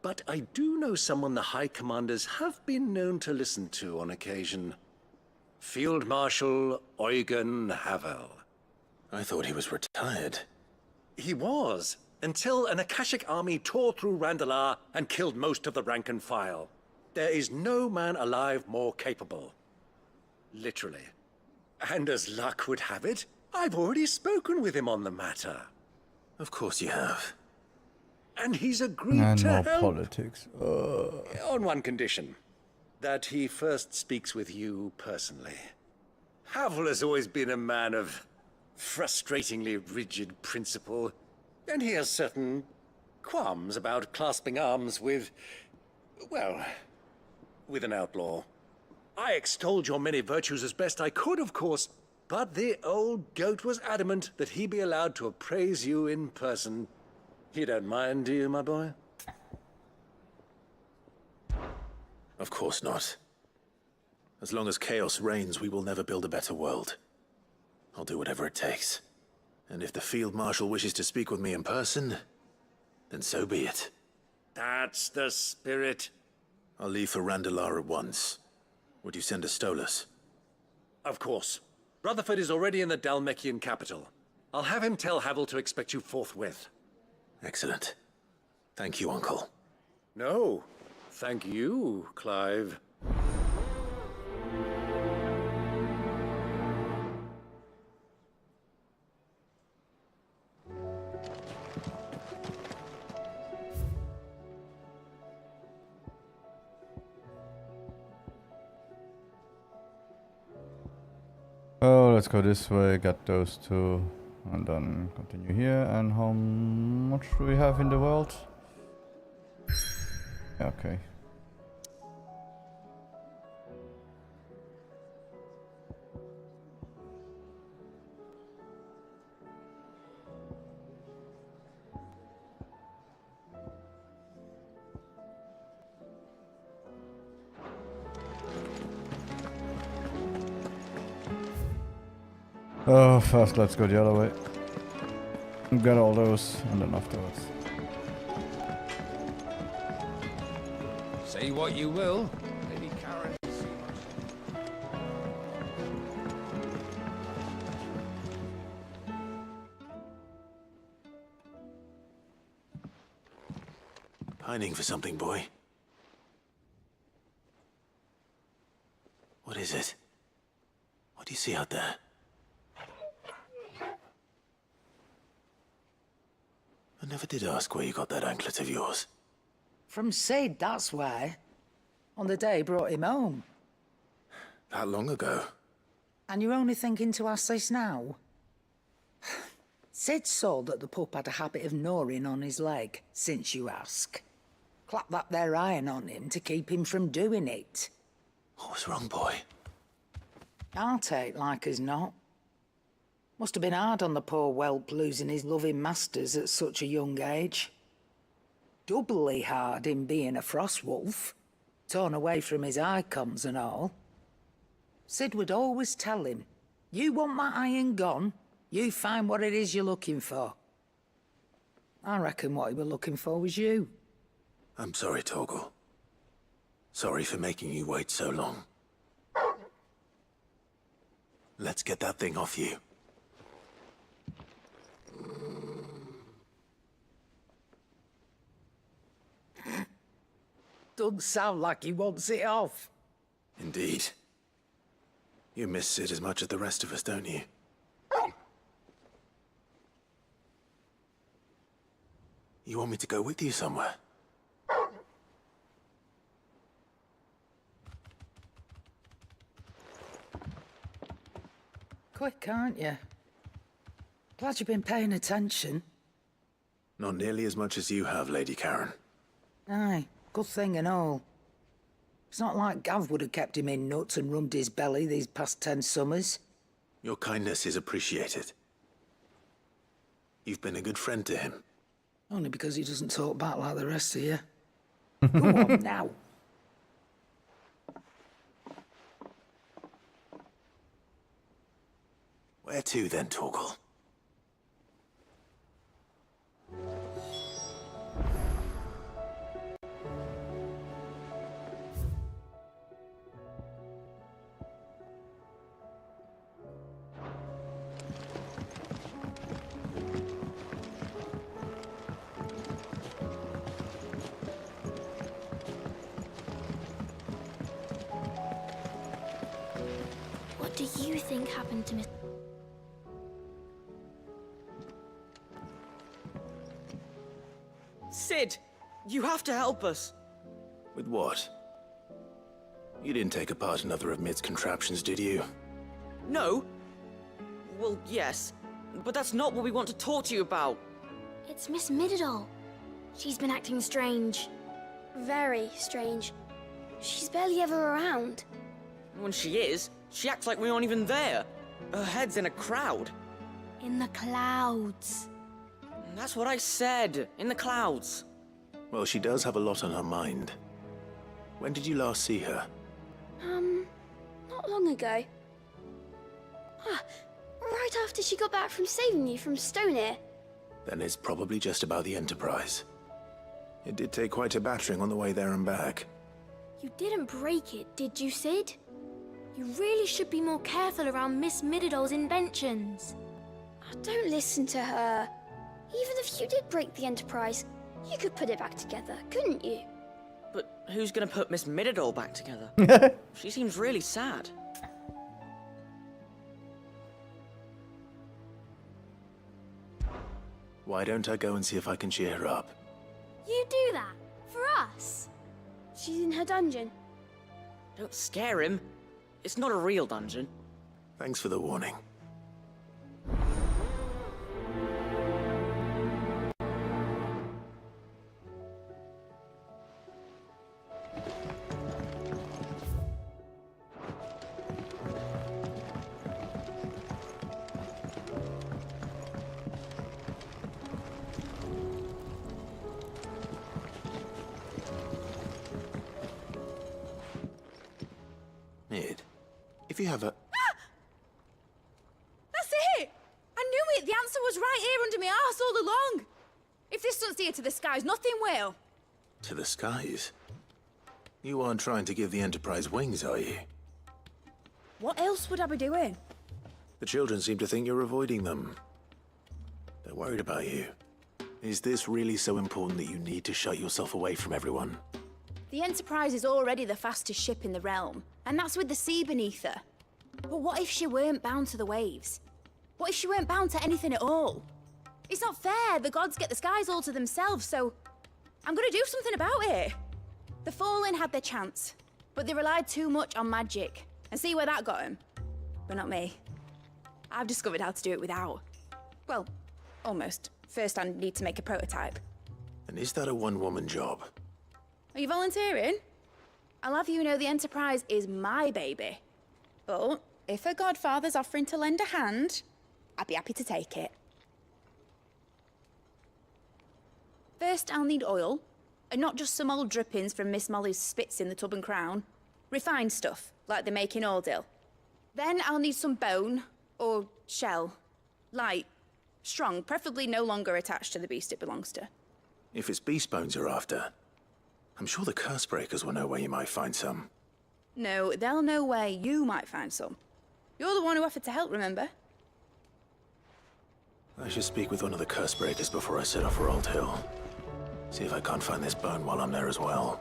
But I do know someone the High Commanders have been known to listen to on occasion. Field Marshal Eugen Havel. I thought he was retired. He was, until an Akashic army tore through Randalar and killed most of the rank and file. There is no man alive more capable. Literally. And as luck would have it, I've already spoken with him on the matter. Of course you have. And he's agreed And to more help. politics. On one condition. That he first speaks with you personally. Havel has always been a man of frustratingly rigid principle, and he has certain qualms about clasping arms with, well, with an outlaw. I extolled your many virtues as best I could, of course, but the old goat was adamant that he be allowed to appraise you in person. You don't mind, do you, my boy? Of course not. As long as chaos reigns, we will never build a better world. I'll do whatever it takes. And if the Field Marshal wishes to speak with me in person, then so be it. That's the spirit. I'll leave for Randalar at once. Would you send a Stolas? Of course. Rutherford is already in the Dalmekian capital. I'll have him tell Havel to expect you forthwith. Excellent. Thank you, Uncle. No, thank you, Clive. Oh, let's go this way, get those two, and then continue here. And how much do we have in the world? Okay. Oh, first let's go the other way. Get all those, and then afterwards. Say what you will, Lady Karen. Pining for something, boy. What is it? What do you see out there? I never did ask where you got that anklet of yours. From Sid, that's why. On the day he brought him home. That long ago? And you're only thinking to ask this now? Sid saw that the pup had a habit of gnawing on his leg, since you ask. Clap that there iron on him to keep him from doing it. What was wrong, boy? I'll take like as not. Must have been hard on the poor whelp losing his loving masters at such a young age. Doubly hard in being a frost wolf, torn away from his icons and all. Sid would always tell him, you want that iron gone, you find what it is you're looking for. I reckon what he were looking for was you. I'm sorry, Torgal. Sorry for making you wait so long. Let's get that thing off you. Doesn't sound like he wants it off. Indeed. You miss Sid as much as the rest of us, don't you? You want me to go with you somewhere? Quick, aren't you? Glad you've been paying attention. Not nearly as much as you have, Lady Karen. Aye, good thing and all. It's not like Gav would have kept him in nuts and rubbed his belly these past 10 summers. Your kindness is appreciated. You've been a good friend to him. Only because he doesn't talk back like the rest of you. Go on now. Where to then, Torgal? What do you think happened to Miss... Sid, you have to help us. With what? You didn't take apart another of Mid's contraptions, did you? No. Well, yes. But that's not what we want to talk to you about. It's Miss Mididol. She's been acting strange. Very strange. She's barely ever around. When she is, she acts like we aren't even there. Her head's in a crowd. In the clouds. That's what I said. In the clouds. Well, she does have a lot on her mind. When did you last see her? Not long ago. Right after she got back from saving you from Stoneir. Then it's probably just about the Enterprise. It did take quite a battering on the way there and back. You didn't break it, did you, Sid? You really should be more careful around Miss Mididol's inventions. Don't listen to her. Even if you did break the Enterprise, you could put it back together, couldn't you? But who's gonna put Miss Mididol back together? She seems really sad. Why don't I go and see if I can cheer her up? You do that? For us? She's in her dungeon. Don't scare him. It's not a real dungeon. Thanks for the warning. Mid, if you have a... That's it! I knew it! The answer was right here under my arse all along! If this doesn't steer to the skies, nothing will! To the skies? You aren't trying to give the Enterprise wings, are you? What else would I be doing? The children seem to think you're avoiding them. They're worried about you. Is this really so important that you need to shut yourself away from everyone? The Enterprise is already the fastest ship in the realm, and that's with the sea beneath her. But what if she weren't bound to the waves? What if she weren't bound to anything at all? It's not fair. The gods get the skies all to themselves, so I'm gonna do something about it. The Fallen had their chance, but they relied too much on magic. And see where that got them? But not me. I've discovered how to do it without. Well, almost. First I need to make a prototype. And is that a one-woman job? Are you volunteering? I'll have you know the Enterprise is my baby. But if a godfather's offering to lend a hand, I'd be happy to take it. First, I'll need oil, and not just some old drippings from Miss Molly's spits in the Tub and Crown. Refined stuff, like they make in Ordil. Then I'll need some bone, or shell. Light, strong, preferably no longer attached to the beast it belongs to. If it's beast bones you're after, I'm sure the curse breakers will know where you might find some. No, they'll know where you might find some. You're the one who offered to help, remember? I should speak with one of the curse breakers before I set off for Old Hill. See if I can't find this bone while I'm there as well.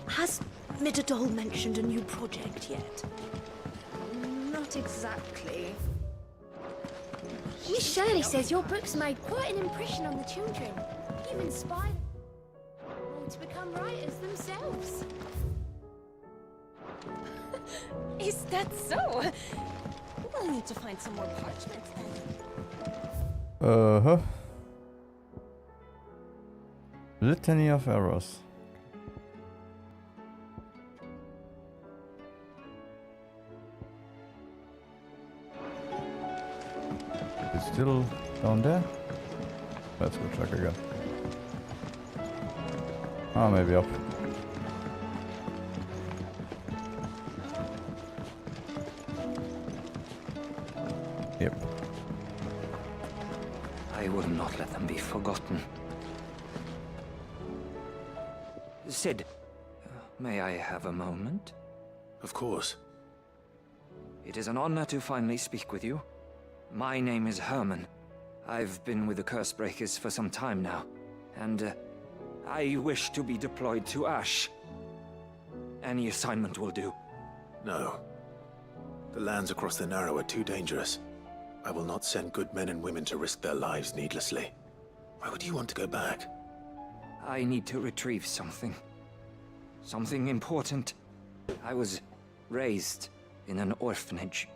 Has Mididol mentioned a new project yet? Not exactly. Miss Shirley says your books made quite an impression on the children. You've inspired them to become writers themselves. Is that so? We'll need to find some more parchment then. Uh-huh. Litany of errors. It's still down there? Let's go check again. Ah, maybe up. Yep. I will not let them be forgotten. Sid, may I have a moment? Of course. It is an honor to finally speak with you. My name is Herman. I've been with the Cursebreakers for some time now, and I wish to be deployed to Ash. Any assignment will do. No. The lands across the Narrow are too dangerous. I will not send good men and women to risk their lives needlessly. Why would you want to go back? I need to retrieve something. Something important. I was raised in an orphanage.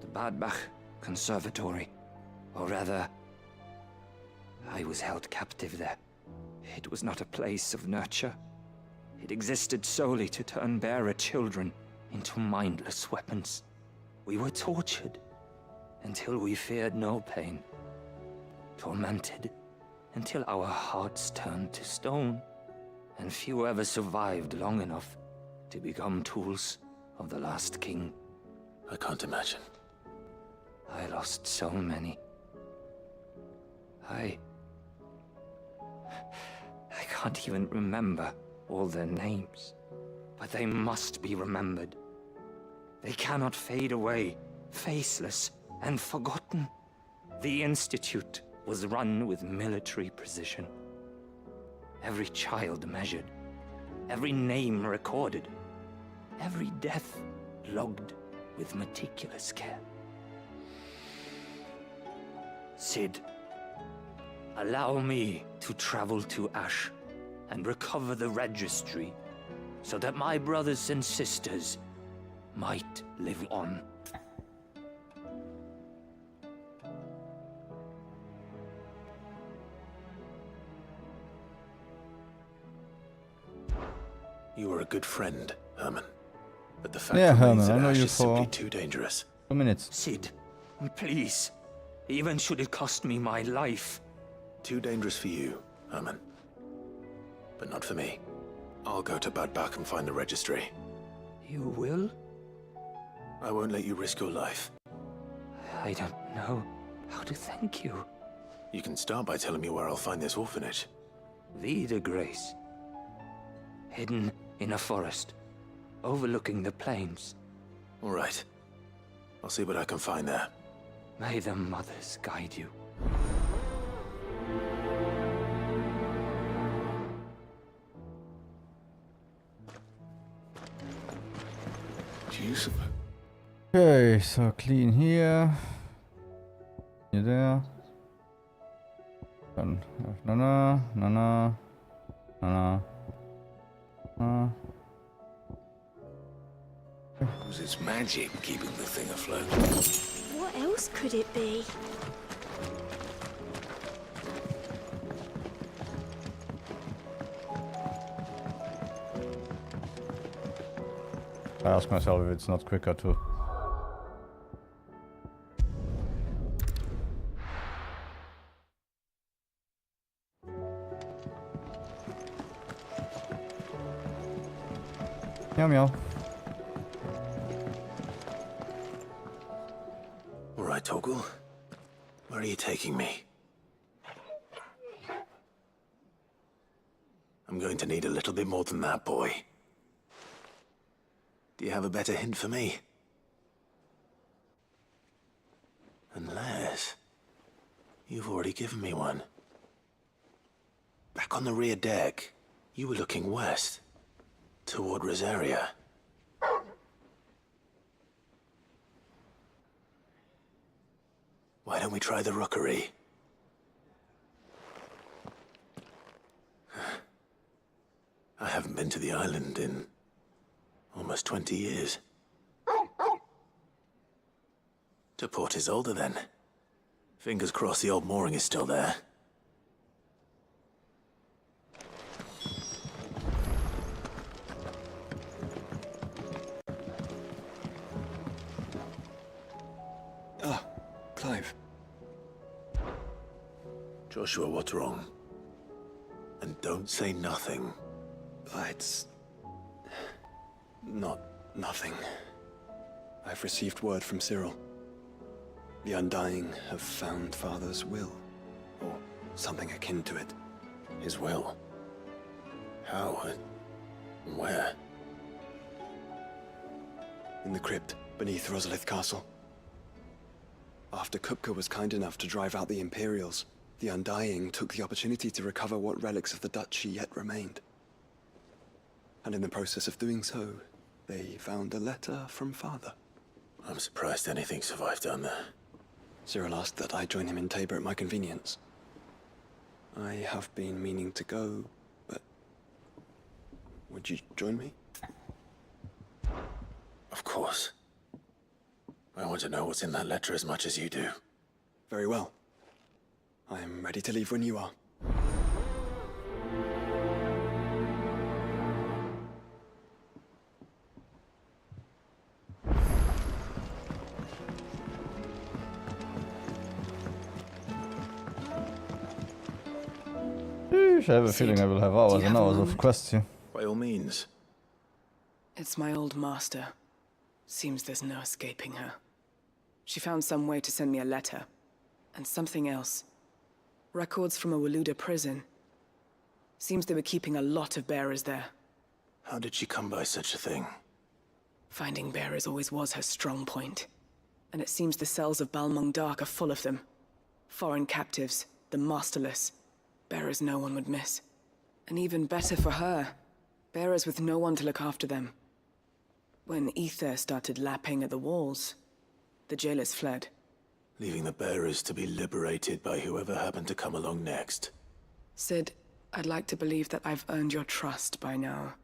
The Badbach Conservatory. Or rather, I was held captive there. It was not a place of nurture. It existed solely to turn bearer children into mindless weapons. We were tortured until we feared no pain. Tormented until our hearts turned to stone. And few ever survived long enough to become tools of the last king. I can't imagine. I lost so many. I can't even remember all their names, but they must be remembered. They cannot fade away, faceless and forgotten. The Institute was run with military precision. Every child measured, every name recorded, every death logged with meticulous care. Cid, allow me to travel to Ash and recover the registry so that my brothers and sisters might live on. You were a good friend, Herman. But the fact Yeah, remains Herman, I that know Ash you is simply for too dangerous. 2 minutes. Cid, please. Even should it cost me my life. Too dangerous for you, Herman. But not for me. I'll go to Bad Bach and find the registry. You will? I won't let you risk your life. I don't know how to thank you. You can start by telling me where I'll find this orphanage. Vida Grace. Hidden in a forest, overlooking the plains. All right. I'll see what I can find there. May the mothers guide you. Jesus. Okay, so clean here. You there? Dann Nana. Was its magic keeping the thing afloat? What else could it be? I ask myself if it's not quicker to... Meow meow. All right, Torgal. Where are you taking me? I'm going to need a little bit more than that, boy. Do you have a better hint for me? Unless... you've already given me one. Back on the rear deck, you were looking west, toward Rosaria. Why don't we try the rookery? I haven't been to the island in almost 20 years. To Port Isolde, then. Fingers crossed the old mooring is still there. Ah, Clive. Joshua, what's wrong? And don't say nothing. It's... not nothing. I've received word from Cyril. The Undying have found Father's will, or something akin to it. His will? How? And where? In the crypt beneath Rosalith Castle. After Kupka was kind enough to drive out the Imperials, The Undying took the opportunity to recover what relics of the Duchy yet remained. And in the process of doing so, they found a letter from Father. I'm surprised anything survived down there. Cyril asked that I join him in Tabor at my convenience. I have been meaning to go, but... would you join me? Of course. I want to know what's in that letter as much as you do. Very well. I am ready to leave when you are. I have a feeling I will have hours and hours of quests here. By all means. It's my old master. Seems there's no escaping her. She found some way to send me a letter. And something else. Records from a Waluda prison. Seems they were keeping a lot of bearers there. How did she come by such a thing? Finding bearers always was her strong point. And it seems the cells of Balmung Dark are full of them. Foreign captives, the masterless. Bearers no one would miss. And even better for her, bearers with no one to look after them. When ether started lapping at the walls, the jailers fled. Leaving the bearers to be liberated by whoever happened to come along next. Sid, I'd like to believe that I've earned your trust by now.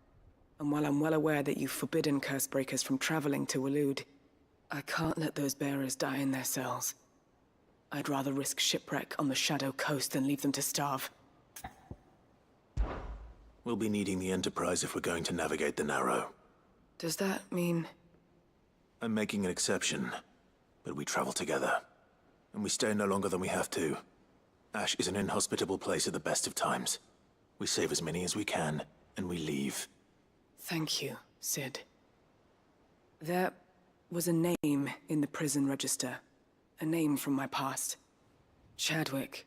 And while I'm well aware that you've forbidden Cursebreakers from traveling to Waloed, I can't let those bearers die in their cells. I'd rather risk shipwreck on the Shadow Coast than leave them to starve. We'll be needing the Enterprise if we're going to navigate the Narrow. Does that mean... I'm making an exception, but we travel together. And we stay no longer than we have to. Ash is an inhospitable place at the best of times. We save as many as we can, and we leave. Thank you, Sid. There was a name in the prison register. A name from my past. Chadwick.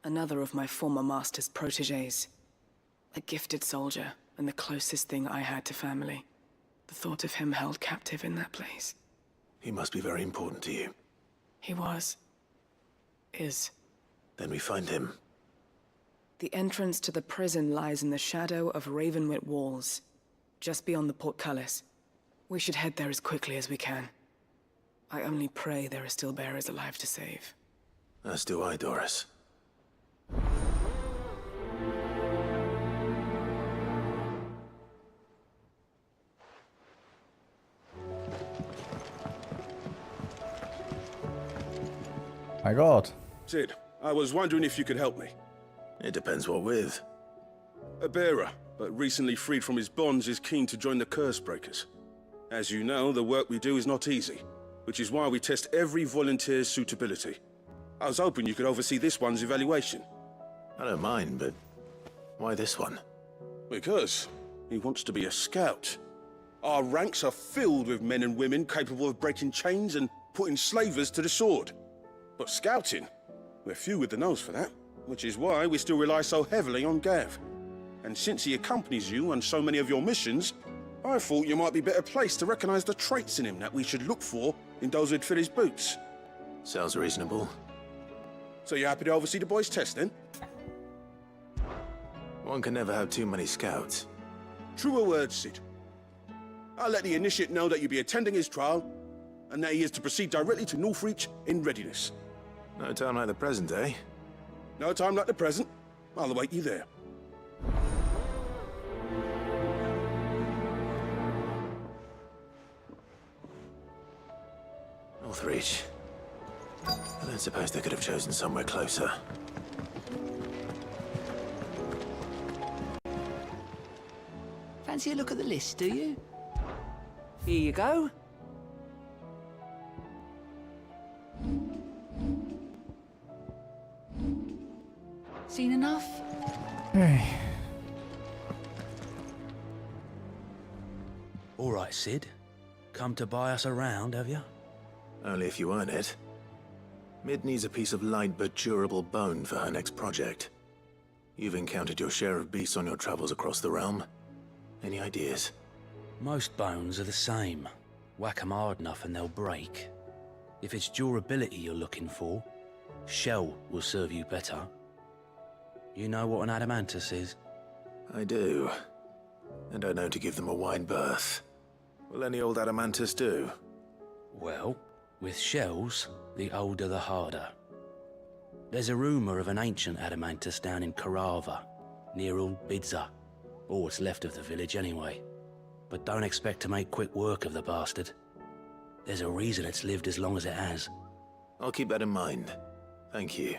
Another of my former master's protégés. A gifted soldier, and the closest thing I had to family. The thought of him held captive in that place. He must be very important to you. He was. Is. Then we find him. The entrance to the prison lies in the shadow of Ravenwit Walls, just beyond the portcullis. We should head there as quickly as we can. I only pray there are still bearers alive to save. As do I, Doris. My god. Sid, I was wondering if you could help me. It depends what with. A bearer, but recently freed from his bonds, is keen to join the Cursebreakers. As you know, the work we do is not easy, which is why we test every volunteer's suitability. I was hoping you could oversee this one's evaluation. I don't mind, but why this one? Because he wants to be a scout. Our ranks are filled with men and women capable of breaking chains and putting slavers to the sword. But scouting, we're few with the nose for that, which is why we still rely so heavily on Gav. And since he accompanies you on so many of your missions, I thought you might be better placed to recognize the traits in him that we should look for in those who'd fill his boots. Sounds reasonable. So you happy to oversee the boys' test, then? One can never have too many scouts. Truer words, Sid. I'll let the Initiate know that you'll be attending his trial, and that he is to proceed directly to Northreach in readiness. No time like the present, eh? No time like the present. I'll await you there. Northreach. I don't suppose they could have chosen somewhere closer. Fancy a look at the list, do you? Here you go. Seen enough? Hey. All right, Sid. Come to buy us around, have you? Only if you earn it. Mid needs a piece of light but durable bone for her next project. You've encountered your share of beasts on your travels across the realm. Any ideas? Most bones are the same. Whack 'em hard enough and they'll break. If it's durability you're looking for, Shell will serve you better. You know what an adamantus is? I do. And I know to give them a wide berth. Will any old adamantus do? Well, with shells, the older the harder. There's a rumour of an ancient adamantus down in Karava, near Old Bidza, or what's left of the village anyway. But don't expect to make quick work of the bastard. There's a reason it's lived as long as it has. I'll keep that in mind. Thank you.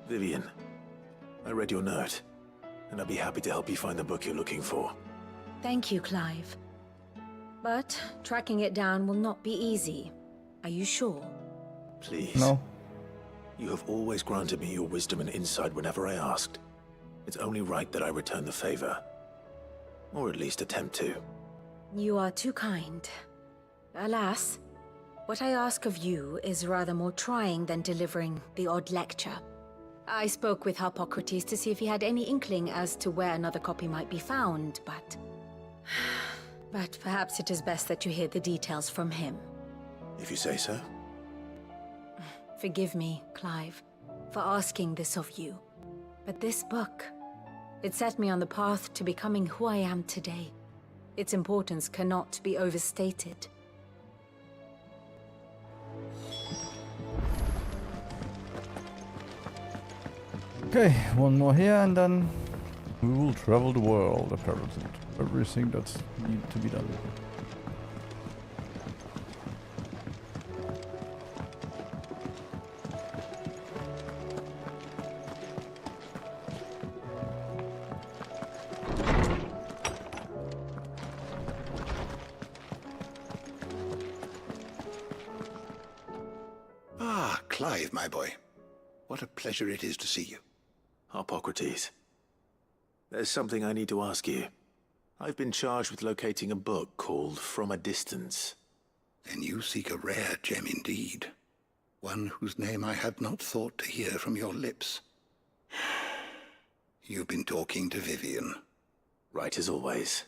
Vivian, I read your note, and I'd be happy to help you find the book you're looking for. Thank you, Clive. But tracking it down will not be easy. Are you sure? Please. No. You have always granted me your wisdom and insight whenever I asked. It's only right that I return the favor. Or at least attempt to. You are too kind. Alas, what I ask of you is rather more trying than delivering the odd lecture. I spoke with Harpocrates to see if he had any inkling as to where another copy might be found, but... But perhaps it is best that you hear the details from him. If you say so. Forgive me, Clive, for asking this of you. But this book, it set me on the path to becoming who I am today. Its importance cannot be overstated. Okay, one more here and then we will travel the world apparently. Everything that's need to be done. Ah, Clive, my boy. What a pleasure it is to see you. Harpocrates. There's something I need to ask you. I've been charged with locating a book called From a Distance. Then you seek a rare gem indeed. One whose name I had not thought to hear from your lips. You've been talking to Vivian. Right as always.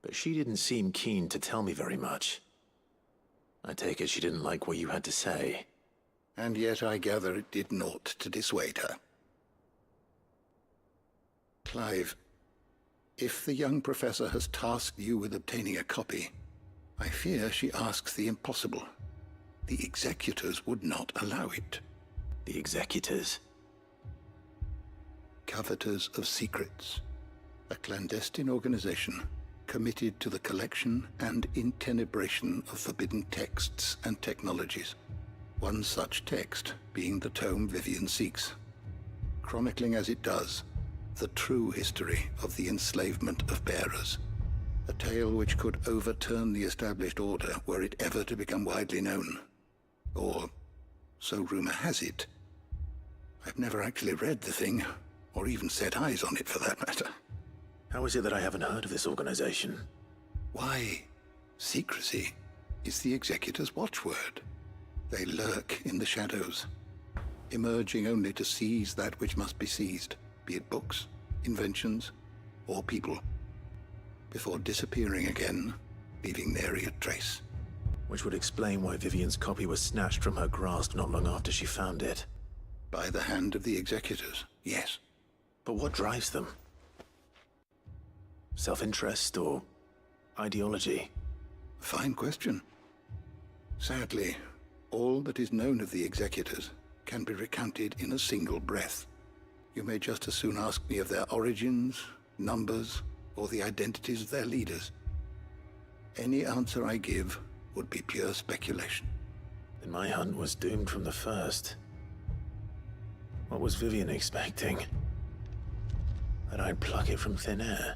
But she didn't seem keen to tell me very much. I take it she didn't like what you had to say. And yet I gather it did naught to dissuade her. Clive, if the young professor has tasked you with obtaining a copy, I fear she asks the impossible. The executors would not allow it. The executors? Coveters of Secrets. A clandestine organization committed to the collection and intenebration of forbidden texts and technologies. One such text being the tome Vivian seeks, chronicling as it does the true history of the enslavement of bearers. A tale which could overturn the established order were it ever to become widely known. Or, so rumor has it. I've never actually read the thing, or even set eyes on it for that matter. How is it that I haven't heard of this organization? Why, secrecy is the Executor's watchword. They lurk in the shadows, emerging only to seize that which must be seized, be it books, inventions, or people, before disappearing again, leaving nary a trace. Which would explain why Vivian's copy was snatched from her grasp not long after she found it. By the hand of the Executors, yes. But what drives them? Self-interest or ideology? Fine question. Sadly, all that is known of the Executors can be recounted in a single breath. You may just as soon ask me of their origins, numbers, or the identities of their leaders. Any answer I give would be pure speculation. Then my hunt was doomed from the first. What was Vivian expecting? That I'd pluck it from thin air?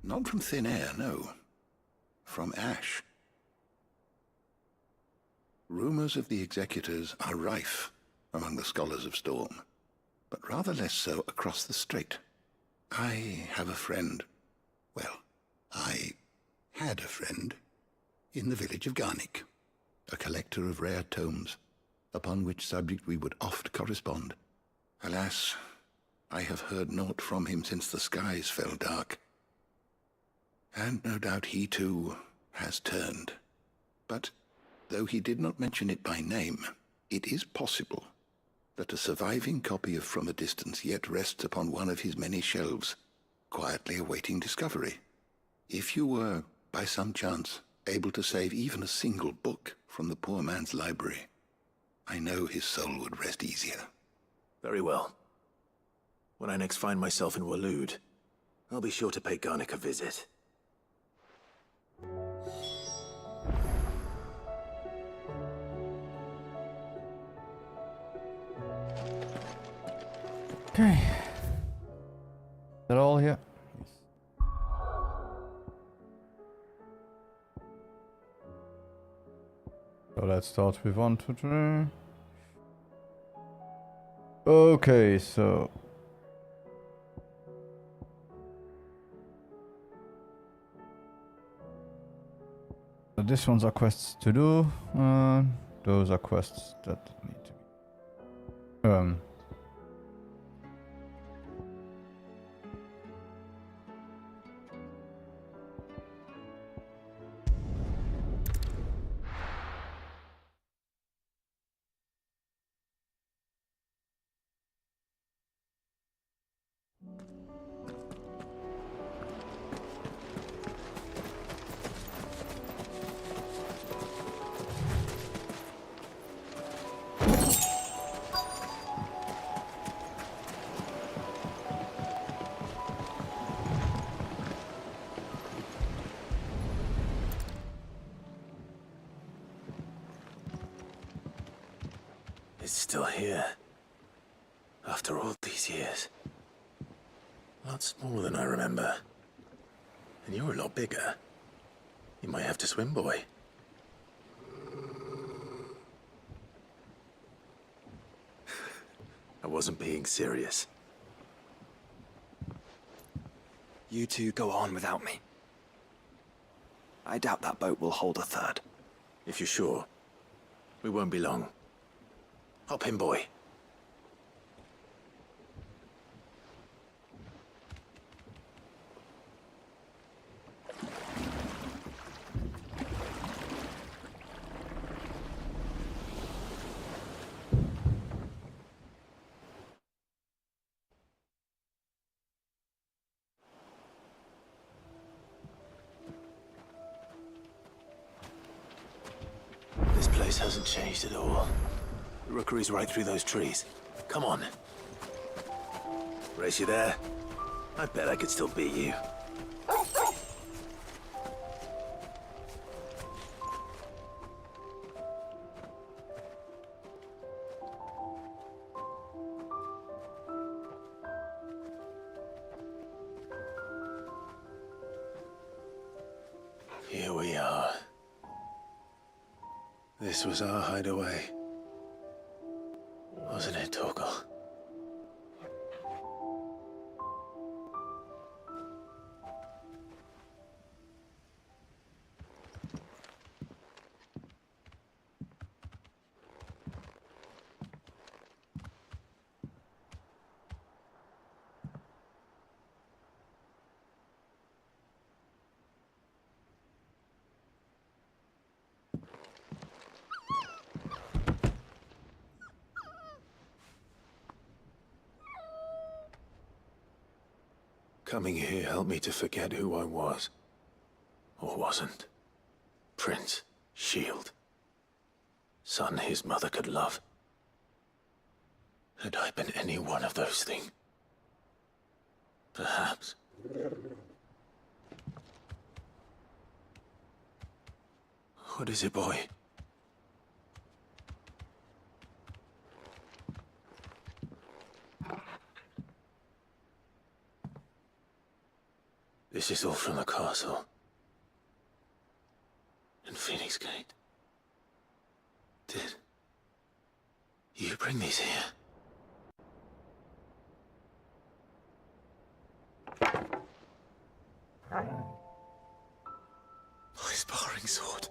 Not from thin air, no. From ash. Rumors of the Executors are rife among the scholars of Storm, but rather less so across the strait. I have a friend. Well, I had a friend in the village of Garnik. a collector of rare tomes, upon which subject we would oft correspond. Alas, I have heard naught from him since the skies fell dark. And no doubt he too has turned. But though he did not mention it by name, it is possible that a surviving copy of From a Distance yet rests upon one of his many shelves, quietly awaiting discovery. If you were, by some chance, able to save even a single book from the poor man's library, I know his soul would rest easier. Very well. When I next find myself in Waloed, I'll be sure to pay Garnick a visit. Okay. Is that all here? Yes. So let's start with 1, 2, 3. Okay, so this ones are quests to do. Those are quests that need to be. It's still here. After all these years. A lot smaller than I remember. And you're a lot bigger. You might have to swim, boy. I wasn't being serious. You two go on without me. I doubt that boat will hold a third. If you're sure, we won't be long. Hop in, boy. This place hasn't changed at all. The rookery's right through those trees. Come on. Race you there? I bet I could still beat you. Here we are. This was our hideaway. Wasn't it, Torgal? Coming here helped me to forget who I was. Or wasn't. Prince, shield. Son his mother could love. Had I been any one of those things? Perhaps. What is it, boy? This is all from the castle. And Phoenix Gate. Did you bring these here? My sparring sword.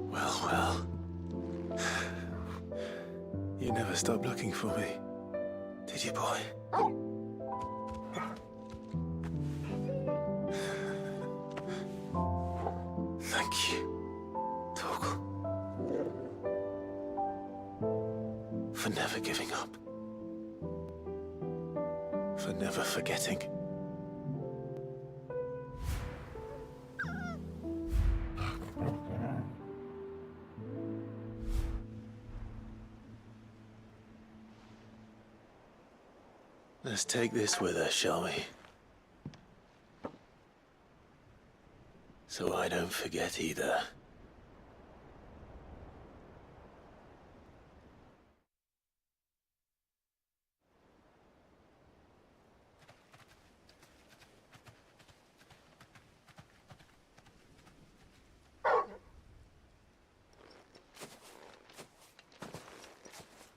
Well, well. You never stopped looking for me, did you, boy? Thank you, Torgal, for never giving up, for never forgetting. Let's take this with us, shall we? So I don't forget either.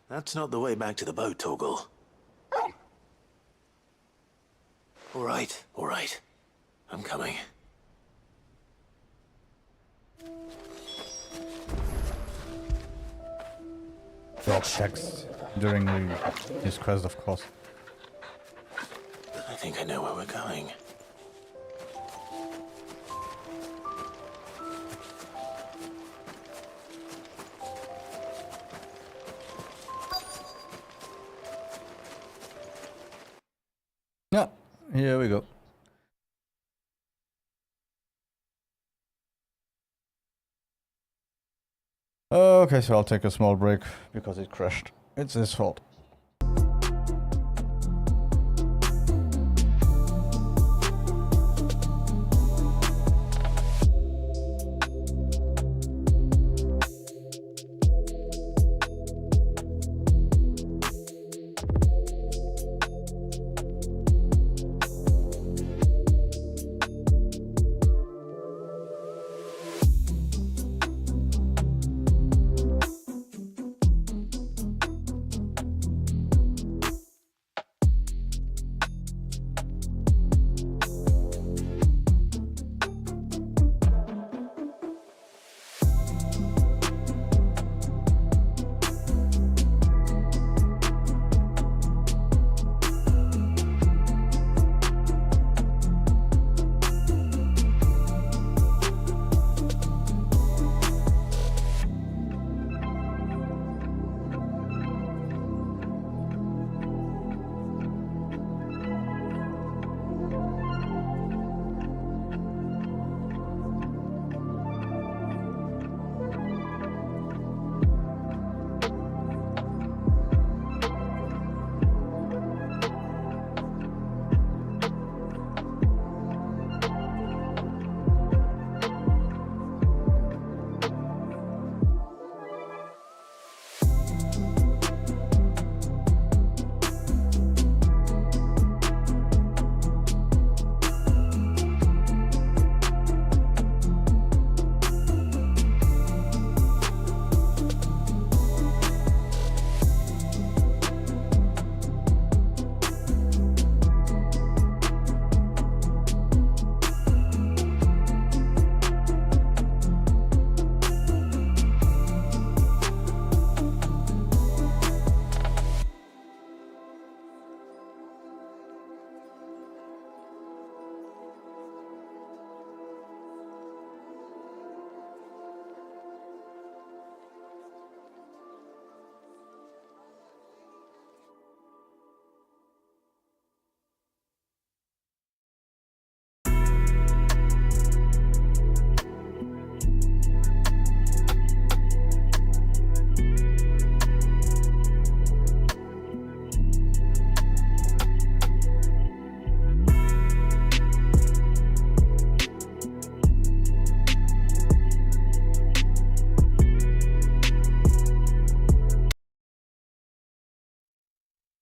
That's not the way back to the boat, Torgal. All right. I'm coming. Dog text during his quest, of course. I think I know where we're going. Yeah, here we go. Okay, so I'll take a small break because it crashed. It's his fault.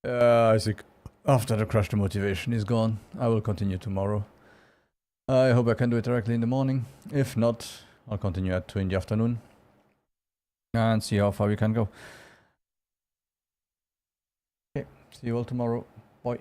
I think after the crash the motivation is gone. I will continue tomorrow. I hope I can do it directly in the morning. If not, I'll continue at 2 in the afternoon. And see how far we can go. Okay, see you all tomorrow. Bye.